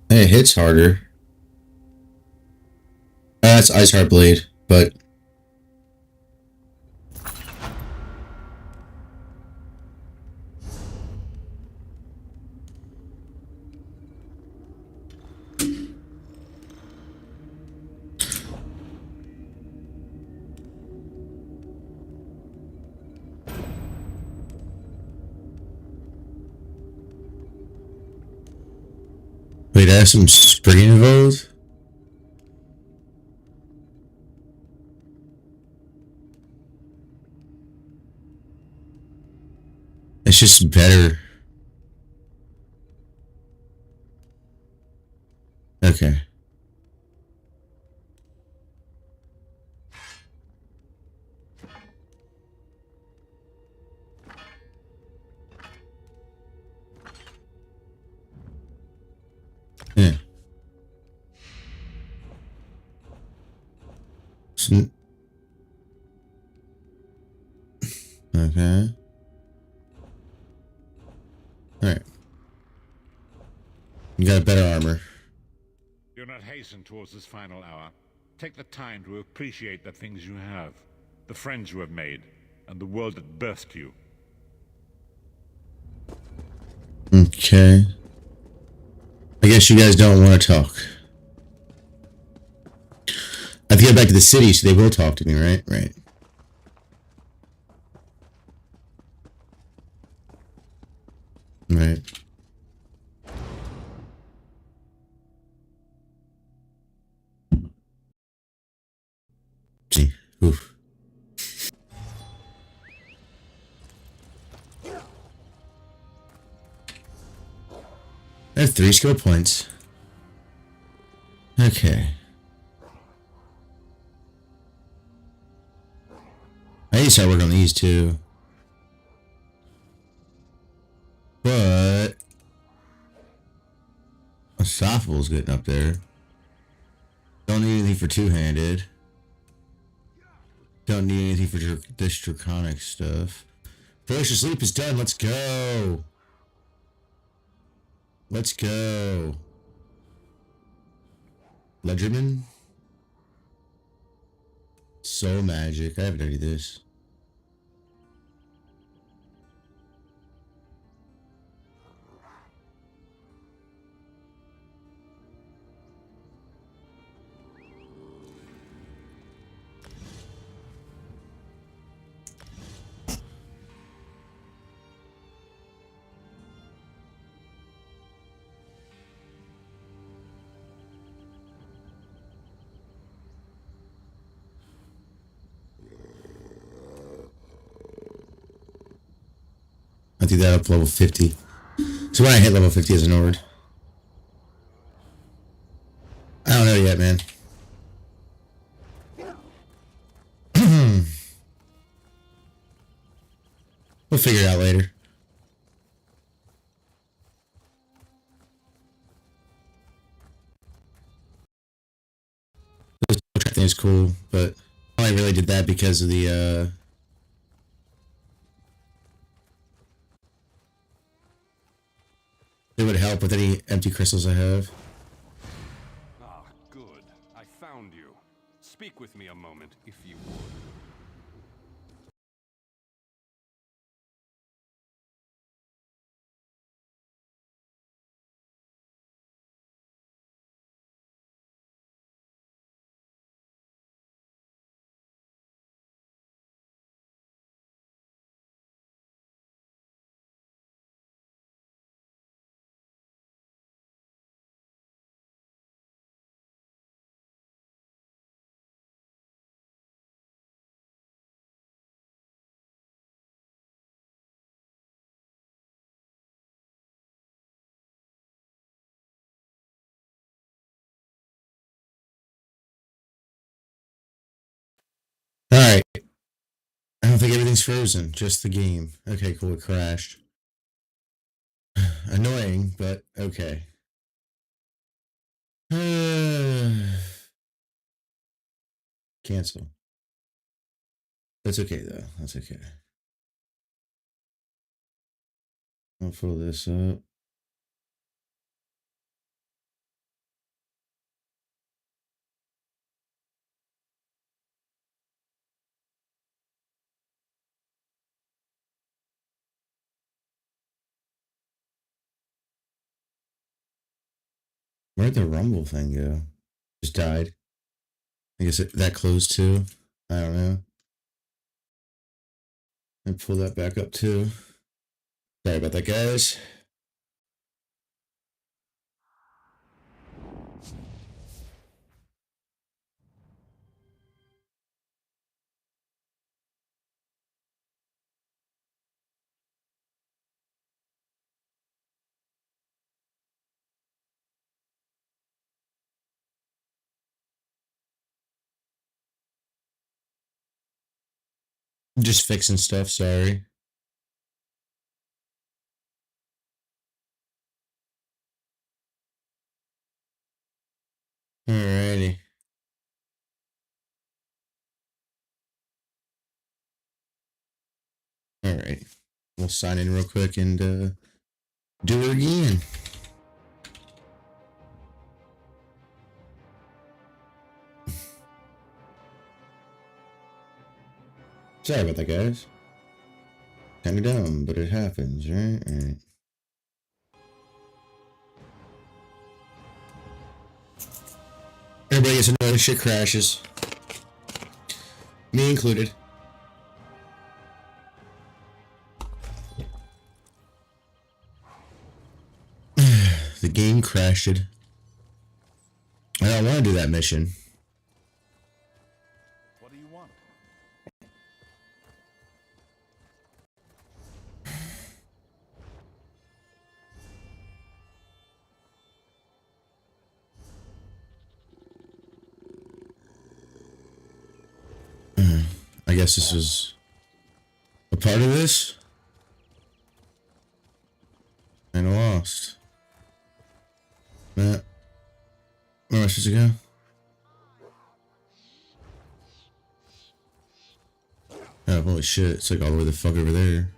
Hey, it hits harder. That's Ice Heart Blade, but... Wait, I have some spring involved? It's just better. Okay. Yeah. Okay. Alright. You got better armor. Do not hasten towards this final hour. Take the time to appreciate the things you have, the friends you have made, and the world that birthed you. Okay. I guess you guys don't want to talk. I have to get back to the city, so they will talk to me, right? Right. Right. See. Oof. I have 3 skill points. Okay. I need to start working on these too. But Unstoppable's getting up there. Don't need anything for two-handed. Don't need anything for this draconic stuff. Ferocious Leap is done. Let's go. Let's go. Ledgerman? Soul Magic. I haven't done any of this. I think that up to level 50. So when I hit level 50 as an Ord. I don't know yet, man. We'll figure it out later. This thing is cool, but I only really did that because of the it would help with any empty crystals I have. Ah, good. I found you. Speak with me a moment, if you would. Alright. I don't think everything's frozen, just the game. Okay, cool, it crashed. Annoying, but okay. Cancel. That's okay though. That's okay. I'll pull this up. Where'd the rumble thing go? Just died. I guess that closed too. I don't know. I pull that back up too. Sorry about that, guys. Just fixing stuff, sorry. Alrighty. Alright. We'll sign in real quick and do it again. Sorry about that, guys. Kinda dumb, but it happens, right? Alright. Everybody gets annoyed and shit crashes. Me included. The game crashed. I don't want to do that mission. What do you want? I guess this was a part of this. Kinda lost. Matt, where am I supposed to go? Oh, holy shit, it's like all the way the fuck over there.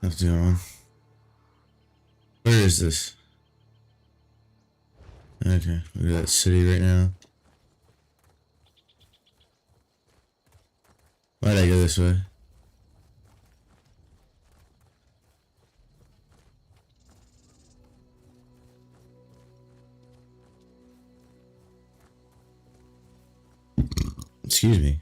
What's going on? Where is this? Okay, look at that city right now. Why'd I go this way? Excuse me.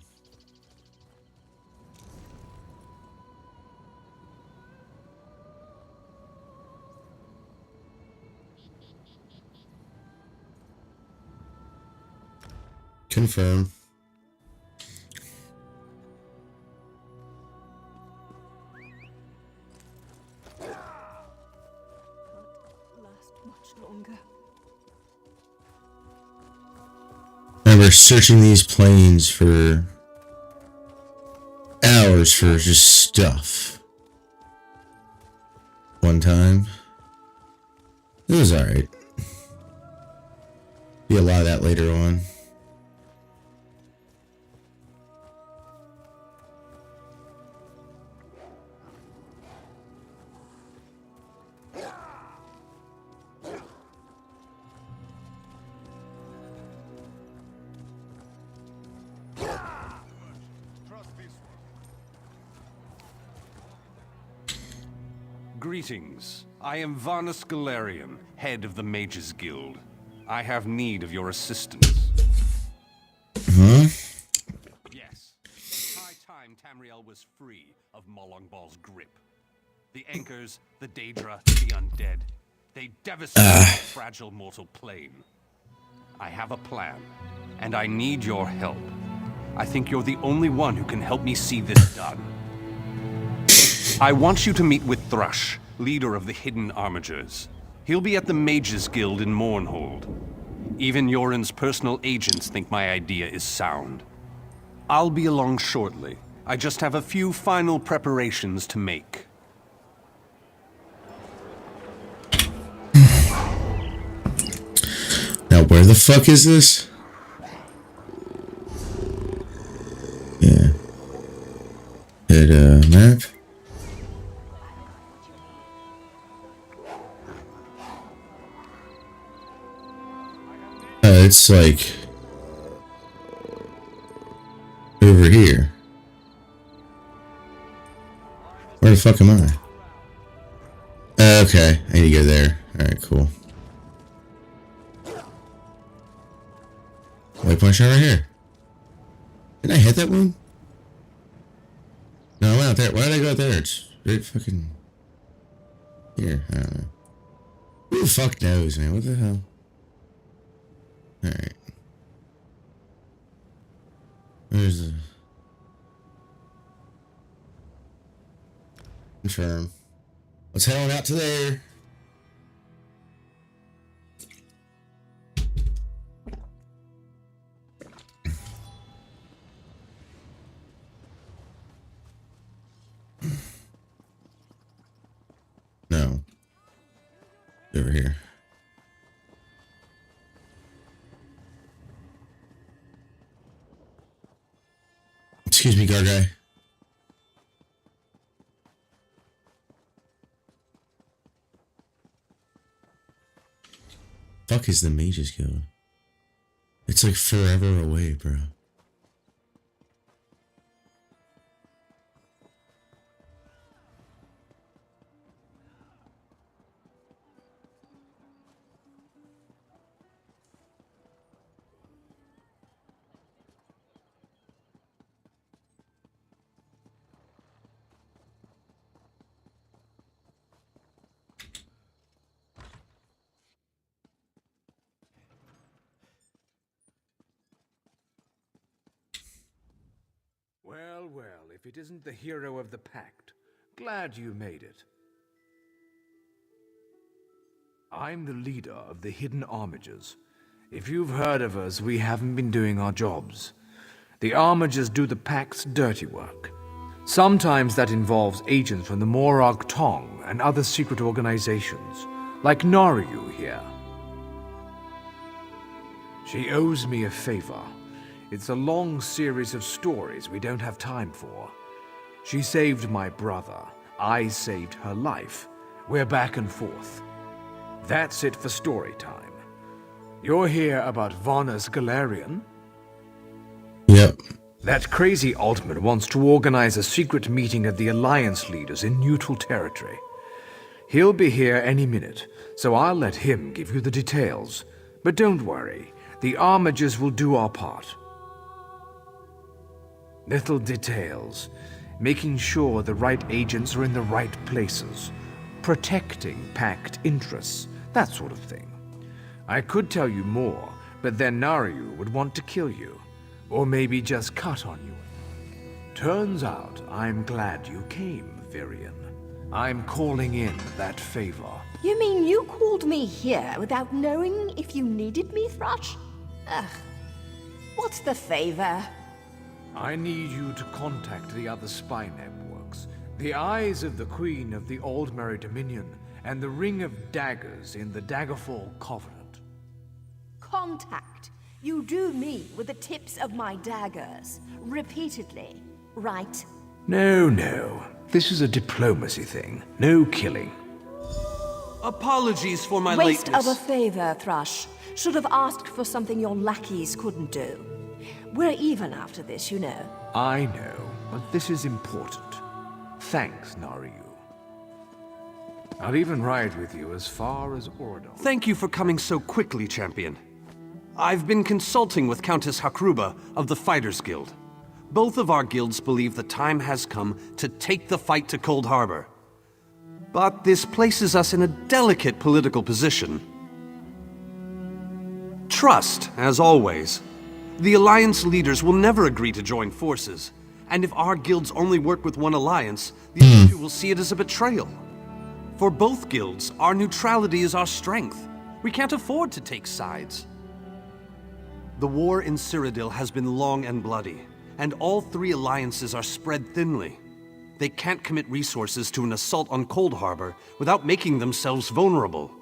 Confirm. I remember searching these planes for hours for just stuff. One time. It was alright. Be a lot of that later on. Greetings. I am Varnus Galarian, head of the Mages Guild. I have need of your assistance. Huh? Yes. High time Tamriel was free of Molongbal's grip. The Anchors, the Daedra, the Undead. They devastate the fragile mortal plane. I have a plan, and I need your help. I think you're the only one who can help me see this done. I want you to meet with Thrush, leader of the Hidden Armigers. He'll be at the Mages Guild in Mournhold. Even Yoren's personal agents think my idea is sound. I'll be along shortly. I just have a few final preparations to make. Now where the fuck is this? Yeah. Hit map. It's like over here. Where the fuck am I? Okay, I need to go there. Alright, cool. Waypoint shot right here. Didn't I hit that one? No, I went out there. Why did I go out there? It's right fucking here. I don't know. Who the fuck knows, man? What the hell? Alright. Where's the... Confirm. Let's head on out to there. No. Over here. Excuse me, guard guy. Fuck is the Mages Guild? It's like forever away, bro. it isn't the hero of the pact. Glad you made it. I'm the leader of the Hidden Armigers. If you've heard of us, we haven't been doing our jobs. The Armigers do the Pact's dirty work. Sometimes that involves agents from the Morag Tong and other secret organizations, like Naryu here. She owes me a favor. It's a long series of stories we don't have time for. She saved my brother. I saved her life. We're back and forth. That's it for story time. You're here about Varnus Galarian? Yep. That crazy Altman wants to organize a secret meeting of the Alliance leaders in neutral territory. He'll be here any minute, so I'll let him give you the details. But don't worry, the Armigers will do our part. Little details. Making sure the right agents are in the right places. Protecting Pact interests. That sort of thing. I could tell you more, but then Naryu would want to kill you. Or maybe just cut on you. Turns out I'm glad you came, Virion. I'm calling in that favor. You mean you called me here without knowing if you needed me, Thrush? Ugh. What's the favor? I need you to contact the other spy networks. The Eyes of the Queen of the Aldmeri Dominion and the Ring of Daggers in the Daggerfall Covenant. Contact. You do me with the tips of my daggers. Repeatedly. Right? No. This is a diplomacy thing. No killing. Apologies for my Waste lateness. of a favor, Thrush. Should have asked for something your lackeys couldn't do. We're even after this, you know. I know, but this is important. Thanks, Naryu. I'll even ride with you as far as Oradon. Thank you for coming so quickly, Champion. I've been consulting with Countess Hakruba of the Fighters Guild. Both of our guilds believe the time has come to take the fight to Cold Harbor. But this places us in a delicate political position. Trust, as always. The Alliance leaders will never agree to join forces, and if our guilds only work with one alliance, the other two will see it as a betrayal. For both guilds, our neutrality is our strength. We can't afford to take sides. The war in Cyrodiil has been long and bloody, and all three alliances are spread thinly. They can't commit resources to an assault on Cold Harbor without making themselves vulnerable.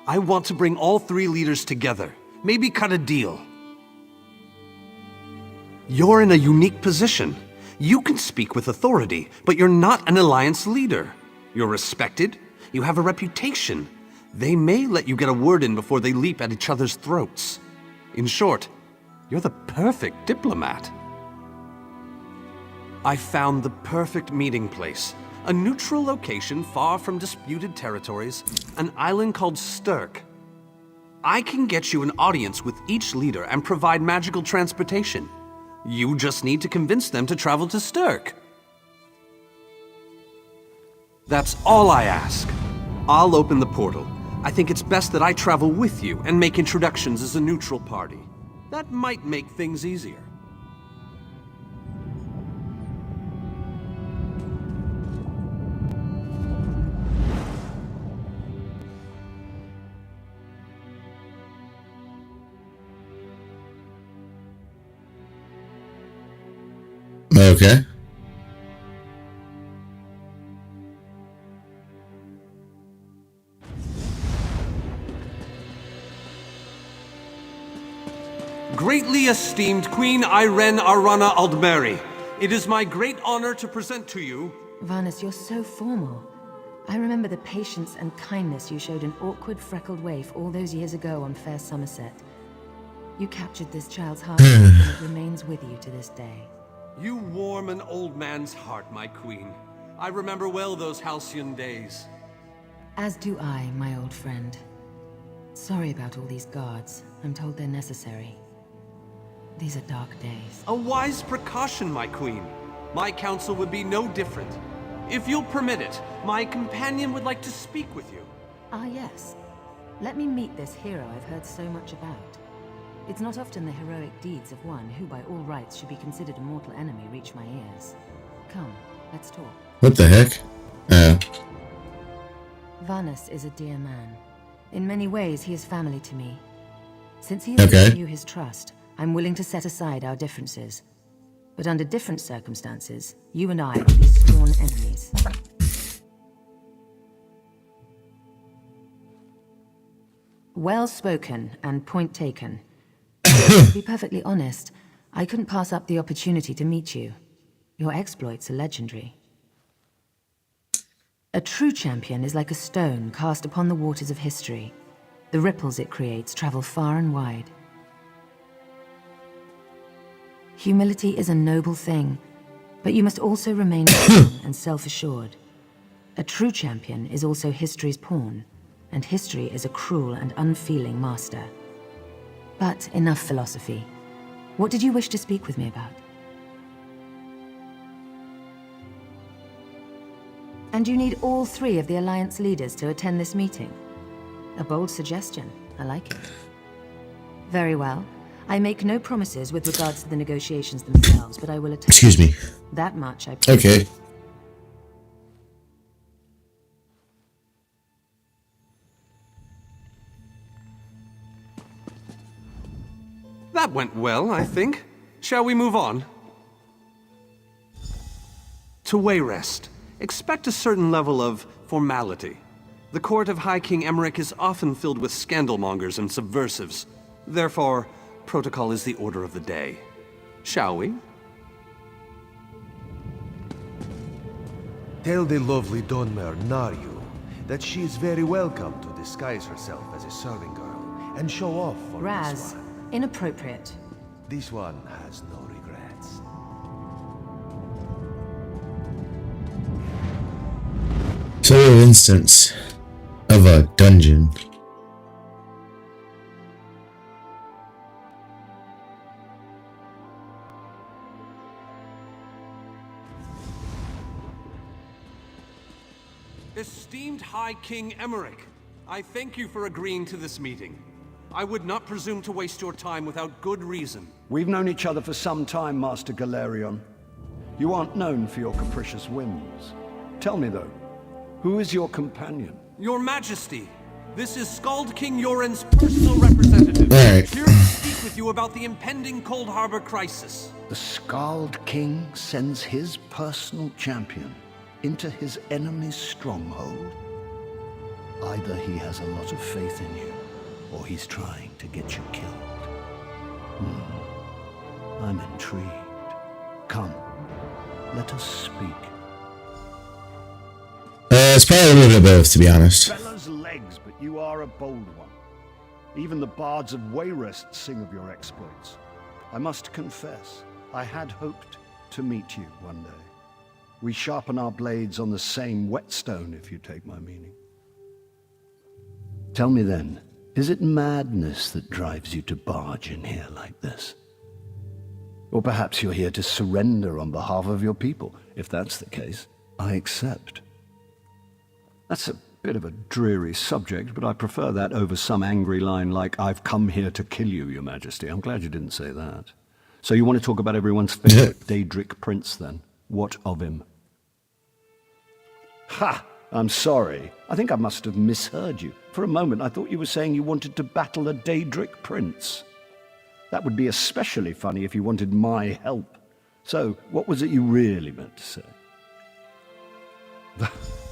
I want to bring all three leaders together, maybe cut a deal. You're in a unique position. You can speak with authority, but you're not an alliance leader. You're respected, you have a reputation. They may let you get a word in before they leap at each other's throats. In short, you're the perfect diplomat. I found the perfect meeting place. A neutral location far from disputed territories, an island called Stirk. I can get you an audience with each leader and provide magical transportation. You just need to convince them to travel to Stirk. That's all I ask. I'll open the portal. I think it's best that I travel with you and make introductions as a neutral party. That might make things easier. Okay. Greatly esteemed Queen Irene Arana Aldmeri, it is my great honor to present to you... Varnus, you're so formal. I remember the patience and kindness you showed an awkward, freckled waif all those years ago on Fair Somerset. You captured this child's heart, and it remains with you to this day. You warm an old man's heart, my queen. I remember well those halcyon days. As do I, my old friend. Sorry about all these guards. I'm told they're necessary. These are dark days. A wise precaution, my queen. My counsel would be no different. If you'll permit it, my companion would like to speak with you. Ah, yes. Let me meet this hero I've heard so much about. It's not often the heroic deeds of one who by all rights should be considered a mortal enemy reach my ears. Come, let's talk. What the heck? Vanus is a dear man. In many ways, he is family to me. Since he has given you his trust, I'm willing to set aside our differences. But under different circumstances, you and I will be sworn enemies. Well spoken and point taken. To be perfectly honest, I couldn't pass up the opportunity to meet you. Your exploits are legendary. A true champion is like a stone cast upon the waters of history. The ripples it creates travel far and wide. Humility is a noble thing, but you must also remain calm and self-assured. A true champion is also history's pawn, and history is a cruel and unfeeling master. But enough philosophy. What did you wish to speak with me about? And you need all 3 of the Alliance leaders to attend this meeting. A bold suggestion. I like it. Very well. I make no promises with regards to the negotiations themselves, but I will attend. Excuse me. That much I promise. Okay. That went well, I think. Shall we move on? To Wayrest, expect a certain level of formality. The court of High King Emmerich is often filled with scandalmongers and subversives. Therefore, protocol is the order of the day. Shall we? Tell the lovely Donmer Naryu that she is very welcome to disguise herself as a serving girl and show off for Raz, this one. inappropriate. This one has no regrets. So an instance of a dungeon. Esteemed High King Emmerich, I thank you for agreeing to this meeting. I would not presume to waste your time without good reason. We've known each other for some time, Master Galerion. You aren't known for your capricious whims. Tell me, though, who is your companion? Your Majesty, this is Skald King Yoren's personal representative, Right. here to speak with you about the impending Cold Harbor crisis. The Skald King sends his personal champion into his enemy's stronghold. Either he has a lot of faith in you, or he's trying to get you killed. I'm intrigued. Come, let us speak. It's probably a little bit of both, to be honest. Fella's legs, but you are a bold one. Even the bards of Wayrest sing of your exploits. I must confess, I had hoped to meet you one day. We sharpen our blades on the same whetstone, if you take my meaning. Tell me then, is it madness that drives you to barge in here like this? Or perhaps you're here to surrender on behalf of your people. If that's the case, I accept. That's a bit of a dreary subject, but I prefer that over some angry line like, "I've come here to kill you, Your Majesty." I'm glad you didn't say that. So you want to talk about everyone's favorite Daedric prince, then? What of him? Ha! I'm sorry. I think I must have misheard you. For a moment, I thought you were saying you wanted to battle a Daedric prince. That would be especially funny if you wanted my help. So, what was it you really meant to say?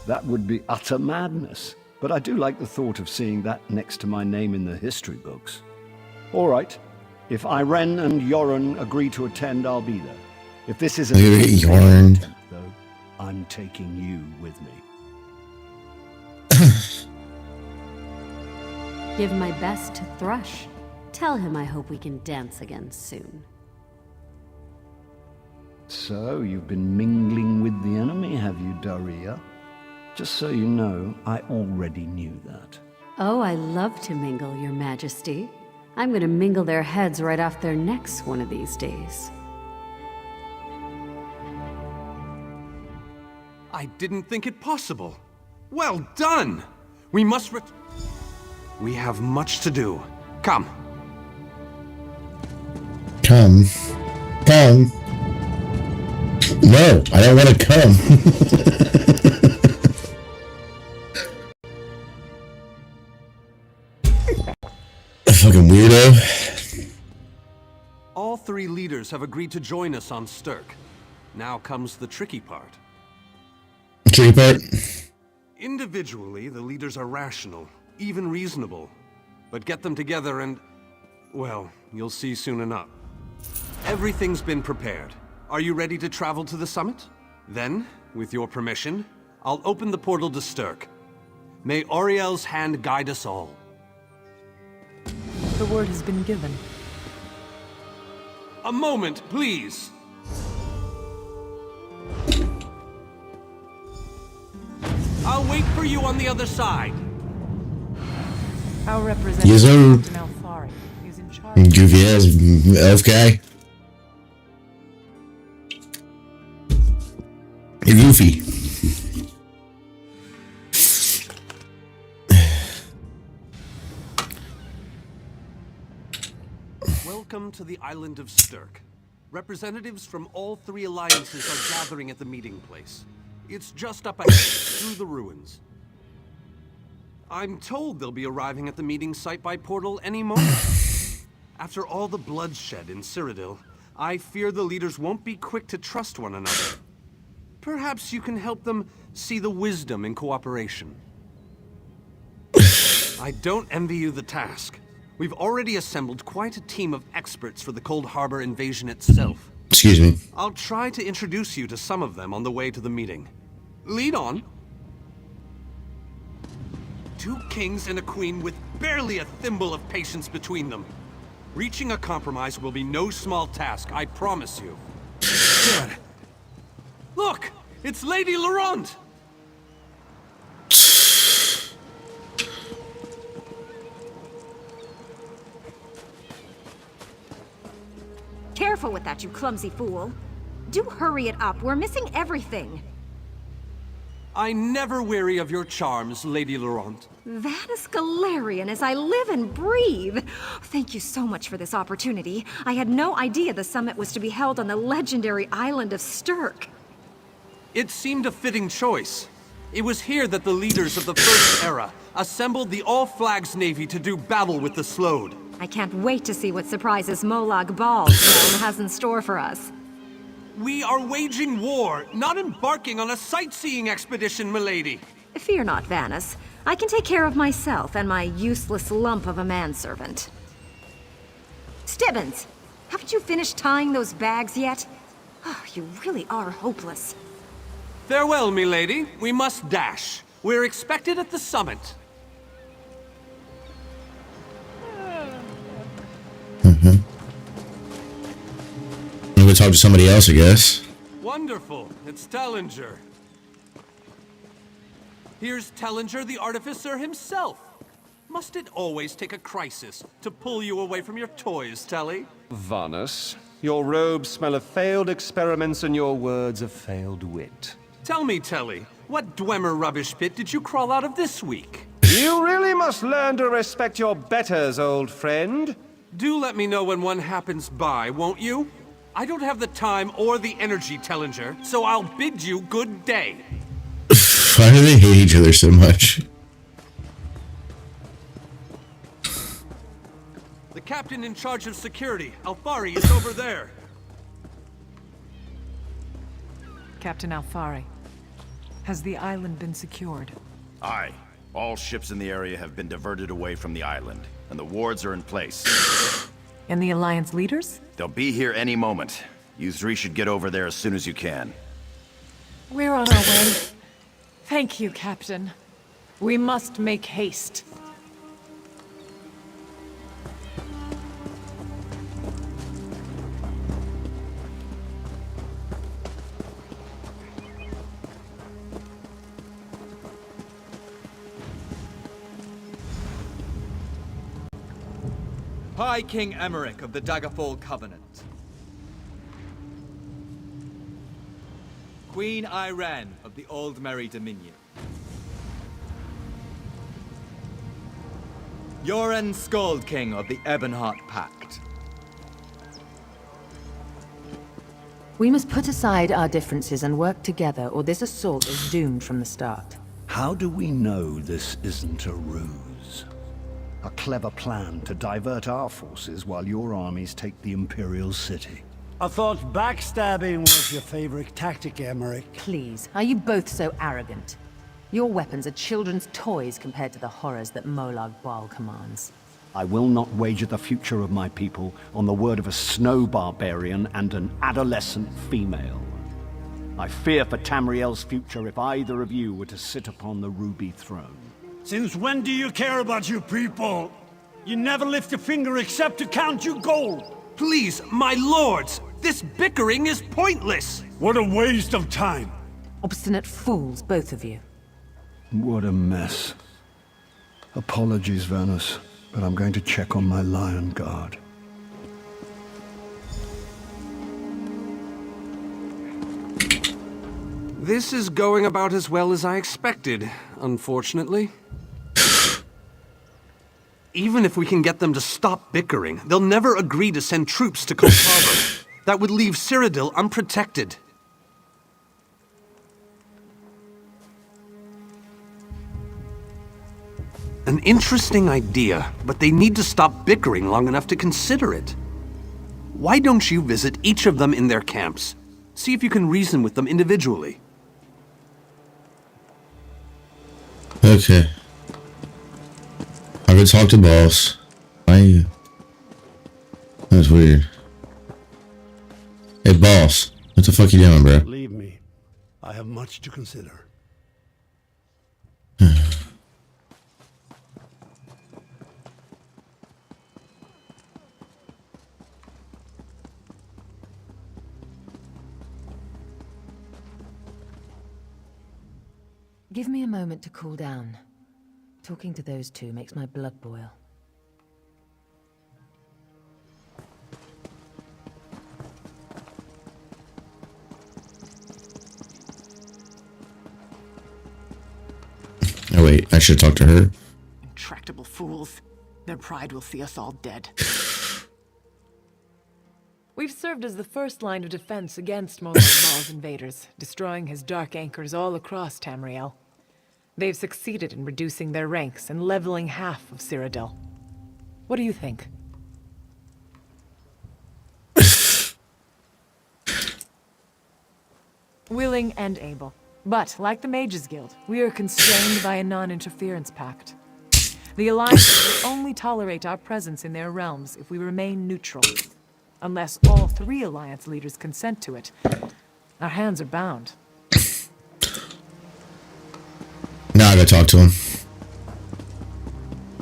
That would be utter madness. But I do like the thought of seeing that next to my name in the history books. All right. If Irene and Yoren agree to attend, I'll be there. If this isn't Yoren, though, I'm taking you with me. Give my best to Thrush. Tell him I hope we can dance again soon. So, you've been mingling with the enemy, have you, Daria? Just so you know, I already knew that. Oh, I love to mingle, Your Majesty. I'm gonna mingle their heads right off their necks one of these days. I didn't think it possible. Well done! We must We have much to do. Come. Come. No, I don't want to come. Fucking weirdo. All three leaders have agreed to join us on Stirk. Now comes the tricky part. Tricky part? Individually, the leaders are rational, even reasonable. But get them together and, well, you'll see soon enough. Everything's been prepared. Are you ready to travel to the summit? Then, with your permission, I'll open the portal to Stirk. May Auriel's hand guide us all. The word has been given. A moment, please. I'll wait for you on the other side. Our representative, Yes, sir. Captain Alfari, is in charge. Goofy ass elf guy. Hey, Goofy. Welcome to the island of Stirk. Representatives from all three alliances are gathering at the meeting place. It's just up ahead, through the ruins. I'm told they'll be arriving at the meeting site by portal any moment. After all the bloodshed in Cyrodiil, I fear the leaders won't be quick to trust one another. Perhaps you can help them see the wisdom in cooperation. I don't envy you the task. We've already assembled quite a team of experts for the Cold Harbor invasion itself. Excuse me. I'll try to introduce you to some of them on the way to the meeting. Lead on. 2 kings and a queen with barely a thimble of patience between them. Reaching a compromise will be no small task, I promise you. Good. Look! It's Lady Laurent! Careful with that, you clumsy fool. Do hurry it up. We're missing everything. I never weary of your charms, Lady Laurent. Vanus Galarian as I live and breathe. Thank you so much for this opportunity. I had no idea the summit was to be held on the legendary island of Stirk. It seemed a fitting choice. It was here that the leaders of the First Era assembled the All-Flags Navy to do battle with the Slode. I can't wait to see what surprises Molag Bal has in store for us. We are waging war, not embarking on a sightseeing expedition, milady. Fear not, Vanus. I can take care of myself and my useless lump of a manservant. Stibbins, haven't you finished tying those bags yet? Oh, you really are hopeless. Farewell, milady. We must dash. We're expected at the summit. I'm gonna talk to somebody else, I guess. Wonderful. It's Tellinger. Here's Tellinger, the artificer himself. Must it always take a crisis to pull you away from your toys, Telly? Vanus, your robes smell of failed experiments and your words of failed wit. Tell me, Telly, what Dwemer rubbish pit did you crawl out of this week? You really must learn to respect your betters, old friend. Do let me know when one happens by, won't you? I don't have the time or the energy, Tellinger, so I'll bid you good day. Why do they hate each other so much? The captain in charge of security, Alfari, is over there. Captain Alfari, has the island been secured? Aye. All ships in the area have been diverted away from the island, and the wards are in place. And the Alliance leaders? They'll be here any moment. You three should get over there as soon as you can. We're on our way. Thank you, Captain. We must make haste. High King Emmerich of the Daggerfall Covenant. Queen Irene of the Old Merry Dominion. Yoren Skald King of the Ebonheart Pact. We must put aside our differences and work together, or this assault is doomed from the start. How do we know this isn't a ruse? A clever plan to divert our forces while your armies take the Imperial city. I thought backstabbing was your favorite tactic, Emmerich. Please, are you both so arrogant? Your weapons are children's toys compared to the horrors that Molag Bal commands. I will not wager the future of my people on the word of a snow barbarian and an adolescent female. I fear for Tamriel's future if either of you were to sit upon the Ruby Throne. Since when do you care about your people? You never lift a finger except to count your gold. Please, my lords, this bickering is pointless. What a waste of time. Obstinate fools, both of you. What a mess. Apologies, Vernus, but I'm going to check on my lion guard. This is going about as well as I expected, unfortunately. Even if we can get them to stop bickering, they'll never agree to send troops to Cold Harbor. That would leave Cyrodiil unprotected. An interesting idea, but they need to stop bickering long enough to consider it. Why don't you visit each of them in their camps? See if you can reason with them individually. Okay. I could talk to boss. That's weird. Hey boss, what the fuck you doing, bro? Leave me. I have much to consider. Give me a moment to cool down. Talking to those two makes my blood boil. Oh wait, I should talk to her. Intractable fools. Their pride will see us all dead. We've served as the first line of defense against Molag Bal's invaders, destroying his dark anchors all across Tamriel. They've succeeded in reducing their ranks and leveling half of Cyrodiil. What do you think? Willing and able. But, like the Mages Guild, we are constrained by a non-interference pact. The Alliance will only tolerate our presence in their realms if we remain neutral. Unless all three Alliance leaders consent to it, our hands are bound. Now I gotta talk to him.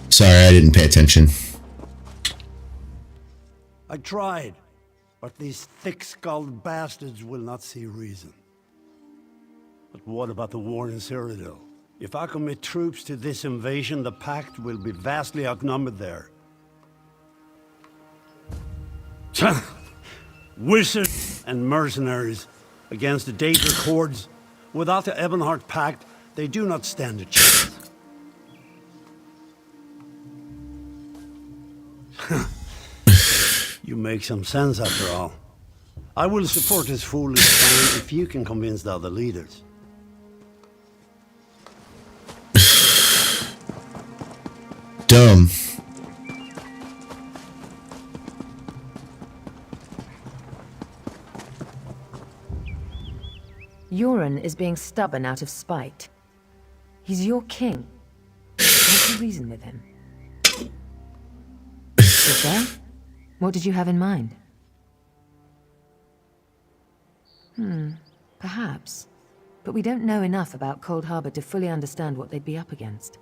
Sorry, I didn't pay attention. I tried, but these thick-skulled bastards will not see reason. But what about the war in Cyrodiil? If I commit troops to this invasion, the Pact will be vastly outnumbered there. Wizards and mercenaries against the Daedric hordes. Without the Ebonheart Pact, they do not stand a chance. You make some sense after all. I will support this foolish plan if you can convince the other leaders. Dumb. Euron is being stubborn out of spite. He's your king. Can't you reason with him? Is there? What did you have in mind? Perhaps. But we don't know enough about Cold Harbor to fully understand what they'd be up against.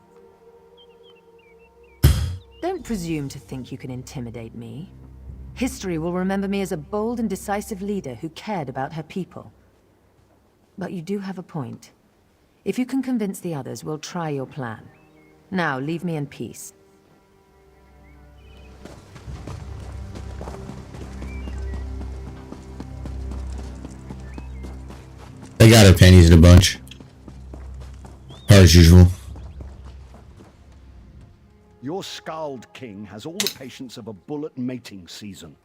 Don't presume to think you can intimidate me. History will remember me as a bold and decisive leader who cared about her people. But you do have a point. If you can convince the others, we'll try your plan. Now, leave me in peace. They got her panties in a bunch. As usual. Your Scald King has all the patience of a bullet mating season.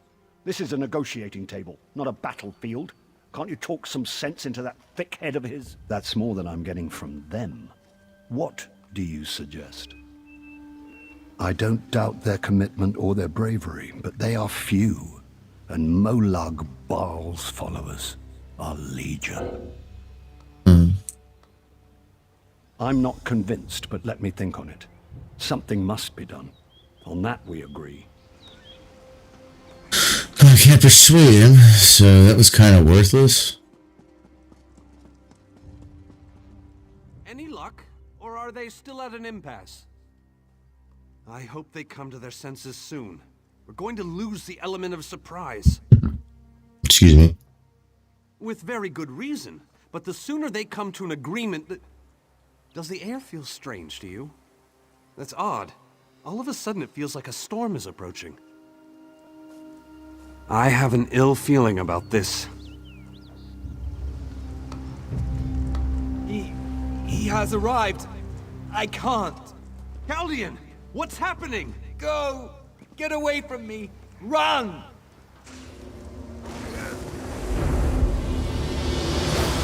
This is a negotiating table, not a battlefield. Can't you talk some sense into that thick head of his? That's more than I'm getting from them. What do you suggest? I don't doubt their commitment or their bravery, but they are few, and Molag Baal's followers are legion. I'm not convinced, but let me think on it. Something must be done. On that we agree. I can't persuade him, so that was kind of worthless. Any luck? Or are they still at an impasse? I hope they come to their senses soon. We're going to lose the element of surprise. Excuse me. With very good reason. But the sooner they come to an agreement that... Does the air feel strange to you? That's odd. All of a sudden it feels like a storm is approaching. I have an ill feeling about this. He has arrived. I can't. Chaldean, what's happening? Go! Get away from me! Run!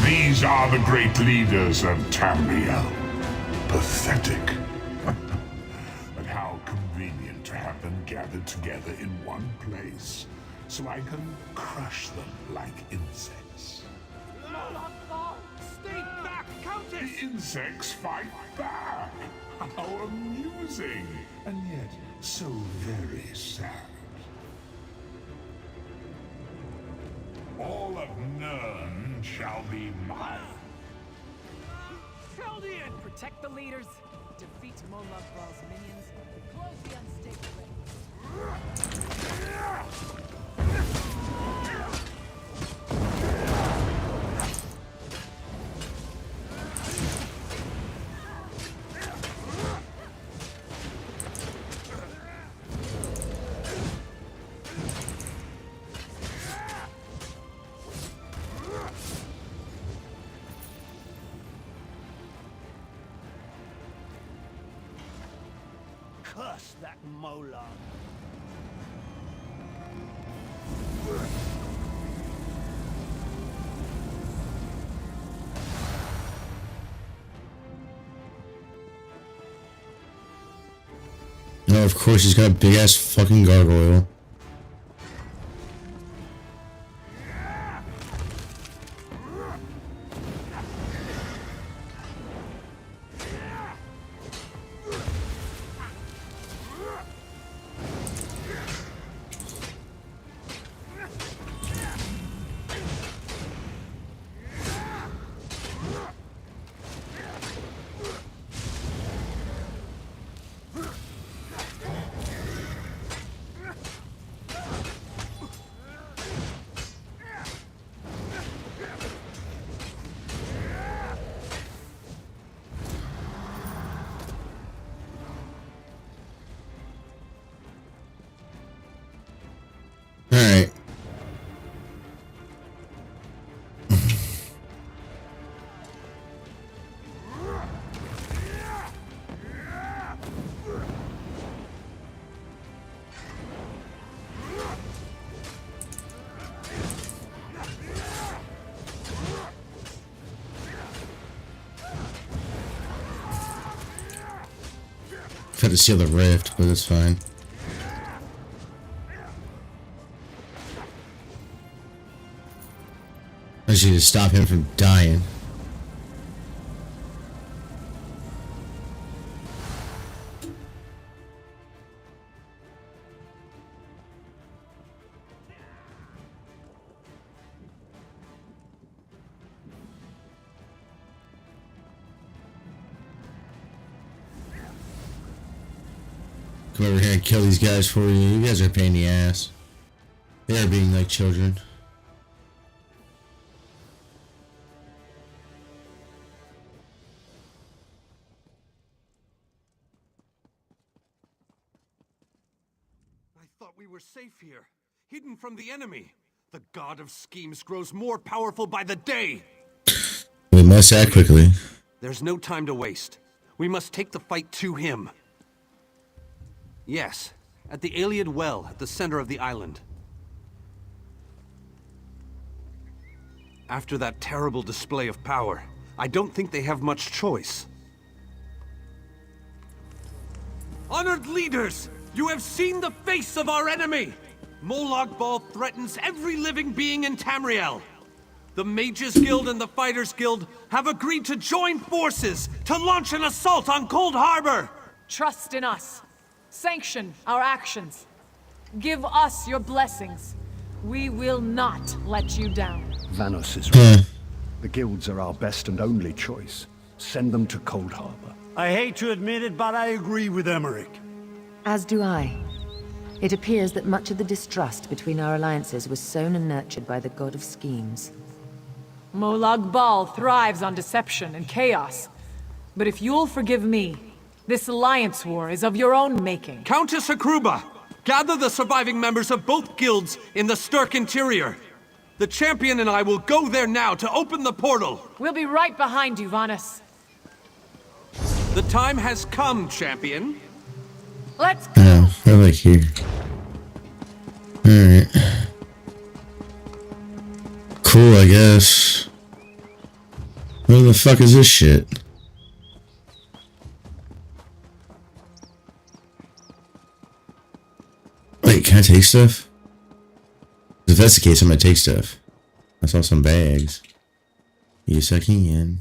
These are the great leaders of Tamriel. Pathetic. But how convenient to have them gathered together in one place, so I can crush them like insects. Stay back, Countess! The insects fight back! How amusing! And yet, so very sad. All of Nirn shall be mine. Chaldean! Protect the leaders, defeat Molag Baal's minions, close the unstable Curse that Molag. Oh, of course he's got a big ass fucking gargoyle. Alright. Had to seal the rift, but it's fine. I just need to stop him from dying. Come over here and kill these guys for you. You guys are a pain in the ass. They are being like children. I thought we were safe here, hidden from the enemy. The god of schemes grows more powerful by the day. We must act quickly. There's no time to waste. We must take the fight to him. Yes, at the Iliad Well at the center of the island. After that terrible display of power, I don't think they have much choice. Honored leaders, you have seen the face of our enemy! Molag Bal threatens every living being in Tamriel. The Mages Guild and the Fighters Guild have agreed to join forces to launch an assault on Cold Harbor! Trust in us. Sanction our actions. Give us your blessings. We will not let you down. Vanos is right. The guilds are our best and only choice. Send them to Cold Harbor. I hate to admit it, but I agree with Emmerich. As do I. It appears that much of the distrust between our alliances was sown and nurtured by the god of schemes. Molag Bal thrives on deception and chaos. But if you'll forgive me, this alliance war is of your own making. Countess Hakruba, gather the surviving members of both guilds in the Sturk interior. The champion and I will go there now to open the portal. We'll be right behind you, Vanas. The time has come, champion. Let's go. Oh, I like here. Alright. Cool, I guess. What the fuck is this shit? Wait, can I take stuff? If that's the case, I'm gonna take stuff. I saw some bags. Yes, I can.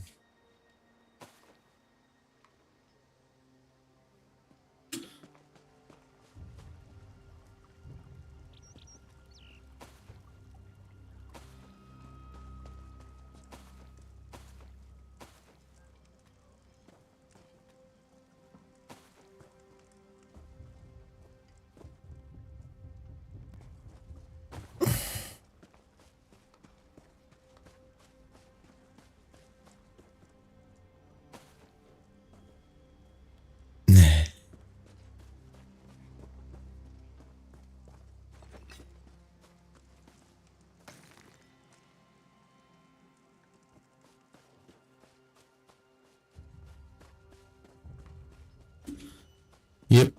Yep.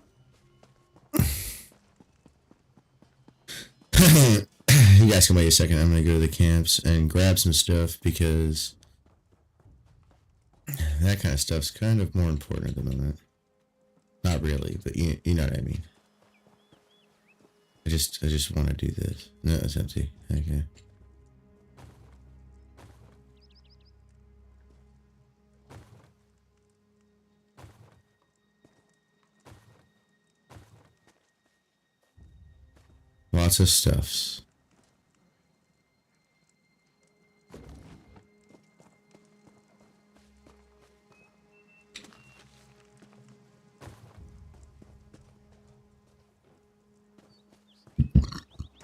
You guys can wait a second. I'm gonna go to the camps and grab some stuff because that kind of stuff's kind of more important at the moment. Not really, but you know what I mean. I just want to do this. No, it's empty. Okay. Lots of stuffs.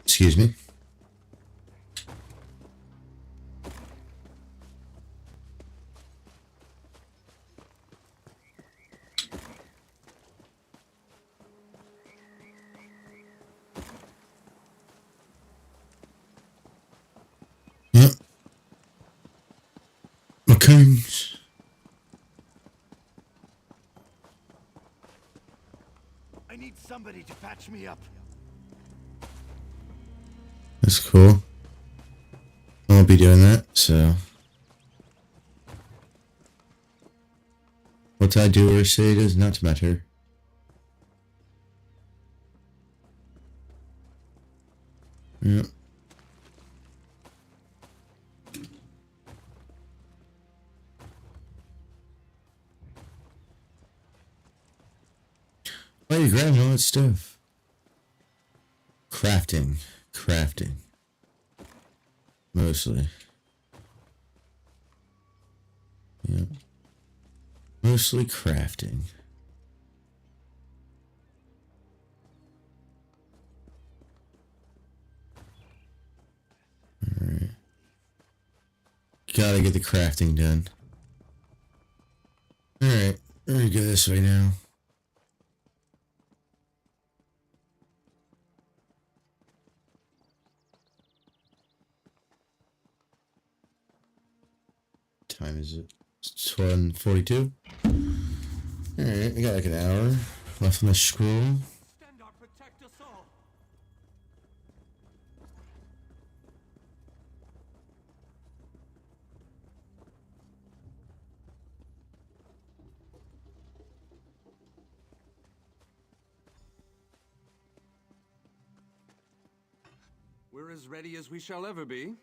Excuse me. Coons. I need somebody to patch me up. That's cool. I won't be doing that, so. What I do or say does not matter. Yep. Why are you grabbing all that stuff? Crafting. Mostly. Yep. Mostly crafting. Alright. Gotta get the crafting done. Alright, we're gonna go this way now. Time is it? It's 12:42. Alright, we got like an hour left on the scroll. We're as ready as we shall ever be.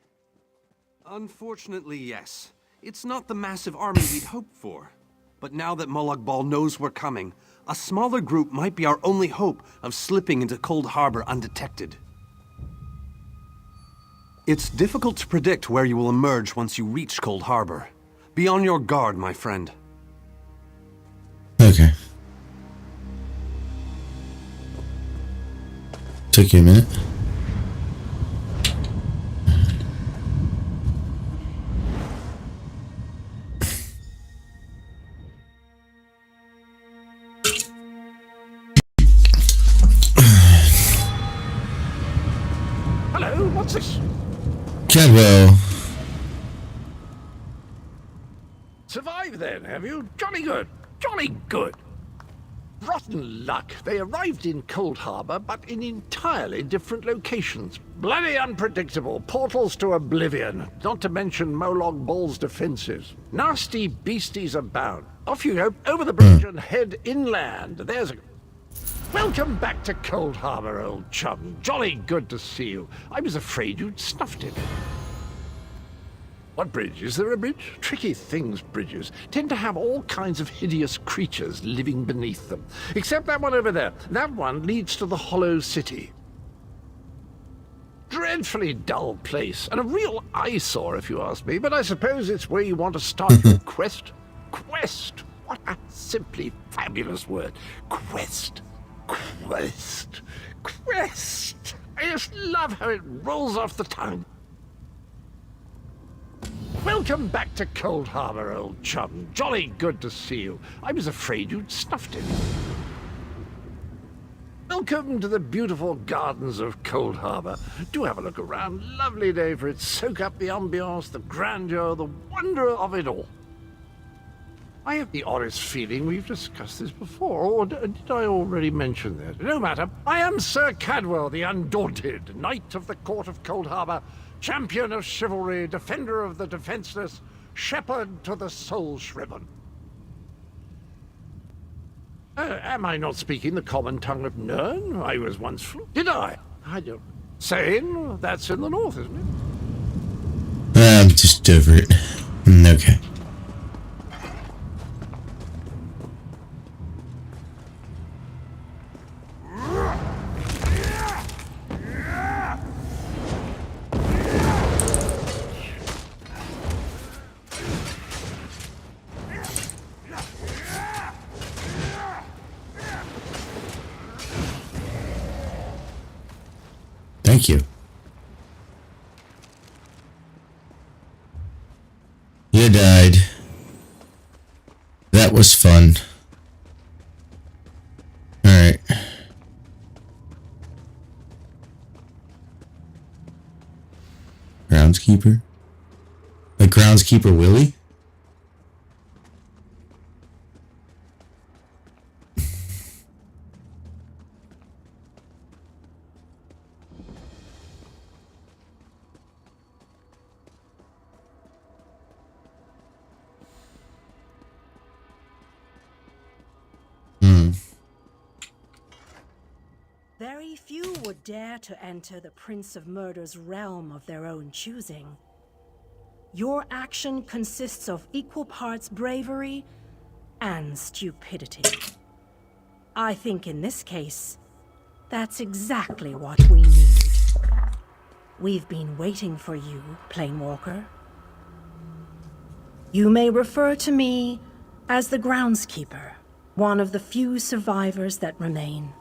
Unfortunately, yes. It's not the massive army we'd hoped for. But now that Molag Bal knows we're coming, a smaller group might be our only hope of slipping into Cold Harbor undetected. It's difficult to predict where you will emerge once you reach Cold Harbor. Be on your guard, my friend. Okay. Took you a minute. Hello, what's this? Cadwell. Survived then, have you? Jolly good. Jolly good. Rotten luck. They arrived in Cold Harbor, but in entirely different locations. Bloody unpredictable. Portals to oblivion. Not to mention Molag Bal's defenses. Nasty beasties abound. Off you go, over the bridge and head inland. There's a... Welcome back to Cold Harbor, old chum. Jolly good to see you. I was afraid you'd snuffed it. What bridge? Is there a bridge? Tricky things, bridges. Tend to have all kinds of hideous creatures living beneath them. Except that one over there. That one leads to the Hollow City. Dreadfully dull place, and a real eyesore if you ask me, but I suppose it's where you want to start your quest. Quest! What a simply fabulous word. Quest. Quest. Quest! I just love how it rolls off the tongue. Welcome back to Cold Harbor, old chum. Jolly good to see you. I was afraid you'd snuffed it. Welcome to the beautiful gardens of Cold Harbor. Do have a look around. Lovely day for it. Soak up the ambiance, the grandeur, the wonder of it all. I have the oddest feeling we've discussed this before, or did I already mention that? No matter. I am Sir Cadwell, the Undaunted, Knight of the Court of Cold Harbor, champion of chivalry, defender of the defenseless, shepherd to the soul-shriven. Am I not speaking the common tongue of Nirn? I was once Did I? I don't... Saying that's in the north, isn't it? I'm just over it. Okay. Thank you. You died. That was fun. Alright. Groundskeeper? Like Groundskeeper Willie? Very few would dare to enter the Prince of Murder's realm of their own choosing. Your action consists of equal parts bravery and stupidity. I think in this case, that's exactly what we need. We've been waiting for you, Planewalker. You may refer to me as the Groundskeeper, one of the few survivors that remain.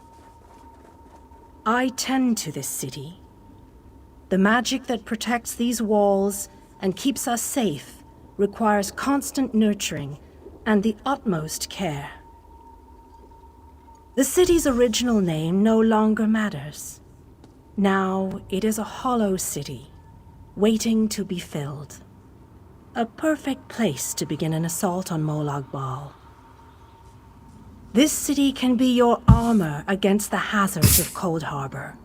I tend to this city. The magic that protects these walls and keeps us safe requires constant nurturing and the utmost care. The city's original name no longer matters. Now it is a hollow city, waiting to be filled. A perfect place to begin an assault on Molag Bal. This city can be your armor against the hazards of Cold Harbor.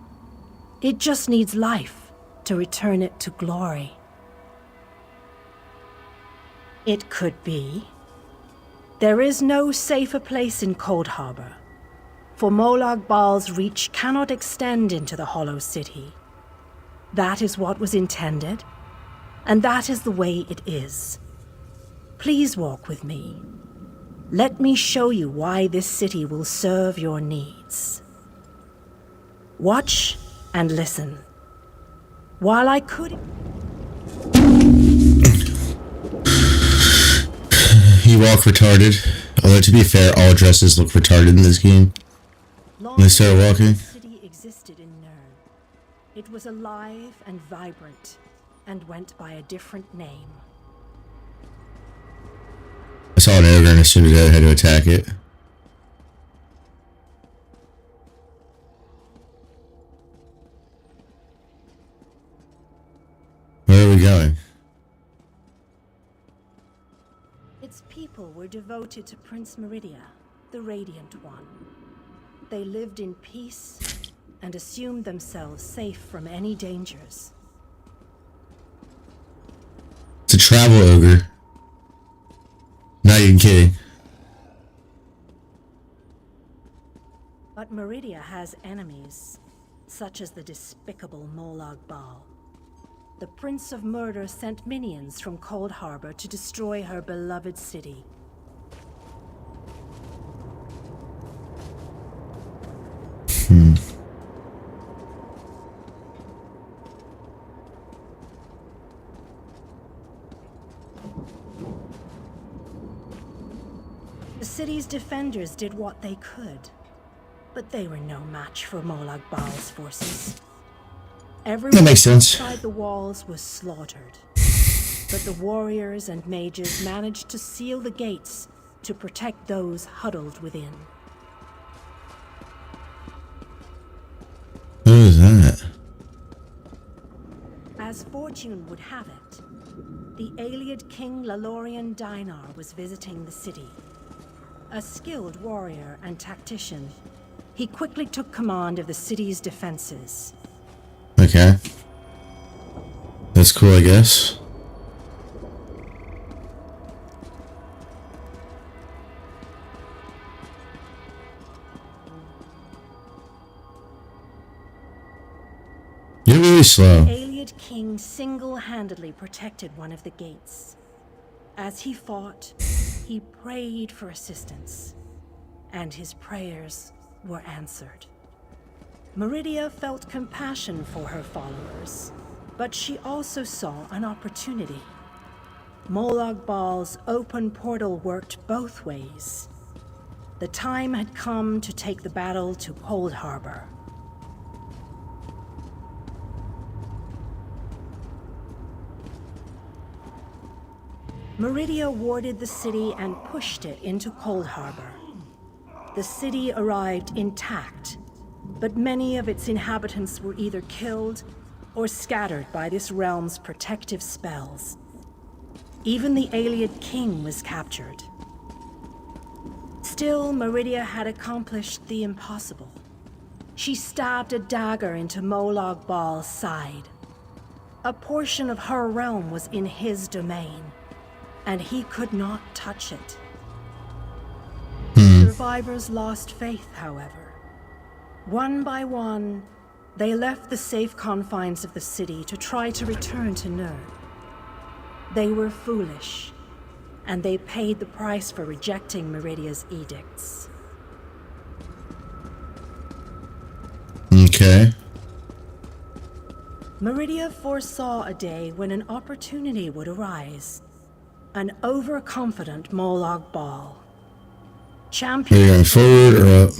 It just needs life to return it to glory. It could be. There is no safer place in Cold Harbor, for Molag Bal's reach cannot extend into the Hollow City. That is what was intended, and that is the way it is. Please walk with me. Let me show you why this city will serve your needs. Watch and listen. While I could... You walk retarded. Although to be fair, all dresses look retarded in this game. When they start walking. The city existed in Nern. It was alive and vibrant, and went by a different name. I saw an ogre and as soon as I had to attack it. Where are we going? Its people were devoted to Prince Meridia, the Radiant One. They lived in peace and assumed themselves safe from any dangers. It's a travel ogre. Not even kidding. But Meridia has enemies, such as the despicable Molag Bal. The Prince of Murder sent minions from Cold Harbor to destroy her beloved city. The city's defenders did what they could, but they were no match for Molag Bal's forces. Everyone That makes sense. outside the walls was slaughtered, but the warriors and mages managed to seal the gates to protect those huddled within. Who is that? As fortune would have it, the Ayleid King Lalorian Dinar was visiting the city. A skilled warrior and tactician, he quickly took command of the city's defenses. Okay. That's cool, I guess. You're really slow. The Ayleid King single-handedly protected one of the gates. As he fought, he prayed for assistance, and his prayers were answered. Meridia felt compassion for her followers, but she also saw an opportunity. Molag Bal's open portal worked both ways. The time had come to take the battle to Cold Harbor. Meridia warded the city and pushed it into Cold Harbor. The city arrived intact, but many of its inhabitants were either killed or scattered by this realm's protective spells. Even the Ayleid King was captured. Still, Meridia had accomplished the impossible. She stabbed a dagger into Molag Bal's side. A portion of her realm was in his domain, and he could not touch it. Survivors lost faith, however. One by one, they left the safe confines of the city to try to return to Nern. They were foolish, and they paid the price for rejecting Meridia's edicts. Okay. Meridia foresaw a day when an opportunity would arise. An overconfident Molag Bal. Are you going forward or up?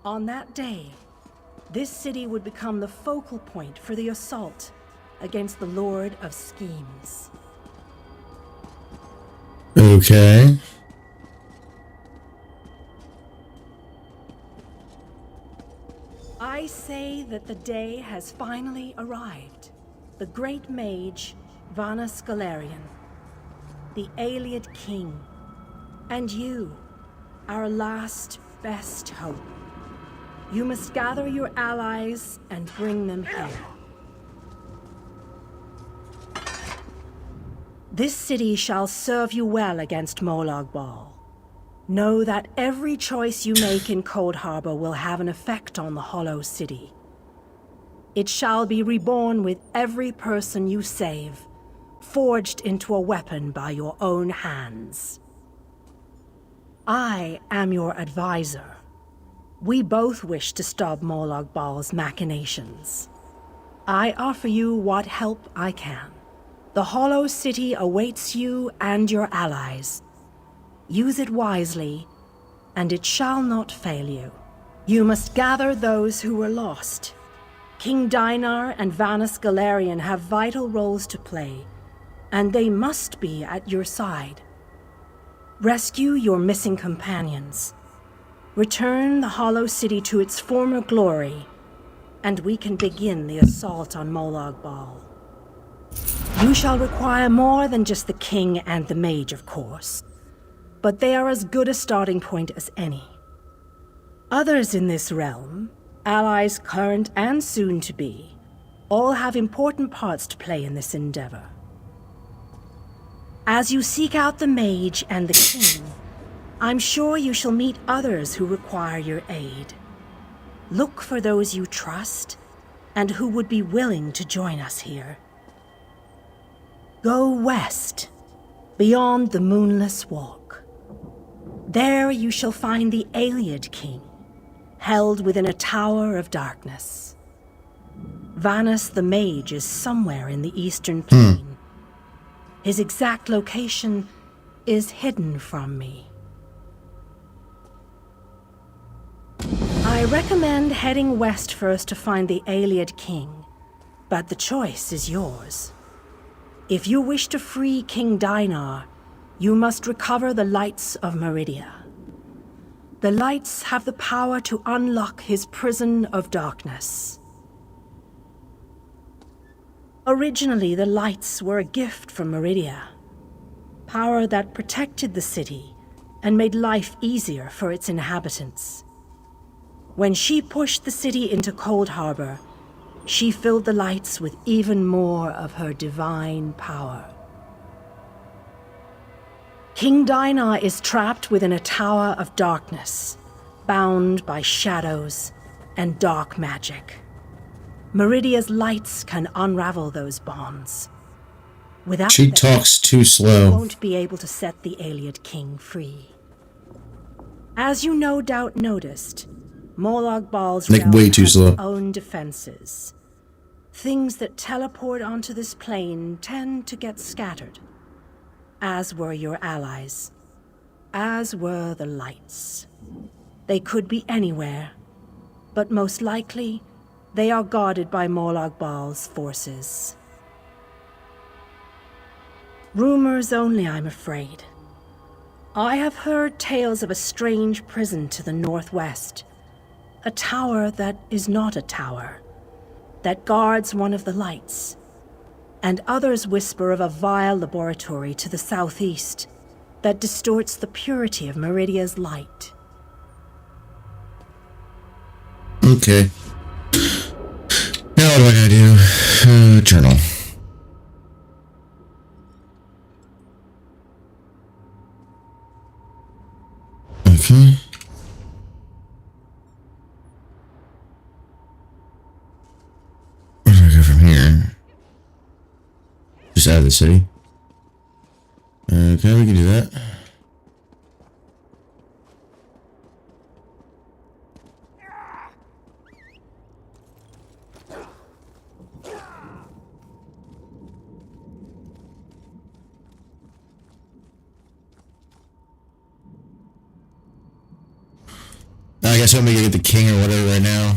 On that day, this city would become the focal point for the assault against the Lord of Schemes. Okay. I say that the day has finally arrived. The great mage, Vana Scalarian, the Ayleid King, and you, our last best hope. You must gather your allies and bring them here. This city shall serve you well against Molag Bal. Know that every choice you make in Cold Harbor will have an effect on the Hollow City. It shall be reborn with every person you save, forged into a weapon by your own hands. I am your advisor. We both wish to stop Molag Bal's machinations. I offer you what help I can. The Hollow City awaits you and your allies. Use it wisely, and it shall not fail you. You must gather those who were lost. King Dinar and Vanus Galarian have vital roles to play, and they must be at your side. Rescue your missing companions. Return the Hollow City to its former glory, and we can begin the assault on Molag Bal. You shall require more than just the king and the mage, of course, but they are as good a starting point as any. Others in this realm, allies current and soon to be, all have important parts to play in this endeavor. As you seek out the mage and the king, I'm sure you shall meet others who require your aid. Look for those you trust and who would be willing to join us here. Go west, beyond the Moonless Walk. There you shall find the Ayleid King, held within a tower of darkness. Vanus the Mage is somewhere in the eastern plain. His exact location is hidden from me. I recommend heading west first to find the Ayleid King, but the choice is yours. If you wish to free King Dinar, you must recover the lights of Meridia. The lights have the power to unlock his prison of darkness. Originally, the lights were a gift from Meridia, power that protected the city and made life easier for its inhabitants. When she pushed the city into Cold Harbor, she filled the lights with even more of her divine power. King Dinar is trapped within a tower of darkness, bound by shadows and dark magic. Meridia's lights can unravel those bonds. Without She them, talks too you slow. won't be able to set the Ayleid King free. As you no doubt noticed, Molag Bal's Like, realm way too has slow. its own defenses. Things that teleport onto this plane tend to get scattered, as were your allies, as were the lights. They could be anywhere, but most likely, they are guarded by Molag Bal's forces. Rumors only, I'm afraid. I have heard tales of a strange prison to the northwest, a tower that is not a tower, that guards one of the lights, and others whisper of a vile laboratory to the southeast that distorts the purity of Meridia's light. Okay. Now what do I gotta do? Journal. Okay. Where do I go from here? Just out of the city. Okay, we can do that. I guess I'm gonna get the king or whatever right now.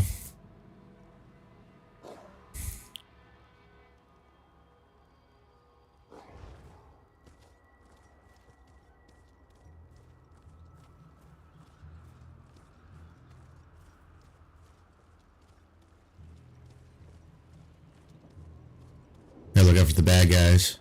Now look out for the bad guys.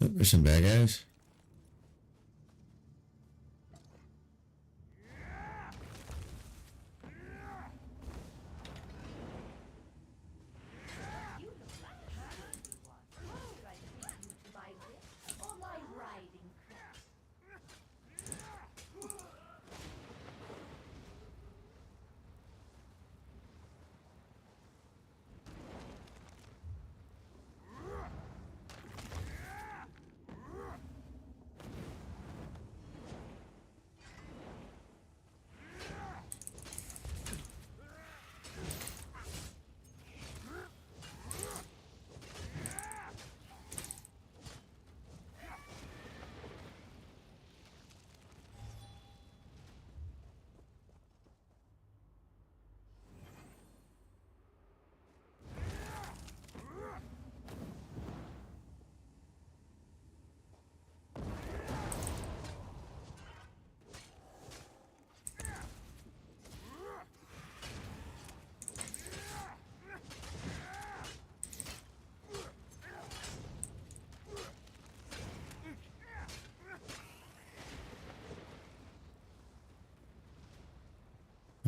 Oh, there's some bad guys.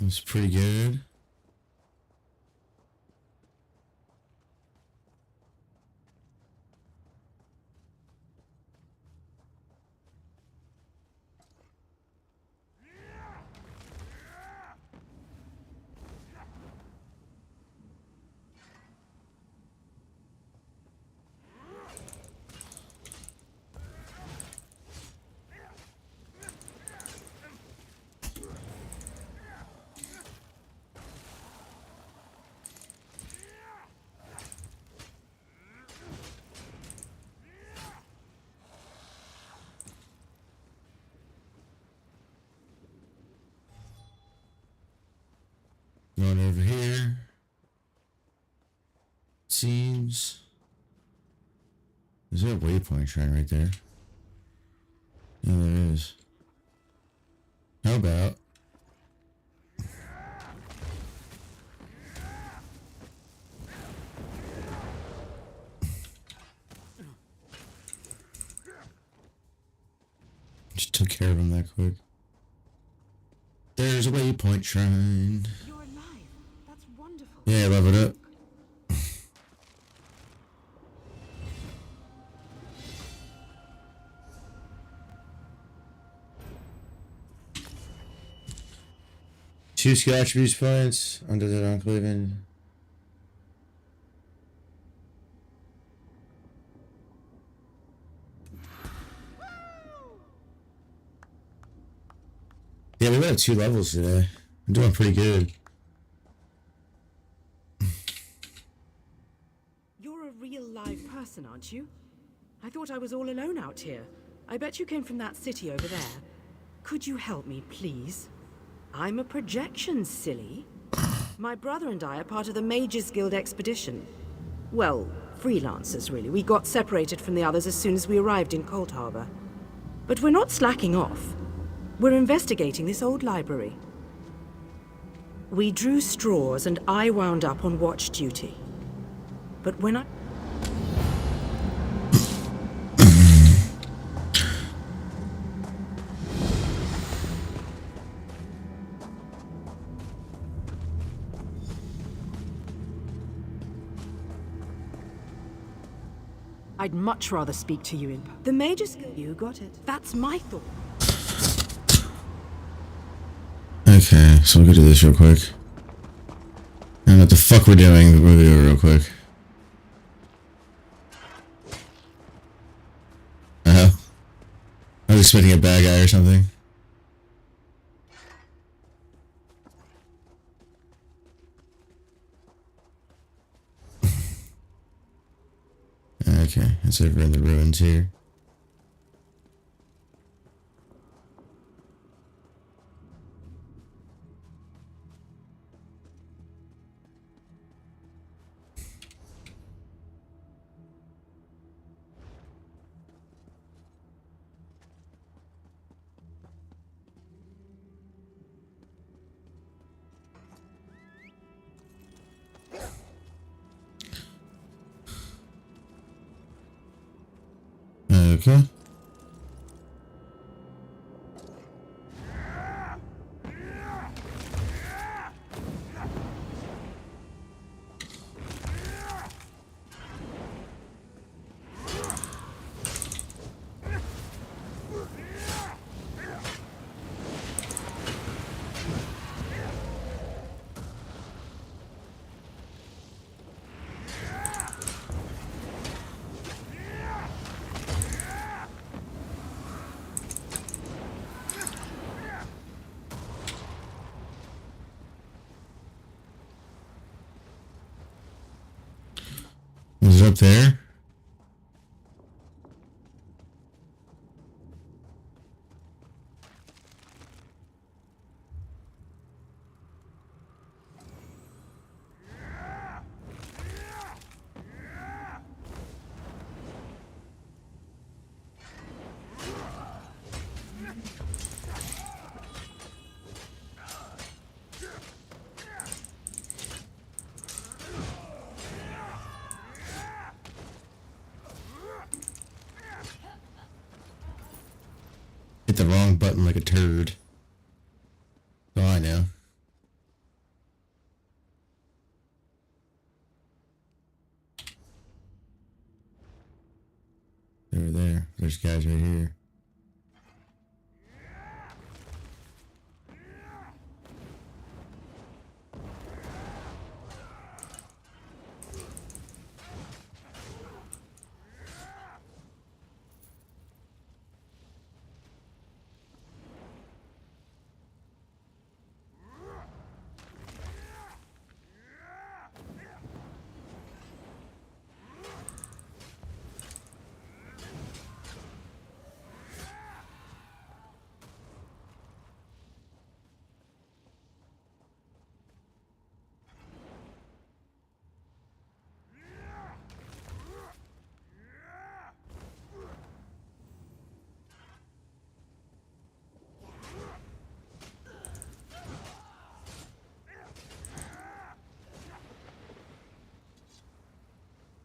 That's pretty good. Going over here. Seems. Is there a waypoint shrine right there? Yeah, there is. How about just took care of him that quick. There's a waypoint shrine. You're alive. That's wonderful. Yeah, love it up. Two skill attributes points under the enclave and yeah, we got 2 levels today. I'm doing pretty good. You're a real live person, aren't you? I thought I was all alone out here. I bet you came from that city over there. Could you help me, please? I'm a projection, silly. My brother and I are part of the Mages Guild expedition. Well, freelancers, really. We got separated from the others as soon as we arrived in Cold Harbor. But we're not slacking off. We're investigating this old library. We drew straws and I wound up on watch duty. But when I... I'd much rather speak to you in... The Mages Guild... You got it. That's my thought. okay, so we'll go do this real quick. I don't know what the fuck we're doing, but we'll do it real quick. I was expecting a bad guy or something. Okay, it's over in the ruins here. Okay. Is it up there? Hit the wrong button like a turd. Oh, I know. there's guys right here.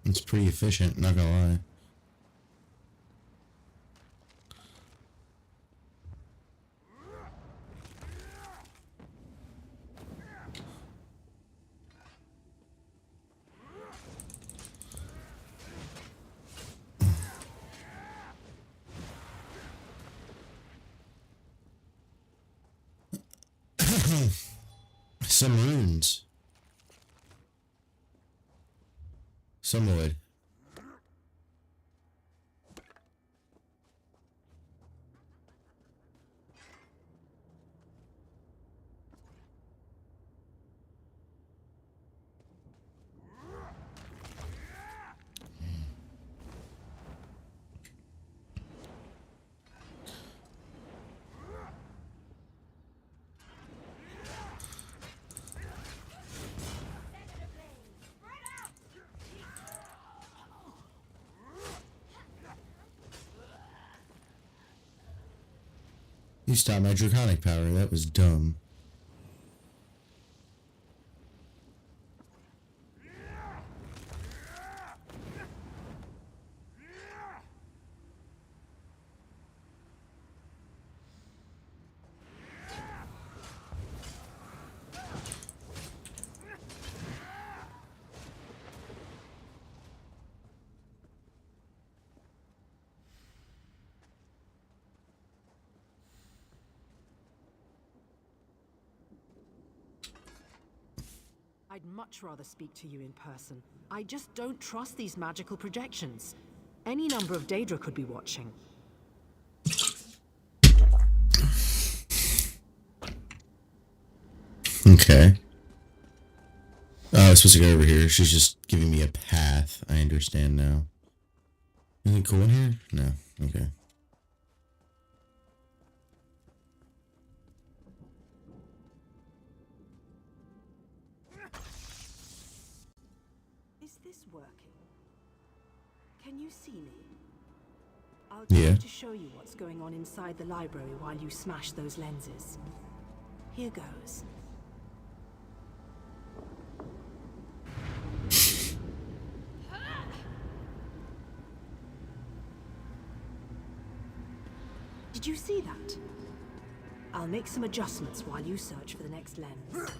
It's pretty efficient, not gonna lie. Some runes. Some wood. You stopped my draconic power. That was dumb. I'd much rather speak to you in person. I just don't trust these magical projections. Any number of Daedra could be watching. Okay. Oh, I was supposed to go over here. She's just giving me a path. I understand now. Anything cool in here? No. Okay. Is this working? Can you see me? I'll try to show you what's going on inside the library while you smash those lenses. Here goes. Did you see that? I'll make some adjustments while you search for the next lens.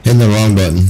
Hitting the wrong button.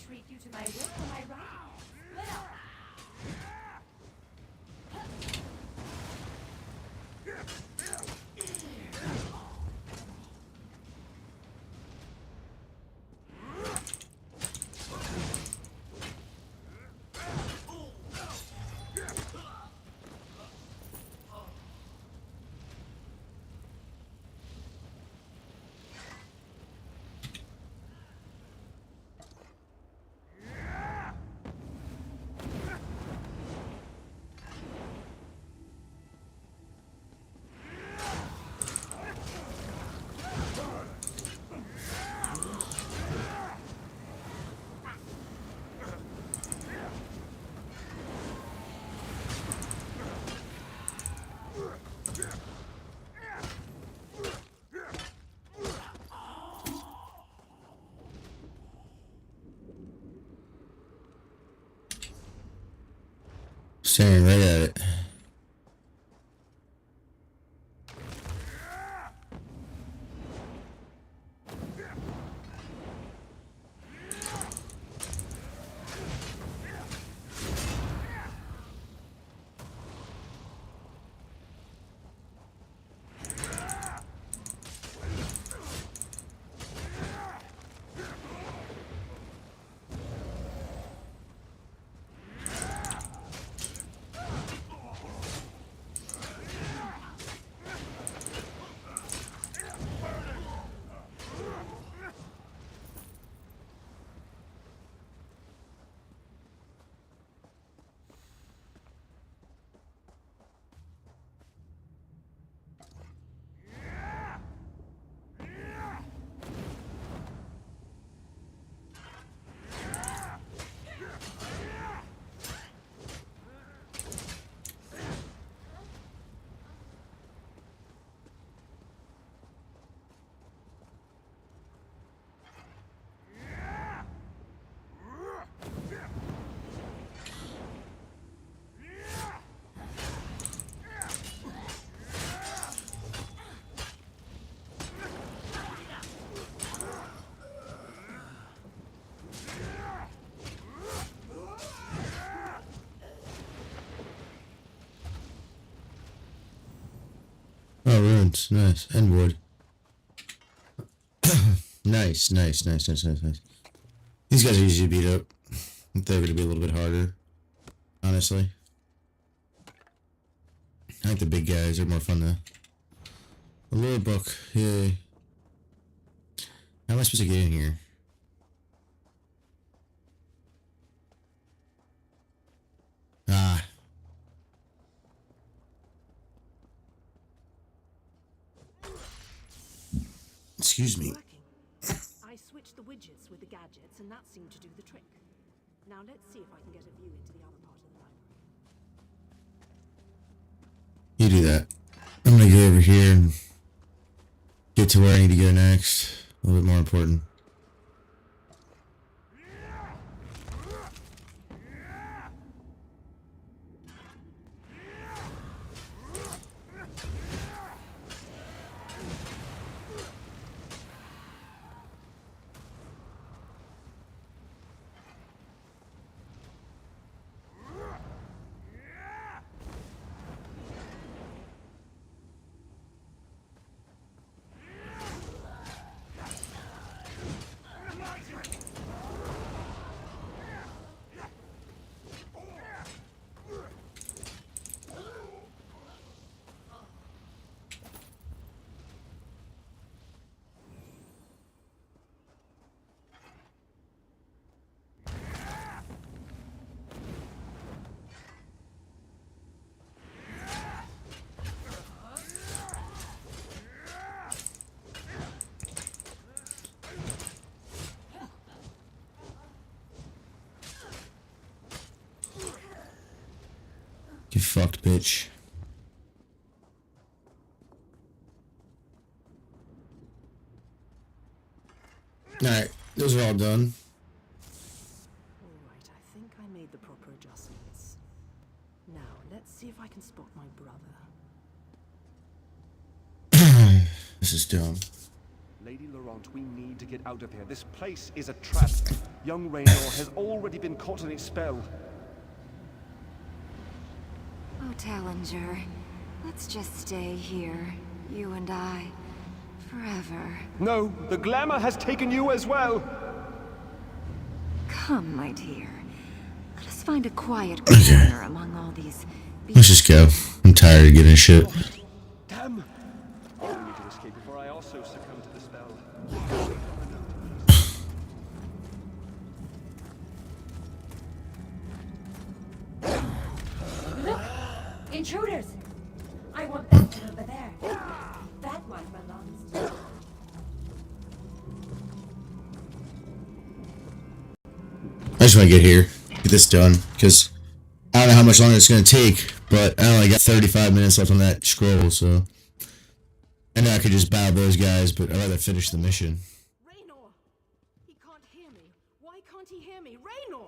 treat you to my wit or my right. Split up. Staring right at it. Oh, runes. Nice. And wood. Nice. These guys are easy to beat up. They're going to be a little bit harder. Honestly. I like the big guys. They're more fun to... A little book. Yay. How am I supposed to get in here? Ah. Excuse me. I switched the widgets with the gadgets, and that seemed to do the trick. Now let's see if I can get a view into the other part of the library. You do that. I'm gonna go over here and get to where I need to go next. A little bit more important. Get fucked, bitch. Alright, those are all done. Alright, I think I made the proper adjustments. Now, let's see if I can spot my brother. This is dumb. Lady Laurent want. We need to get out of here. This place is a trap. Young Raynor has already been caught in its spell. Oh, Tallinger, let's just stay here, you and I, forever. No, the glamour has taken you as well. Come, my dear. Let us find a quiet corner among all these. Let's just go. I'm tired of getting shit. Damn! I need to escape before I also succumb to the spell. Intruders! I want that one over there. That one belongs to... I just want to get here, get this done, because I don't know how much longer it's going to take, but I only got 35 minutes left on that scroll, so I know I could just battle those guys, but I'd rather finish the mission. Raynor! He can't hear me. Why can't he hear me? Raynor!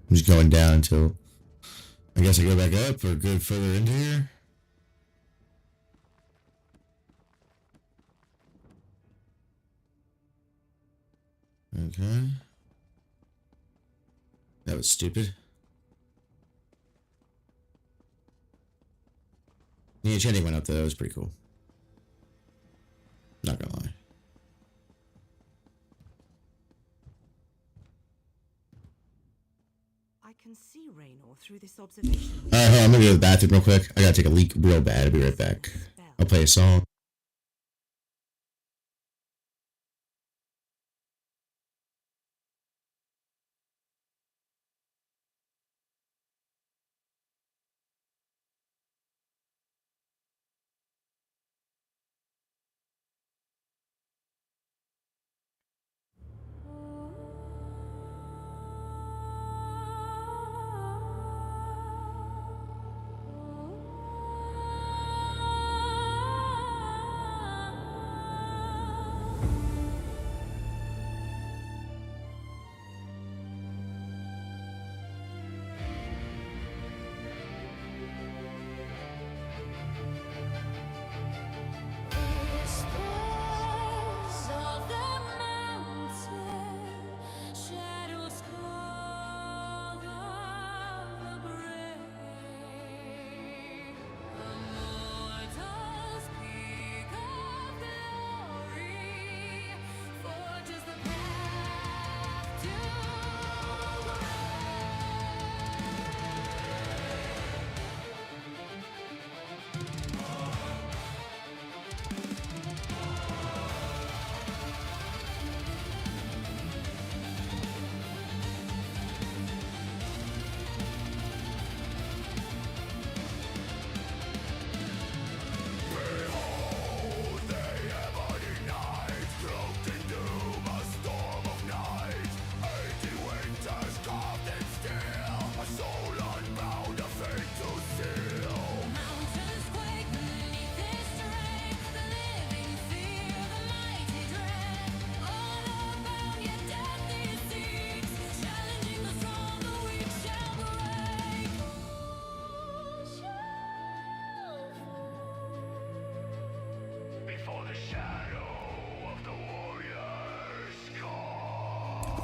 I'm just going down until I guess I go back up or go further into here. Okay. That was stupid. The enchanting went up though, that was pretty cool. Not gonna lie. I can see Raynor through this observation. Alright, hold on, I'm gonna go to the bathroom real quick. I gotta take a leak real bad. I'll be right back. I'll play a song.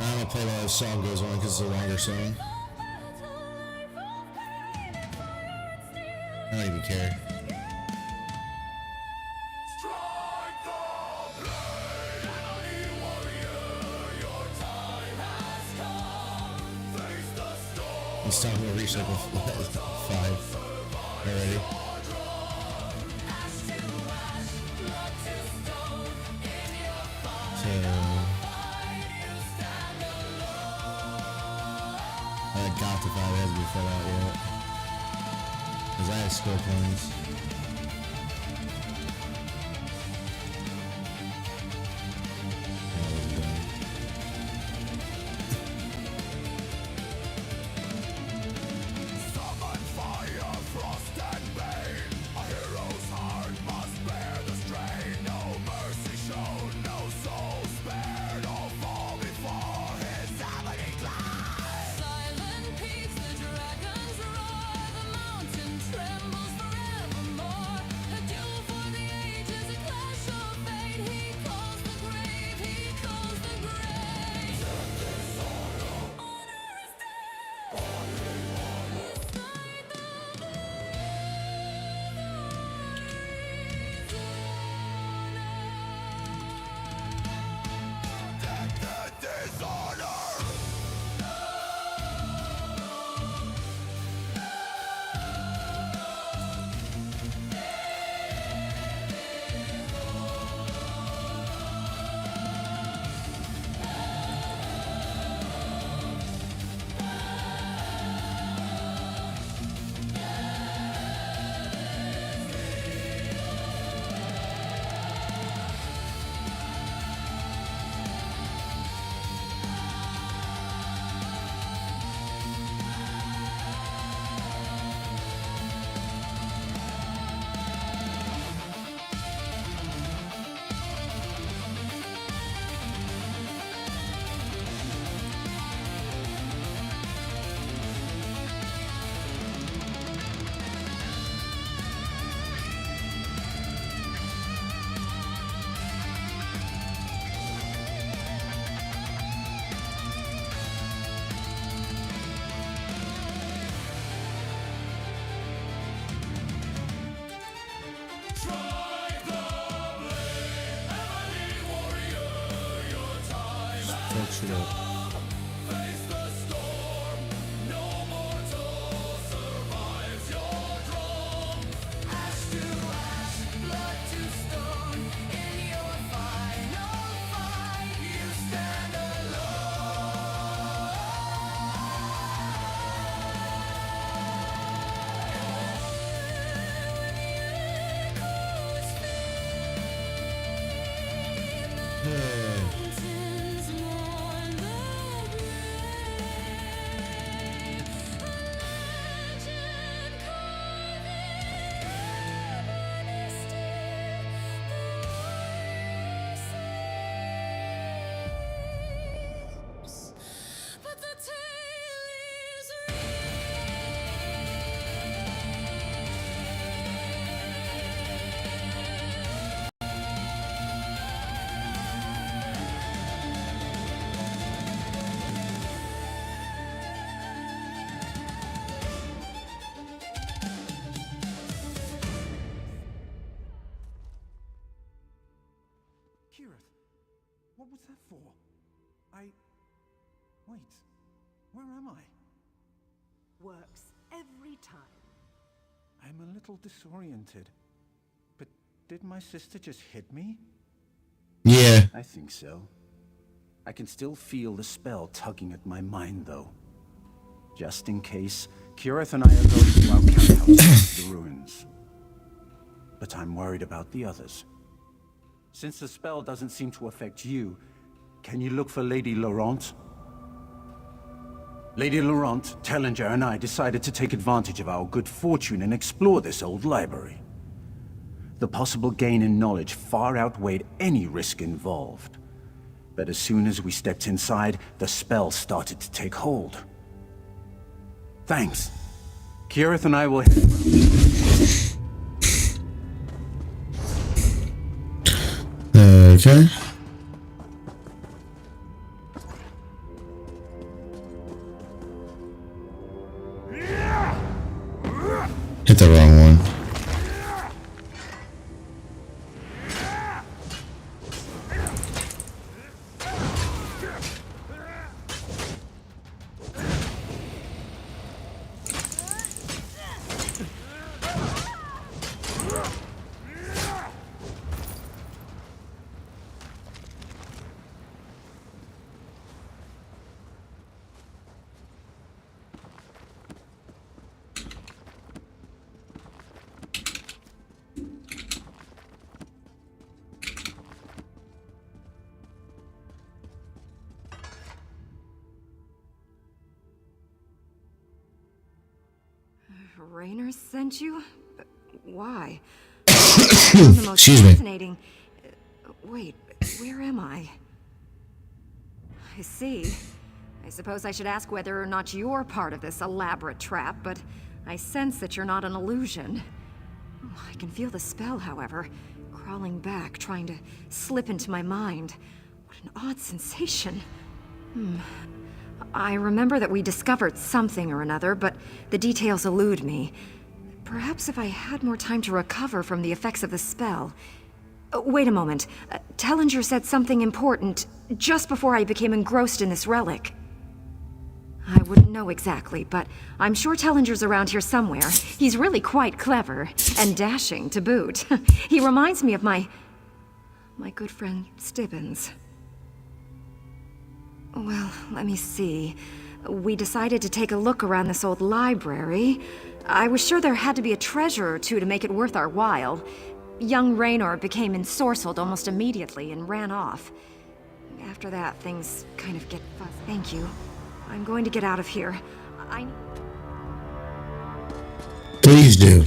I'm gonna play while the song goes on because it's a longer song. I don't even care. It's time to reach level 5 already. I got to 5 hasn't been filled out yet. Because I have skill points. Frost and pain, a hero's heart must bear the strain. No fuck shit up. What was that for? Wait, where am I? Works every time. I'm a little disoriented. But did my sister just hit me? Yeah. I think so. I can still feel the spell tugging at my mind, though. Just in case, Kirith and I are going to our camphouse to the ruins. But I'm worried about the others. Since the spell doesn't seem to affect you, can you look for Lady Laurent? Lady Laurent, Tellinger, and I decided to take advantage of our good fortune and explore this old library. The possible gain in knowledge far outweighed any risk involved. But as soon as we stepped inside, the spell started to take hold. Thanks. Kirith and I will head Okay. Hit the wrong one. Raynor sent you? Why? The most Excuse me. fascinating. Wait, where am I? I see. I suppose I should ask whether or not you're part of this elaborate trap, but I sense that you're not an illusion. I can feel the spell, however, crawling back, trying to slip into my mind. What an odd sensation. I remember that we discovered something or another, but the details elude me. Perhaps if I had more time to recover from the effects of the spell. Wait a moment. Tellinger said something important just before I became engrossed in this relic. I wouldn't know exactly, but I'm sure Tellinger's around here somewhere. He's really quite clever, and dashing to boot. He reminds me of my good friend Stibbins. Well, let me see. We decided to take a look around this old library. I was sure there had to be a treasure or two to make it worth our while. Young Raynor became ensorcelled almost immediately and ran off. After that, things kind of get fuzzy. Thank you. I'm going to get out of here. Please do.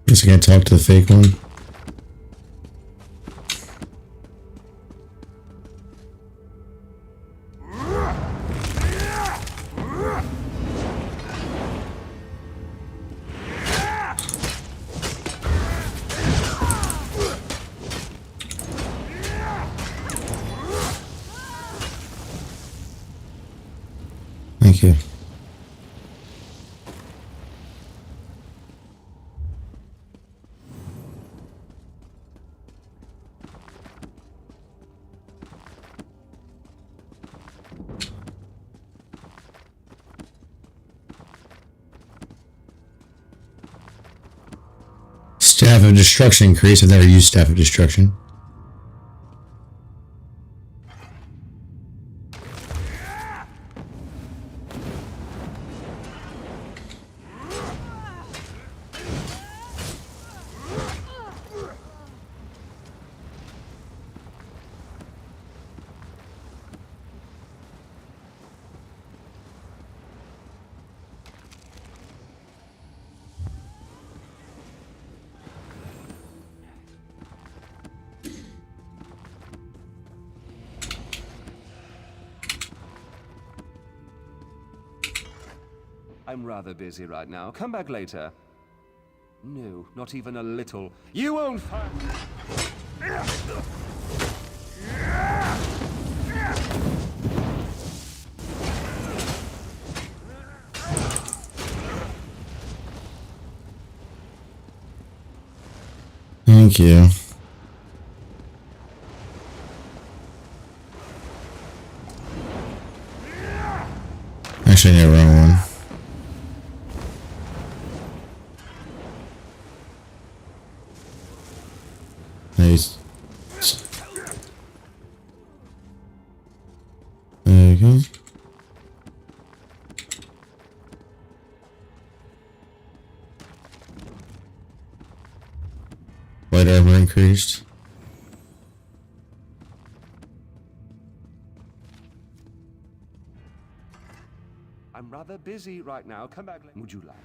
Guess I can't talk to the fake one. Staff of Destruction increase. I've never used Staff of Destruction. I'm rather busy right now. Come back later. No, not even a little. You won't find... Thank you. Actually, I need a wrong one. Nice. Okay. Light armor increased. I'm rather busy right now. Come back later. Would you like?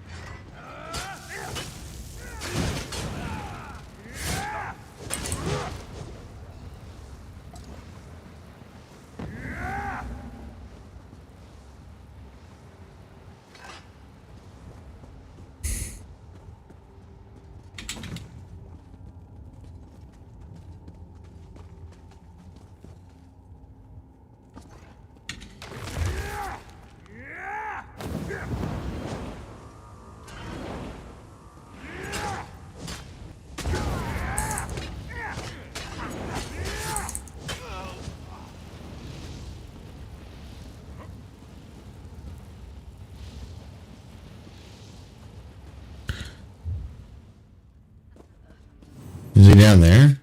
Is he down there?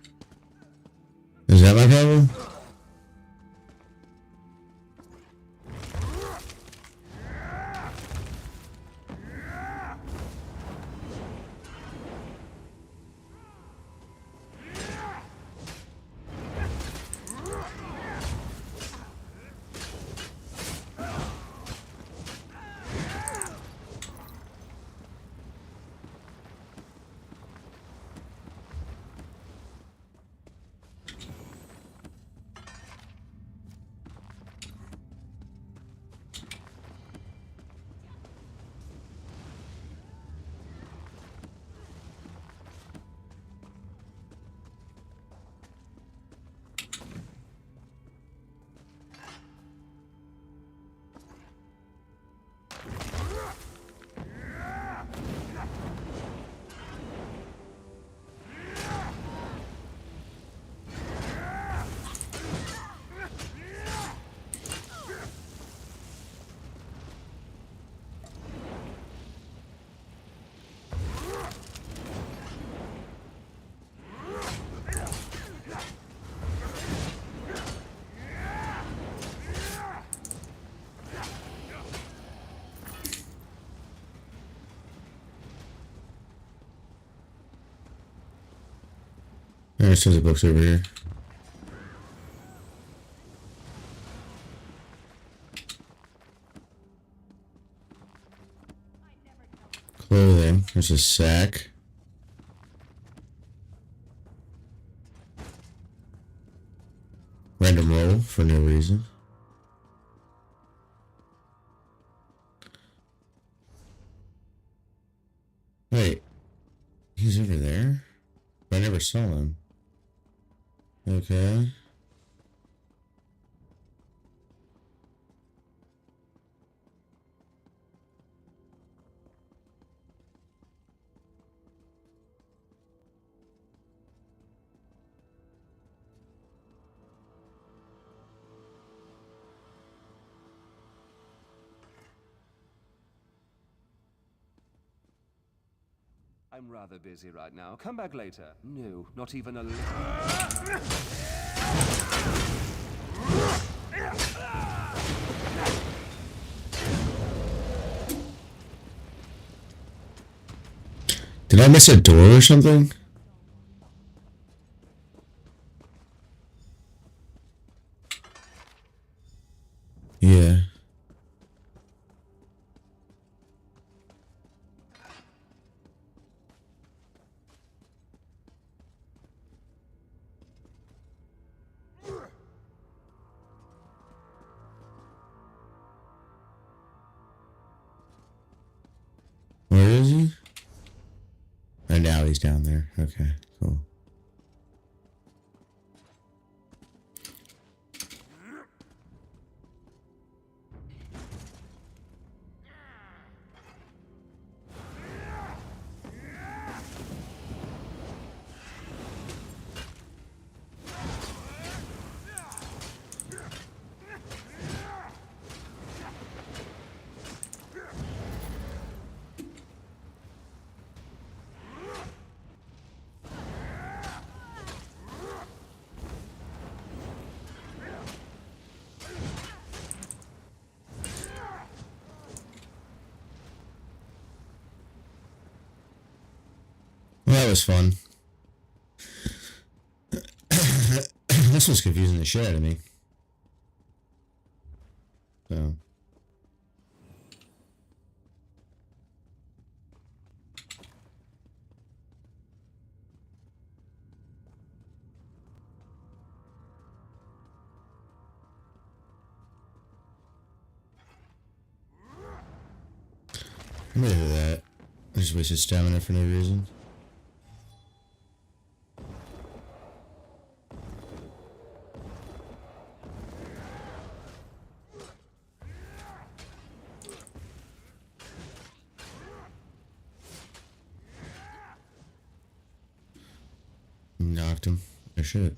Is that my problem? There's tons of books over here. Clothing. There's a sack. Random roll for no reason. Wait. He's over there? I never saw him. Okay. I'm rather busy right now. Come back later. No, not even a little. Did I miss a door or something? Yeah. Where is he? Oh, now he's down there. Okay, cool. Well, that was fun. This was confusing the shit out of me. So. I'm gonna do that. I just wasted stamina for no reason. Knocked him. I should.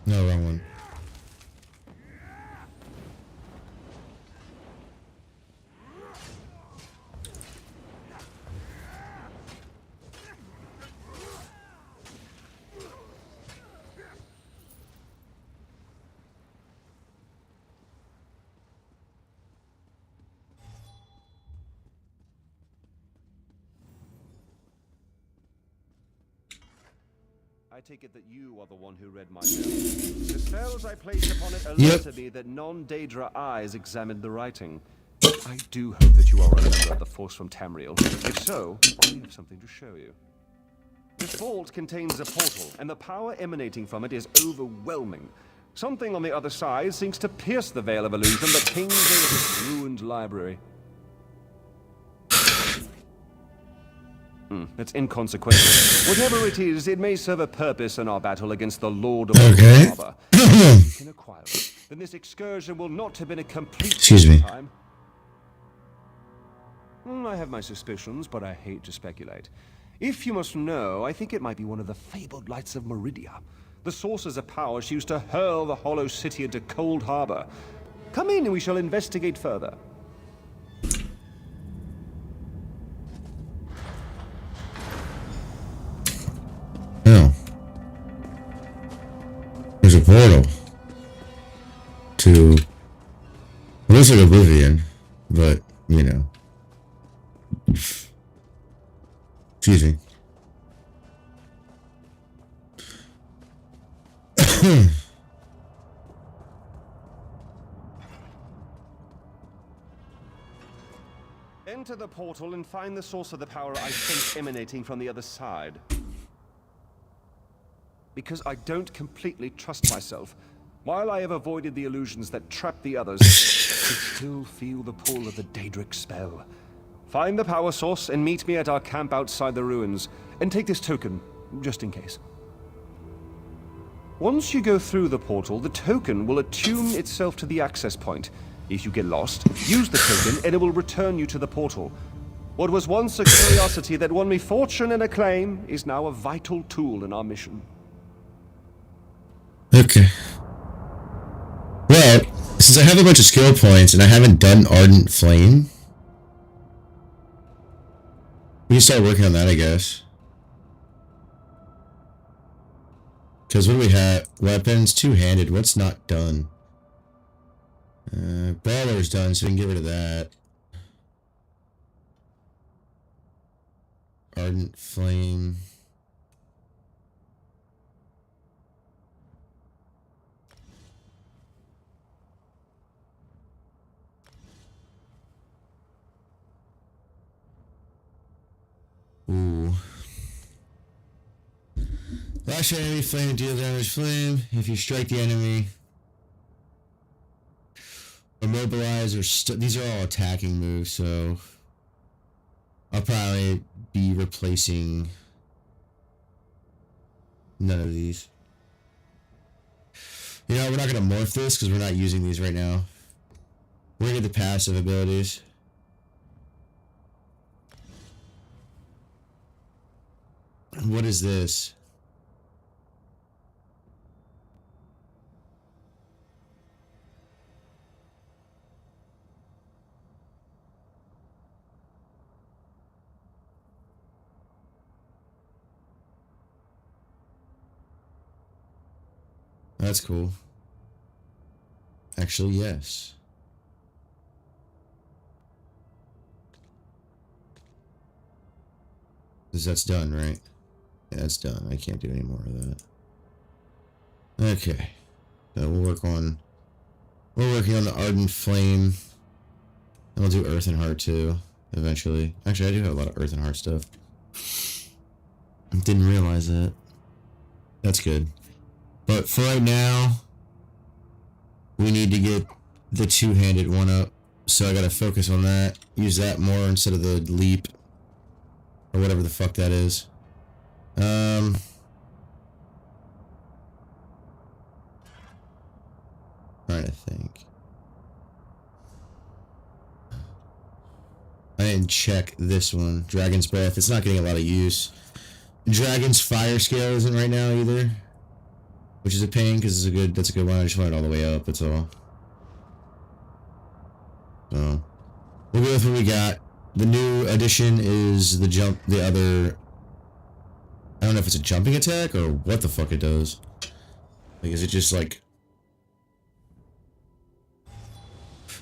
No, wrong one. I take it that you are the one who read my note. The spells I placed upon it alerted me that non-Daedra eyes examined the writing. I do hope that you are a member of the force from Tamriel. If so, I have something to show you. This vault contains a portal, and the power emanating from it is overwhelming. Something on the other side seems to pierce the veil of illusion that hangs over this ruined library. It's inconsequential. Whatever it is, it may serve a purpose in our battle against the Lord of Harbor. If you can acquire it, then this excursion will not have been a complete Excuse me. time. I have my suspicions, but I hate to speculate. If you must know, I think it might be one of the fabled lights of Meridia, the sources of power she used to hurl the Hollow City into Cold Harbor. Come in and we shall investigate further. Oh. There's a portal to, it looks like Oblivion, but, you know. Excuse me. Enter the portal and find the source of the power I sense emanating from the other side. Because I don't completely trust myself. While I have avoided the illusions that trap the others, I still feel the pull of the Daedric spell. Find the power source and meet me at our camp outside the ruins. And take this token, just in case. Once you go through the portal, the token will attune itself to the access point. If you get lost, use the token and it will return you to the portal. What was once a curiosity that won me fortune and acclaim is now a vital tool in our mission. Okay. Well, since I have a bunch of skill points and I haven't done Ardent Flame, we can start working on that, I guess. Because what do we have? Weapons, two-handed. What's not done? Brawler's done, so we can get rid of that. Ardent Flame. Ooh. Lash enemy flame, deal damage flame. If you strike the enemy, immobilize or these are all attacking moves, so I'll probably be replacing none of these. You know, we're not gonna morph this because we're not using these right now. We're gonna get the passive abilities. What is this? That's cool. Actually, yes. Because that's done, right? Yeah, that's done. I can't do any more of that. Okay. So we're working on the Ardent Flame. And we'll do Earth and Heart too, eventually. Actually, I do have a lot of Earth and Heart stuff. Didn't realize that. That's good. But for right now, we need to get the two-handed one up. So I gotta focus on that. Use that more instead of the leap. Or whatever the fuck that is. Trying to think. I didn't check this one. Dragon's Breath. It's not getting a lot of use. Dragon's Fire Scale isn't right now either. Which is a pain because that's a good one. I just want it all the way up, that's all. So we'll go with what we got. The new addition is the other. I don't know if it's a jumping attack or what the fuck it does. Like, is it just like,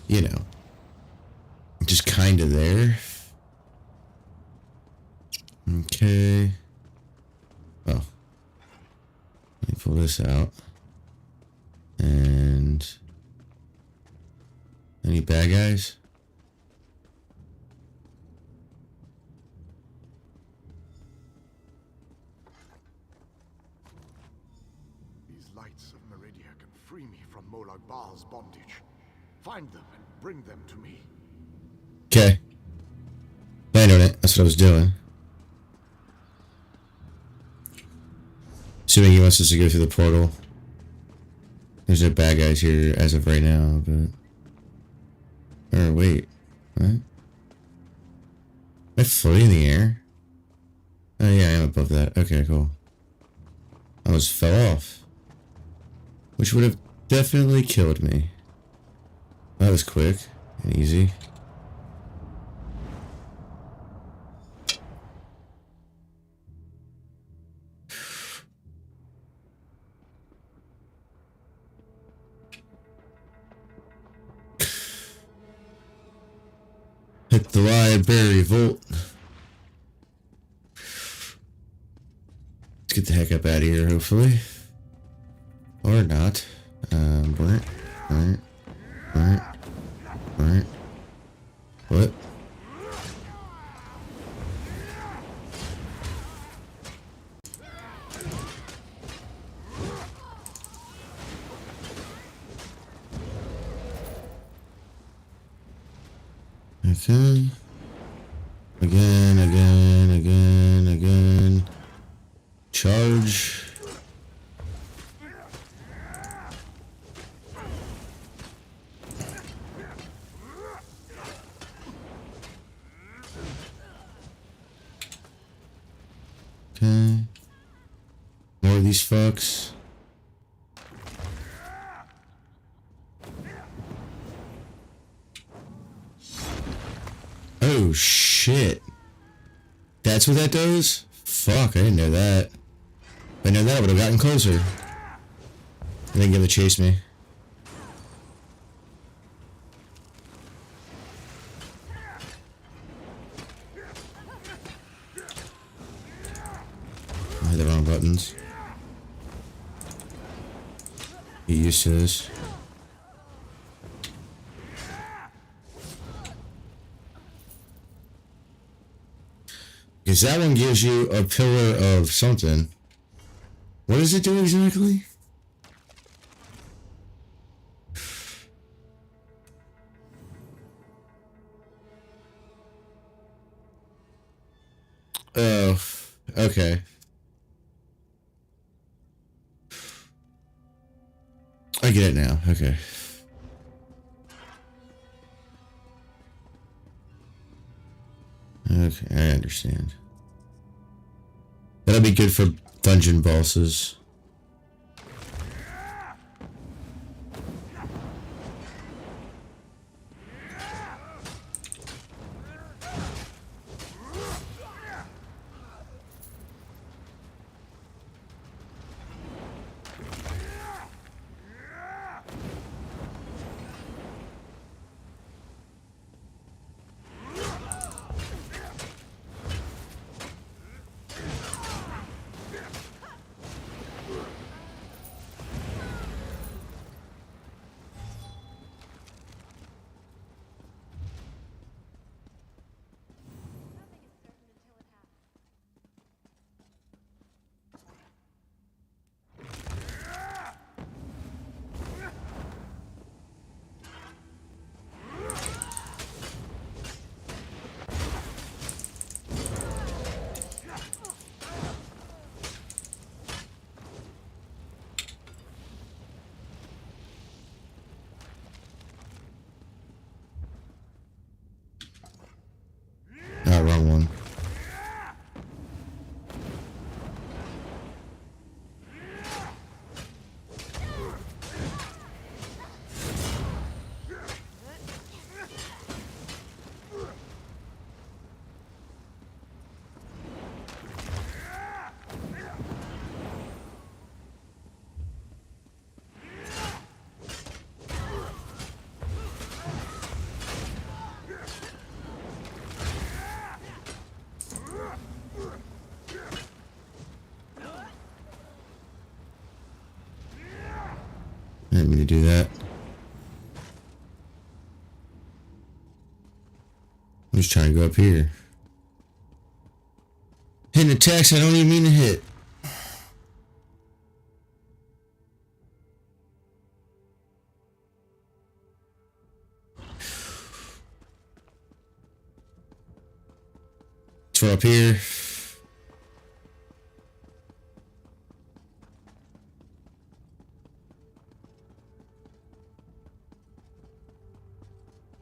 you know, just kind of there? Okay. Oh. Let me pull this out. And any bad guys? Bondage. Find them and bring them to me. Okay. Land on it. That's what I was doing. Assuming he wants us to go through the portal. There's no bad guys here as of right now, but... Or wait. What? Am I floating in the air? Oh yeah, I am above that. Okay, cool. I almost fell off. Which would have definitely killed me. That was quick and easy. Hit the library vault. Let's get the heck up out of here, hopefully. Or not. What? Okay. Again. Charge. Okay. More of these fucks. Oh shit. That's what that does? Fuck, I didn't know that. If I know that, I would have gotten closer. I didn't get to chase me. I hit the wrong buttons. Get used to this. Because that one gives you a pillar of something. What does it do exactly? Oh, okay. I get it now. Okay. Okay, I understand. That'll be good for dungeon bosses. Ah, wrong one. I didn't mean to do that. I'm just trying to go up here. Hitting attacks I don't even mean to hit. So up here.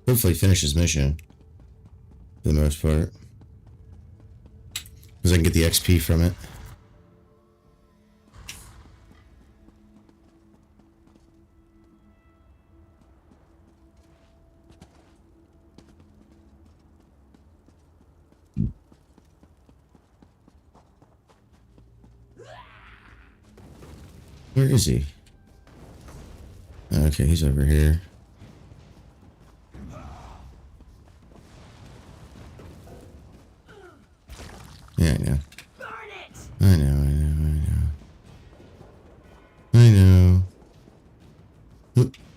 Hopefully finish his mission. For the most part. Because I can get the XP from it. Where is he? Okay, he's over here. Yeah, I know. I know.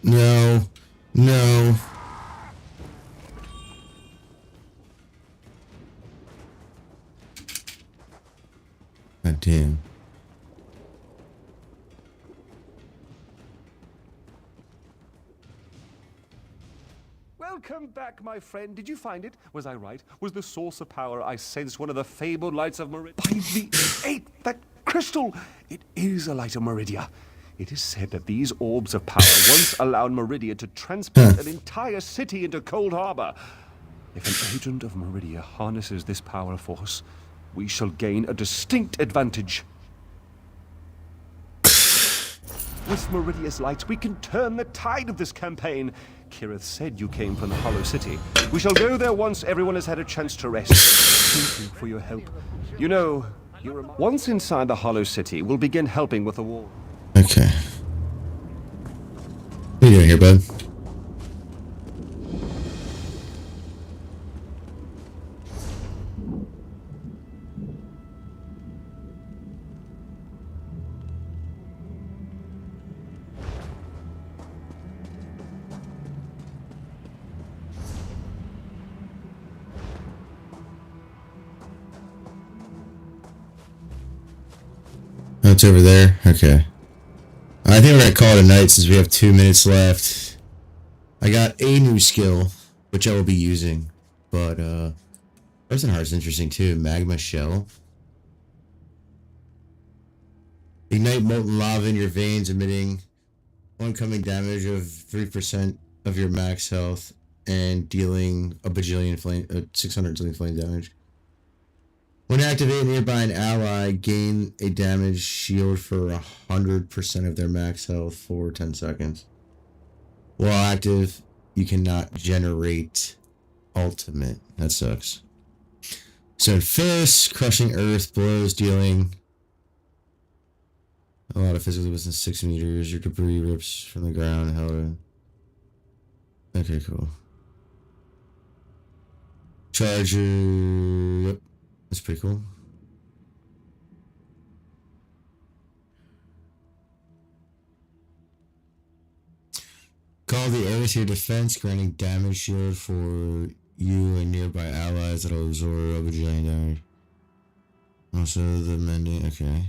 No. No. God damn. Welcome back, my friend. Did you find it? Was I right? Was the source of power I sensed one of the fabled lights of Meridia? By the eight, that crystal! It is a light of Meridia. It is said that these orbs of power once allowed Meridia to transport an entire city into Cold Harbor. If an agent of Meridia harnesses this power force, we shall gain a distinct advantage. With Meridia's lights, we can turn the tide of this campaign. Kirith said you came from the Hollow City. We shall go there once everyone has had a chance to rest. Thank you for your help. You know, once inside the Hollow City, we'll begin helping with the war. Okay. What are you doing here, bud? Oh, it's over there? Okay. I think we're gonna call it a night since we have 2 minutes left. I got a new skill, which I will be using. But, Frozen Heart's interesting too. Magma Shell. Ignite molten lava in your veins, emitting oncoming damage of 3% of your max health and dealing a bajillion flame, 600 something flame damage. When activated nearby an ally, gain a damage shield for 100% of their max health for 10 seconds. While active, you cannot generate ultimate. That sucks. So Fist, crushing earth blows, dealing a lot of physical within 6 meters. Your debris rips from the ground. Held. Okay, cool. Charger. Yep. That's pretty cool. Call the earth your defense, granting damage shield for you and nearby allies that'll absorb a bajillion damage. Also the mending, okay.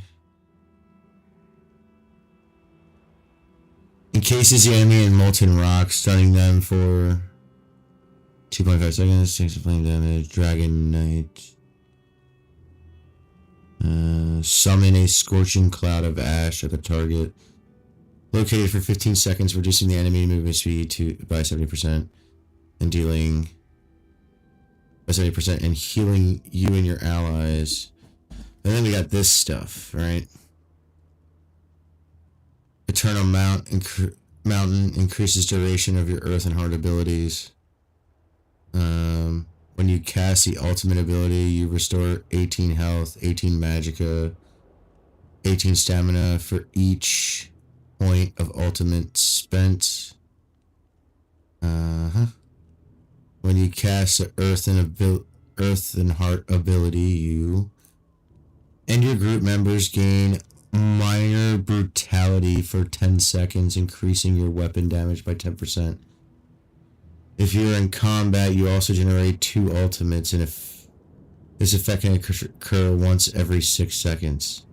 Encases the enemy in molten rock, stunning them for 2.5 seconds, takes a flame damage. Dragon Knight. Summon a scorching cloud of ash at the target. Located for 15 seconds, reducing the enemy movement speed by 70% and dealing by 70% and healing you and your allies. And then we got this stuff, right? Eternal Mountain increases duration of your Earth and Heart abilities. When you cast the ultimate ability, you restore 18 health, 18 magicka, 18 stamina for each point of ultimate spent. When you cast the Earth and Heart ability, you and your group members gain minor brutality for 10 seconds, increasing your weapon damage by 10%. If you're in combat, you also generate 2 ultimates, and if this effect can occur once every 6 seconds.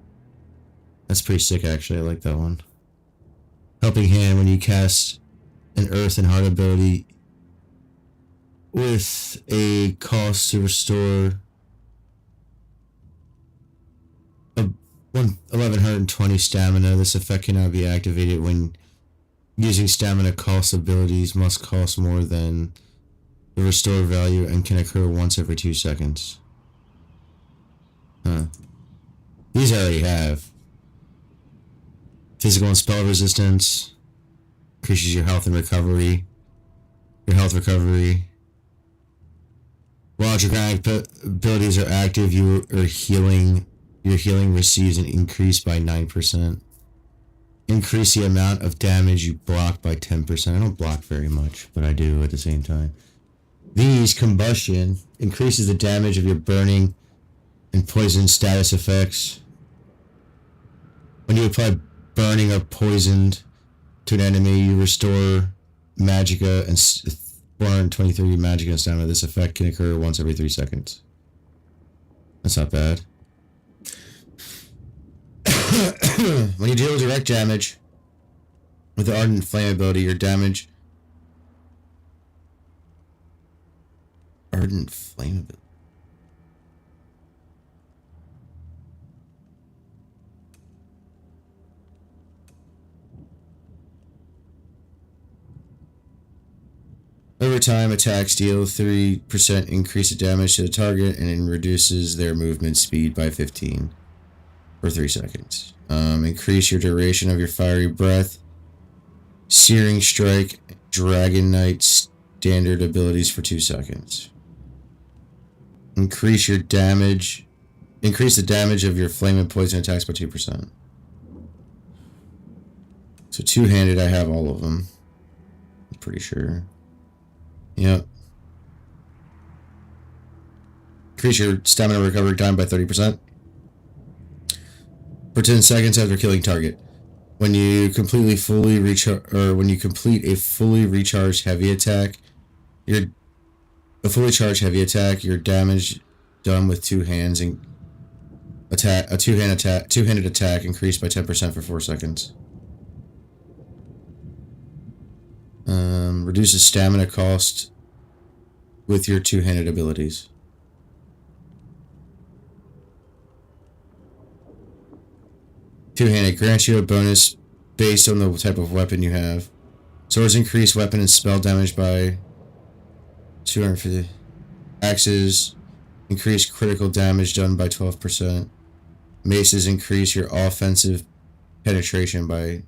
That's pretty sick, actually. I like that one. Helping Hand, when you cast an Earth and Heart ability with a cost to restore 1120 stamina. This effect cannot be activated when using stamina cost abilities, must cost more than the restore value, and can occur once every 2 seconds. These I already have. Physical and spell resistance. Increases your health and recovery. Your health recovery. While dramatic abilities are active, your healing receives an increase by 9%. Increase the amount of damage you block by 10%. I don't block very much, but I do at the same time. These combustion increases the damage of your burning and poison status effects. When you apply burning or poisoned to an enemy, you restore magicka and 423 magicka and stamina. This effect can occur once every 3 seconds. That's not bad. When you deal direct damage with the Ardent Flame ability, your damage... Ardent Flame ability. Over time, attacks deal 3% increase of damage to the target and it reduces their movement speed by 15 for 3 seconds. Increase your duration of your fiery breath, searing strike, dragon knight standard abilities for 2 seconds. Increase your damage. Increase the damage of your flame and poison attacks by 2%. So two-handed, I have all of them. I'm pretty sure. Yep. Increase your stamina recovery time by 30%. For 10 seconds after killing target. When you complete a fully recharged heavy attack, your damage done with two hands and two-handed attack increased by 10% for 4 seconds. Reduces stamina cost with your two-handed abilities. Two-handed grants you a bonus based on the type of weapon you have. Swords increase weapon and spell damage by 250. Axes increase critical damage done by 12%. Maces increase your offensive penetration by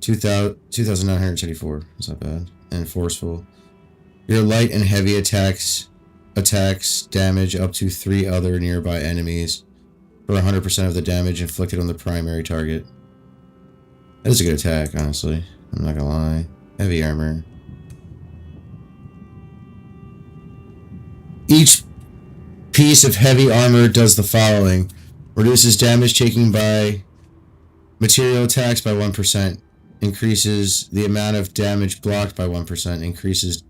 2,974. That's not bad. And forceful. Your light and heavy attacks damage up to 3 other nearby enemies for 100% of the damage inflicted on the primary target. That is a good attack, honestly. I'm not gonna lie. Heavy armor. Each piece of heavy armor does the following. Reduces damage taken by material attacks by 1%. Increases the amount of damage blocked by 1%. Increases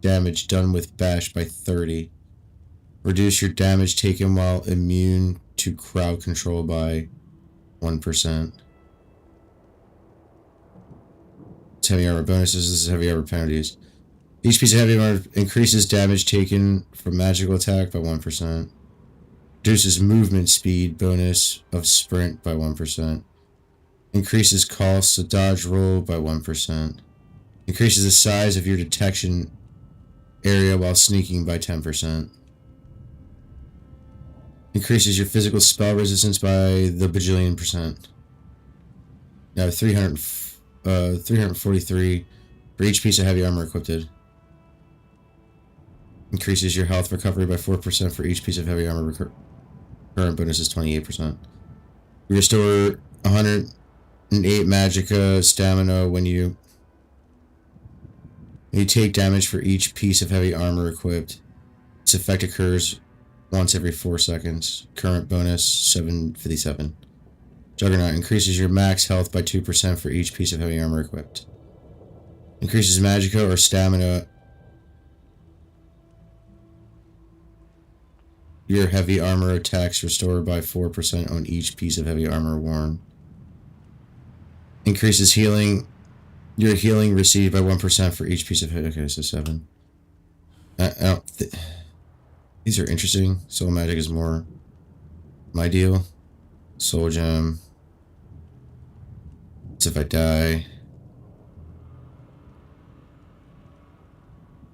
damage done with bash by 30. Reduce your damage taken while immune to crowd control by 1%. It's heavy armor bonuses. This is heavy armor penalties. Each piece of heavy armor increases damage taken from magical attack by 1%. Reduces movement speed bonus of sprint by 1%. Increases costs of dodge roll by 1%. Increases the size of your detection area while sneaking by 10%. Increases your physical spell resistance by the bajillion percent. Now 343 for each piece of heavy armor equipped. Increases your health recovery by 4% for each piece of heavy armor. Current bonus is 28%. Restore 108 magicka stamina when you take damage for each piece of heavy armor equipped. This effect occurs once every 4 seconds. Current bonus 757. Juggernaut increases your max health by 2% for each piece of heavy armor equipped. Increases magicka or stamina. Your heavy armor attacks restored by 4% on each piece of heavy armor worn. Increases healing. Your healing received by 1% for each piece of heavy. Okay, so 7. These are interesting. Soul magic is more my deal. Soul gem. It's if I die.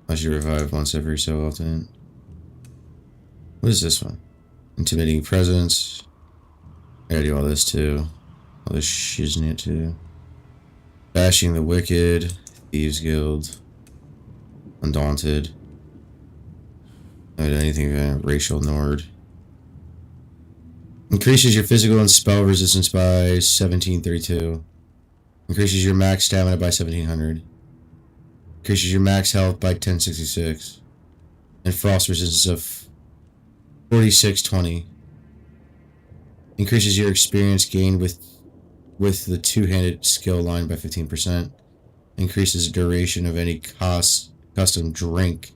I should revive once every so often. What is this one? Intimidating presence. I gotta do all this too. All this shiznit too. Bashing the wicked. Thieves Guild. Undaunted. I don't do anything racial Nord. Increases your physical and spell resistance by 1732. Increases your max stamina by 1700. Increases your max health by 1066. And frost resistance of 4620. Increases your experience gained with the two-handed skill line by 15%. Increases the duration of any custom drink.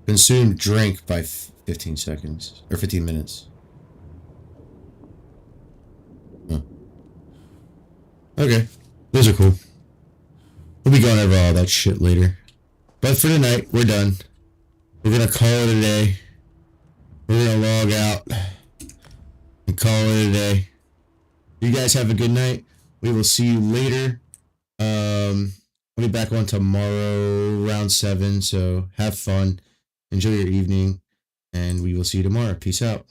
Consumed drink by 15 seconds. Or 15 minutes. Huh. Okay. Those are cool. We'll be going over all that shit later. But for tonight, we're done. We're gonna call it a day. We're gonna log out and call it a day. You guys have a good night. We will see you later. I'll be back on tomorrow around 7. So have fun. Enjoy your evening. And we will see you tomorrow. Peace out.